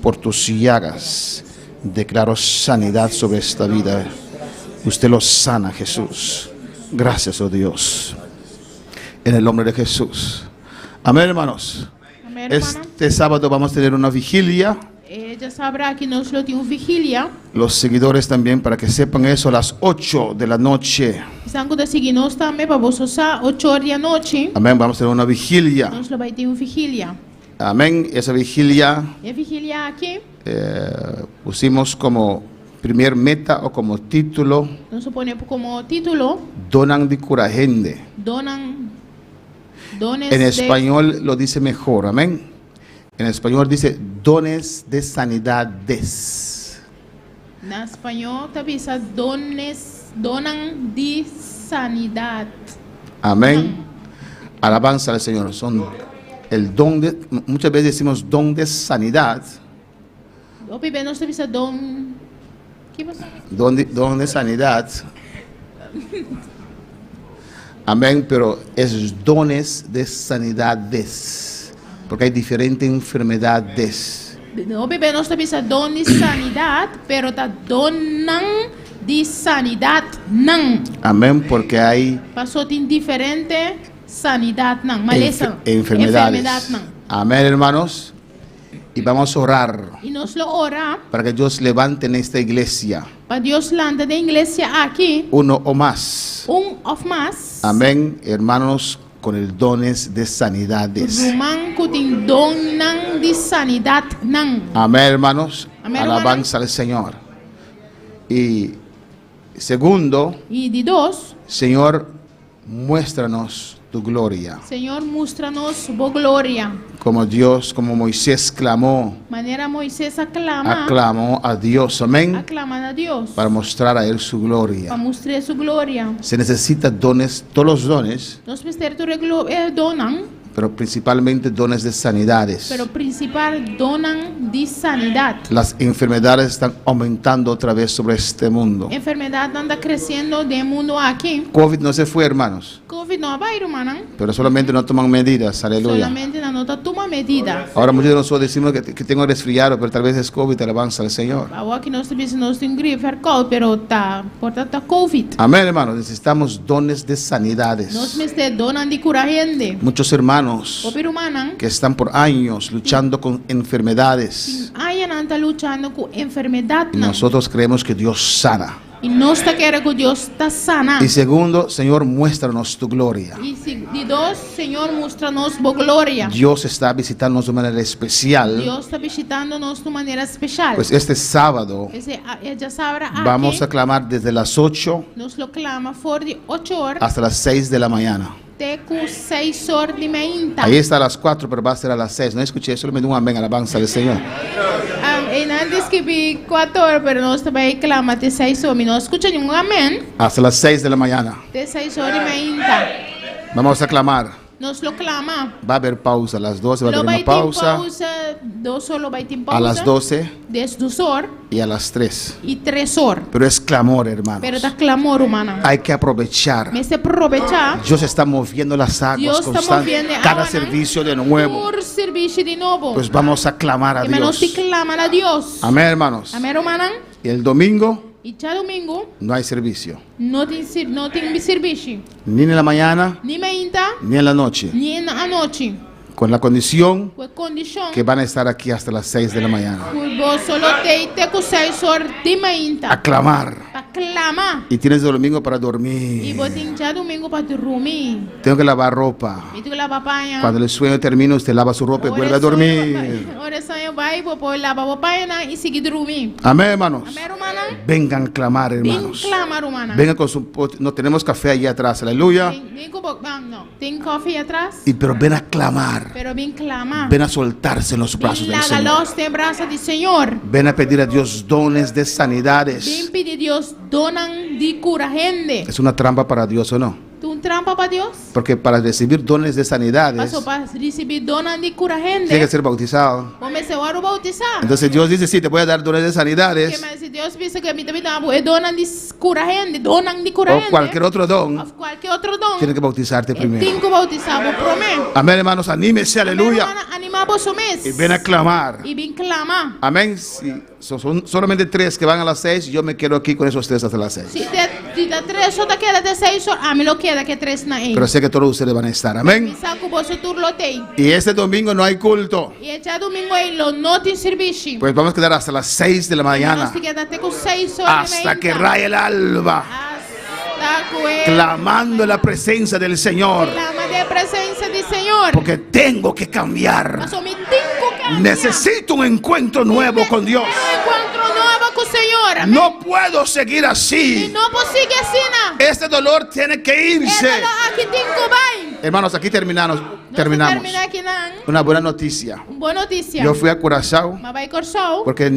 por tus llagas. Declaro sanidad sobre esta vida. Usted lo sana, Jesús. Gracias, oh Dios. En el nombre de Jesús. Amén, hermanos. Amém, hermana. Este sábado vamos a tener una vigilia. Ella sabrá que nós temos vigília. Los seguidores también, para que sepan eso, a las 8 de la noche. Estão a seguir nós também para vocês 8 horas da noite. Amén, vamos a tener una vigilia. Nós vai ter uma vigília. Amén, esa vigilia E a vigília aqui, pusimos como primer meta o como título, nós ponemos como título Donan de Curagende. dones En de... español lo dice mejor, amén. En español dice dones de sanidades. Na espanhol, talvez donan de sanidade. Amén. Alabanza al Señor. Son el don de, muchas veces decimos don de sanidad, O bebê nós talvez don... Que você... don de sanidad. Amén, pero es dones de sanidades, porque hay diferentes enfermedades. O bebê nós talvez don de sanidade, pero tá donan de sanidade não. Amén, porque hay Passou tem diferente sanidade não. Maleza. enfermedades. não. Amén, hermanos. Y vamos a orar E nós lo ora para que Dios levante en esta iglesia para Deus landa da igreja aqui uno o más. of mais. Amén, hermanos, con el dones de sanidades. Rumang ko ting donan de sanidade não. Amén, hermanos. Amén, Alabanza al Señor. Y segundo, E de dos, Señor, muéstranos tu gloria. Senhor, mostra-nos boa glória. Como Dios, como Moisés clamó, Maneira Moisés aclama, aclamó a Dios. Amén. aclama a Deus Para mostrar a Él su para gloria. mostrar sua glória. Se necesita dones, todos los dones, Nós ministérios donan, pero principalmente dones de sanidades. pero principal donan de sanidade. Las enfermedades están aumentando otra vez sobre este mundo. Enfermidade anda crescendo no mundo aqui. COVID no se fue, hermanos, Covid não vai, irmã. pero solamente no toman medidas. Aleluya. Solamente na nota toma medida. Ahora muchos de nosotros decimos que tengo resfriado, pero tal vez es COVID, alabanza al Señor. Agora que nós temos gripe, pero tá, portanto tá Covid. Amén, hermanos. Necesitamos dones de Nós sanidades. ministérios donan de curar gente. Muchos hermanos O irmã, que están por años luchando con enfermedades. aí não está lutando com enfermidade. Y nosotros creemos que Dios sana. E nós está querendo que Deus está sana. Y segundo, Señor, muéstranos tu gloria. E de dois, Senhor, mostra-nos boa glória. Dios está visitándonos de manera especial. Deus está visitando-nos de maneira especial. Pues este sábado Já sabe aqui, vamos a clamar desde las 8 nos lo clama for de 8 horas hasta las 6 de la mañana. até com 6 horas de manhã. Ahí está a las 4, pero va a ser a las 6. No escuché, solo me dio un amén, alabanza del Señor. E antes que vi 4 horas, pero nós também clama até 6 horas. Não escuta nenhum amém. Hasta las 6 de la mañana. Até 6 horas de manhã. Vamos a clamar. Nos lo clama. Va a haber pausa. A las 12 va a Lo haber vai una ter pausa. pausa. Dos solo vai ter pausa. A las 12 Des 2 horas y a las 3. e 3 horas. Pero es clamor, hermanos. Pero da clamor humana. Hay que aprovechar. Mas se aproveitar. Dios está moviendo las aguas Dios está constantemente. moviendo Cada agua, servicio de nuevo. Por servicio de novo. Pues vamos a clamar a E menos Dios. te claman a Deus. Amén, hermanos. Amém, humana. Y el domingo E já domingo no hay servicio. não tem serviço. Ni en la mañana, Nem ainda, ni en la noche. nem à noite. Con la condición Com a condição que van a estar aquí hasta las 6 de la mañana. que você solo tem com 6 horas de manhã. A clamar. Para clamar. Y tienes el domingo para E dormir. você tem já domingo para dormir. Tengo que lavar ropa. E tu que lava panha. Cuando el sueño termina, usted lava su ropa y vuelve a dormir. Oração vai, vou lavar a panha e seguir dormir. Amén, hermanos. Amém, humana. Vengan a clamar, Vem hermanos. clamar, humana. Vengan con su... No tenemos café allí atrás, aleluya. Vem com não. Tem café atrás. Pero ven a clamar. Pero vem clamar. Ven a soltarse en los brazos del Señor. Lágalos de braço do Senhor. Ven a pedir a Dios dones de sanidades. Vem pedir Deus donan de cura gente. ¿Es una trampa para Dios o no? Tu trampa para Deus? Porque para recibir dones de sanidades Passou para receber donan de cura tiene que gente. ser bautizado. Vamos ser o bautizar. Entonces Dios dice, sí, te voy a dar dones de Que sanidades mas se Deus pensa que me também dá donan de cura gente, donan de cura o gente. cualquier otro don, Of qualquer outro dom. tiene que bautizarte primero. Tem que bautizar, vou prometer. Amén, hermanos, anímese, aleluya. Animar o mês. Y ven a clamar. E vem clamar. Amén. Si son solamente 3 que van a las 6, yo me quedo aquí con esos 3 hasta las 6. Se dá 3 só queda de 6 horas, a mim lo queda que 3 na Pero sé que todos ustedes van a estar. Amén. Me saco você tur lotei. Y este domingo no hay culto. E já domingo aí lo não tem serviço. Pues vamos a quedar hasta las 6 de la mañana. Nós te queda até com 6 horas Hasta que raye el alba. Hasta que Clamando la presencia del Señor. clama de presença do Senhor. Porque tengo que cambiar. Mas eu me tenho que Necesito un encuentro nuevo con Dios. encontro novo com o Senhor. Amém. No puedo seguir E así. não posso seguir assim, não. Este dolor tiene que irse. Aqui tem que vai. Hermanos, aquí terminamos. Terminar aqui não. Una buena noticia. Boa notícia. Yo fui a Curazao Mas vai Corsol. porque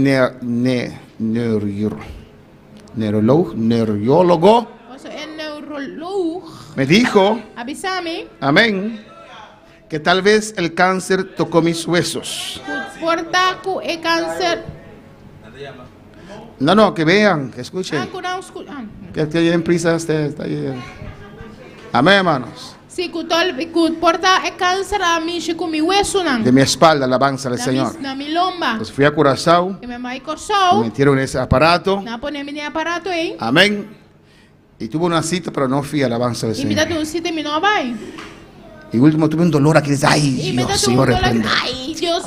neurologo Você é neurologo. me dijo, Avisame. amén, que tal vez el cáncer tocó mis huesos. Portaco e câncer. No, que vean, que escuchen. Que tienen prisa, está ahí. Amén, hermanos. Se porta e câncer a mim com meu hueso não. De mi espalda, alabanza al Señor. Na mi lomba. Entonces fui a Curazao, E me vai me Corsol. metieron en ese aparato, Na poner mi aparato aí. amén. Y tuve una cita, pero no fui a alabanza del E me dá Señor. um sítio e não vai. Y último tuve un dolor aquí, dice, ay, E me dá Dios, um Señor, dólar. reprenda. Ai, Deus.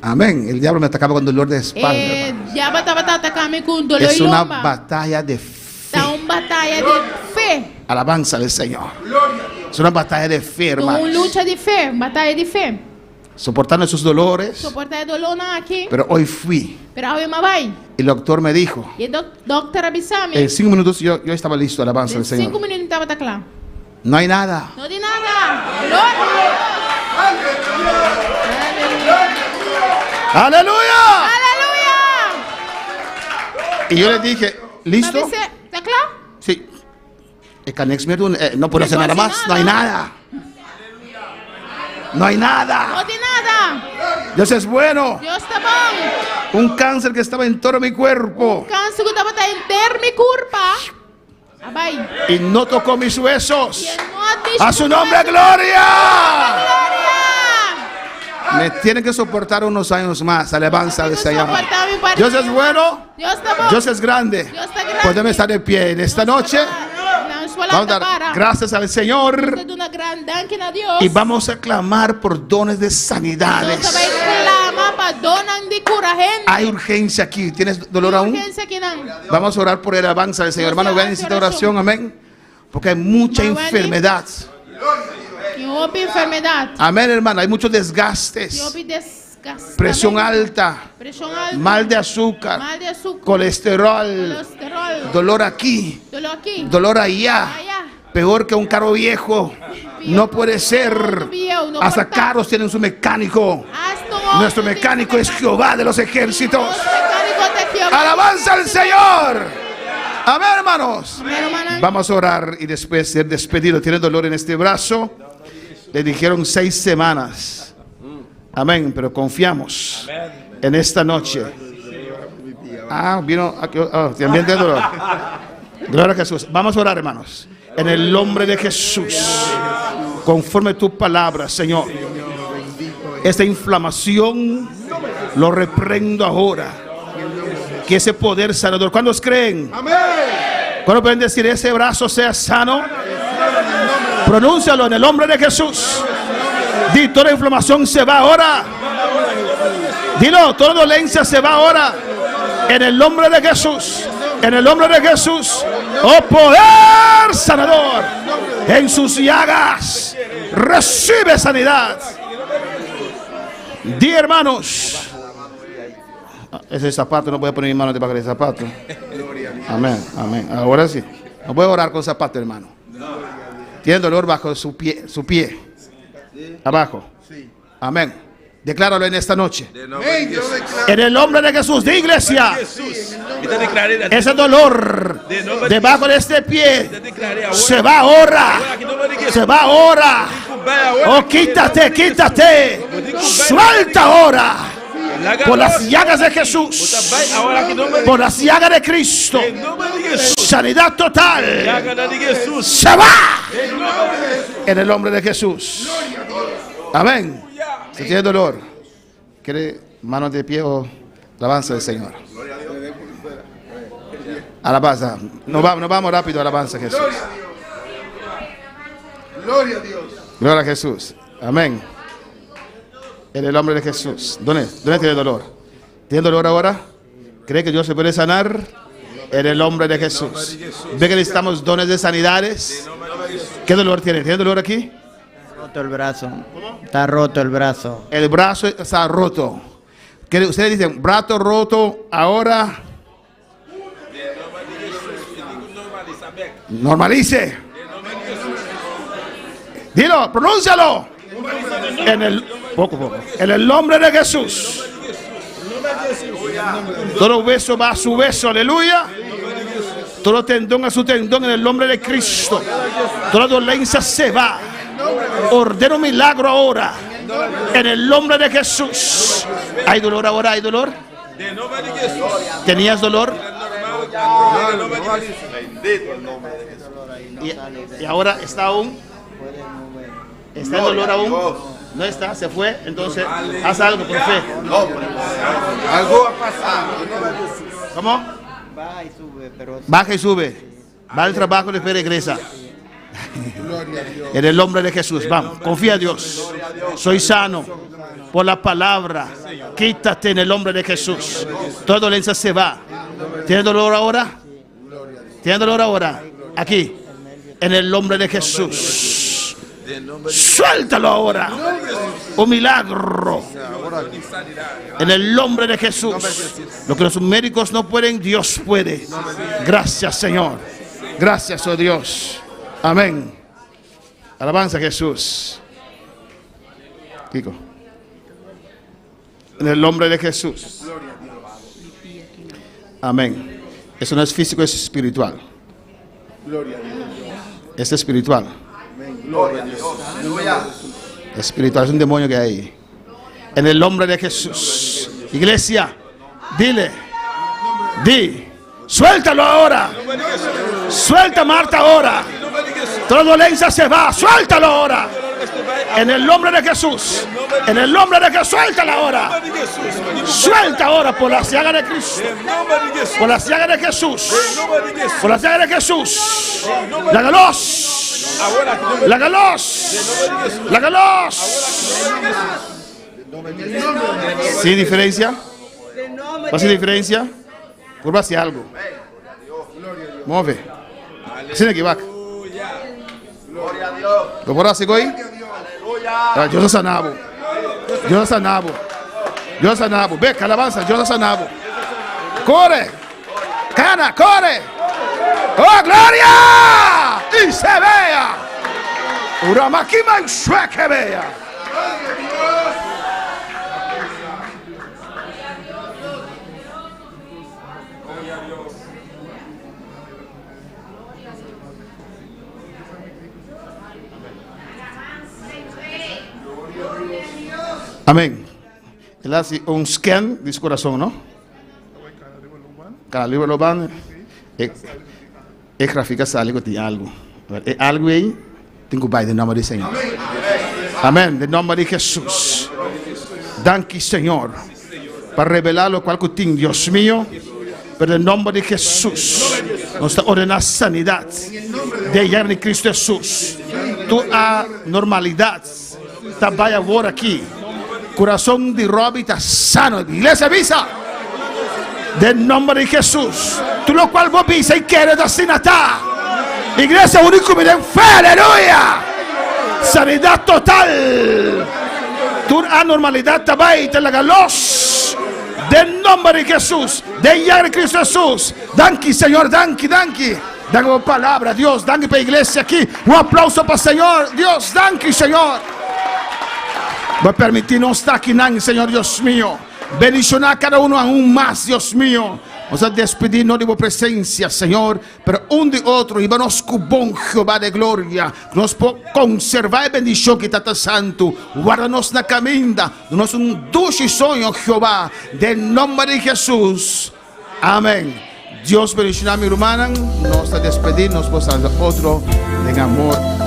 Amén. El diablo me atacaba con dolor de espalda. E já estava atacando com dolor Es e una lomba. batalla de fe. Tá batalha de fé. Alabanza del Señor. Es una batalla de fe, hermano. Luta de fé, batalha de fé. Soportando esos dolores. Soportar dolor não aqui. Pero hoy fui. Pero hoy me vai. Y el doctor me dijo, E doctor avisame. en 5 minutos yo estaba listo, alabanza del 5 Señor. minutos estava tá claro. No hay nada. Não de nada. Glória. ¡Aleluya! Aleluia. Y yo le dije, ¿listo? Está claro? Sí. El Canex me no puedo hacer nada más. No hay nada. No hay nada. Não de nada. Dios es bueno. Deus está bom. Un cáncer que estaba en todo mi cuerpo Câncer que estava inteiro me curpa. Vai. y no tocó mis huesos. E não atinge A su nombre, gloria. Me tienen que soportar unos años más. Alabanza al Señor. Dios es bueno. Deus está bom. Dios es grande. Dios está grande. Podemos estar de pie en esta noche. Vamos a dar gracias al Señor Uma grande a Deus. y vamos a clamar por dones de Deus sanidades. vai clamar para donar de cura gente. Hay urgencia aquí. ¿Tienes dolor aún? Urgência aqui não. Vamos a orar por el alabanza del Señor. Hermano, vean, necesita oración. Amén. Porque hay mucha enfermedad. E houve enfermidade. Amén, hermano. Hay muchos E desgastes. houve desgaste. Presión alta. Pressão alta. Mal de azúcar. Mal de açúcar. Colesterol. Colesterol. Dolor aquí. Dolor aqui. Dolor allá. Allá. Peor que un carro viejo. No puede ser. Hasta carros tienen su mecánico. Nuestro mecánico es Jehová de los ejércitos. Alabanza al Señor. Amén, hermanos. Vamos a orar y después ser despedido. Tiene dolor en este brazo. Le dijeron 6 semanas. Amén, pero confiamos en esta noche. Vino aquí, también tiene dolor. Gloria a Jesús. Vamos a orar, hermanos. En el nombre de Jesús, conforme tu palabra, Señor, esta inflamación lo reprendo ahora. Que ese poder sanador, ¿cuántos creen? ¿Cuándo pueden decir ese brazo sea sano? Pronúncialo en el nombre de Jesús. Di, toda inflamación se va ahora. Dilo, toda dolencia se va ahora. En el nombre de Jesús. En el nombre de Jesús. Oh poder sanador. En sus llagas recibe sanidad. Di, hermanos. Ese zapato, no voy a poner mi mano debajo del zapato. Amén, amén. Ahora sí. No voy a orar con zapato, hermano. Tiene dolor bajo su pie. Abajo. Amén. Decláralo en esta noche. En el nombre de Jesús, de iglesia. Ese dolor debajo de este pie se va ahora. Se va ahora. Oh, quítate, quítate. Suelta ahora. Por las llagas de Jesús, por las llagas de Cristo, sanidad total. Se va en el nombre de Jesús. Amén. Si tiene dolor, quiere manos de pie o alabanza del Señor. Alabanza. Nos vamos rápido. Alabanza a Jesús. Gloria a Dios. Gloria a Jesús. Amén. En el nombre de Jesús. ¿Dónde tiene dolor? ¿Tiene dolor ahora? ¿Cree que Dios se puede sanar? En el nombre de Jesús. ¿Ve que necesitamos dones de sanidades? ¿Qué dolor tiene? ¿Tiene dolor aquí? Roto el brazo. Está roto el brazo. El brazo está roto. Ustedes dicen, brazo roto ahora. Normalice. Dilo, pronúncialo. En el nombre de Jesús. Todo hueso va a su hueso, aleluya. Todo tendón a su tendón en el nombre de Cristo. Toda dolencia se va. Ordeno milagro ahora. En el nombre de Jesús. ¿Hay dolor ahora? ¿Hay dolor? ¿Tenías dolor? Y ahora está aún. ¿Está el dolor aún? No está, se fue. Entonces, haz algo por fe. Algo ha pasado. ¿Cómo? Baja y sube, pero Baja y sube. Va al trabajo y después regresa. En el nombre de Jesús, vamos, confía en Dios. Soy sano por la palabra. Quítate en el nombre de Jesús. Toda dolencia se va. ¿Tiene dolor ahora? ¿Tiene dolor ahora? Aquí, en el nombre de Jesús. Suéltalo ahora. Un milagro. En el nombre de Jesús. Lo que los médicos no pueden, Dios puede. Gracias, Señor. Gracias, oh Dios. Amén. Alabanza a Jesús. Kiko. En el nombre de Jesús. Amén. Eso no es físico, es espiritual. Es espiritual. Espiritual, es un demonio que hay ahí. En el nombre de Jesús. Iglesia, dile. Suéltalo ahora. Suelta a Marta ahora. Toda dolencia se va. Suéltalo ahora. En el nombre de Jesús. En el nombre de Jesús. Suéltala ahora. Suelta ahora por las llagas de Cristo. Por las llagas de Jesús. Por las llagas de Jesús. Lágalos. Lágalos. Lágalos. ¿Sí diferencia? ¿Va a ser diferencia? Curva hacia algo. Mueve. Sin equivocar. ¿Lo por así, güey? Dios sanabo. Dios sanabo. Dios sanabo. Ve, calabanza. Dios sanabo. Corre. Cana, corre. ¡Oh, gloria! Y se vea. Uramakima y que vea. Amén. Él hace un scan de su corazón, ¿no? Cada libro lo van. Gráfica sale que tiene algo. Algo ahí. Tengo que ir en nombre del Señor. Amén. En nombre de Jesús. Danke, Señor. Para revelar lo cual que tiene, Dios mío. Pero en nombre de Jesús. Nos ordena sanidad. De ella en Cristo Jesús. Tú a normalidad. Está vaya ahora aquí. Corazón de Robbie está sano. Iglesia avisa. Del nombre de Jesús. Tú lo cual vos visa y quieres así nata. Iglesia único me den fe. Aleluya. Sanidad total. Tu anormalidad también te la galos. Del nombre de Jesús. De ya de Cristo Jesús. Danke, Señor. Danke. Danke palabra, Dios. Danke para la iglesia aquí. Un aplauso para el Señor. Dios, danke, Señor. Voy a permitirnos estar aquí, Señor Dios mío. Bendicionar a cada uno aún más, Dios mío. Vamos a despedirnos de vuestra presencia, Señor. Pero un de otro, y vamos con bon Jehová de gloria. Nos conservar bendición que está santo. Guárdanos la caminda. Danos un dulce sueño, Jehová. Del nombre de Jesús. Amén. Dios bendicionar a mi hermana. Nos a despedirnos, vos al otro en amor.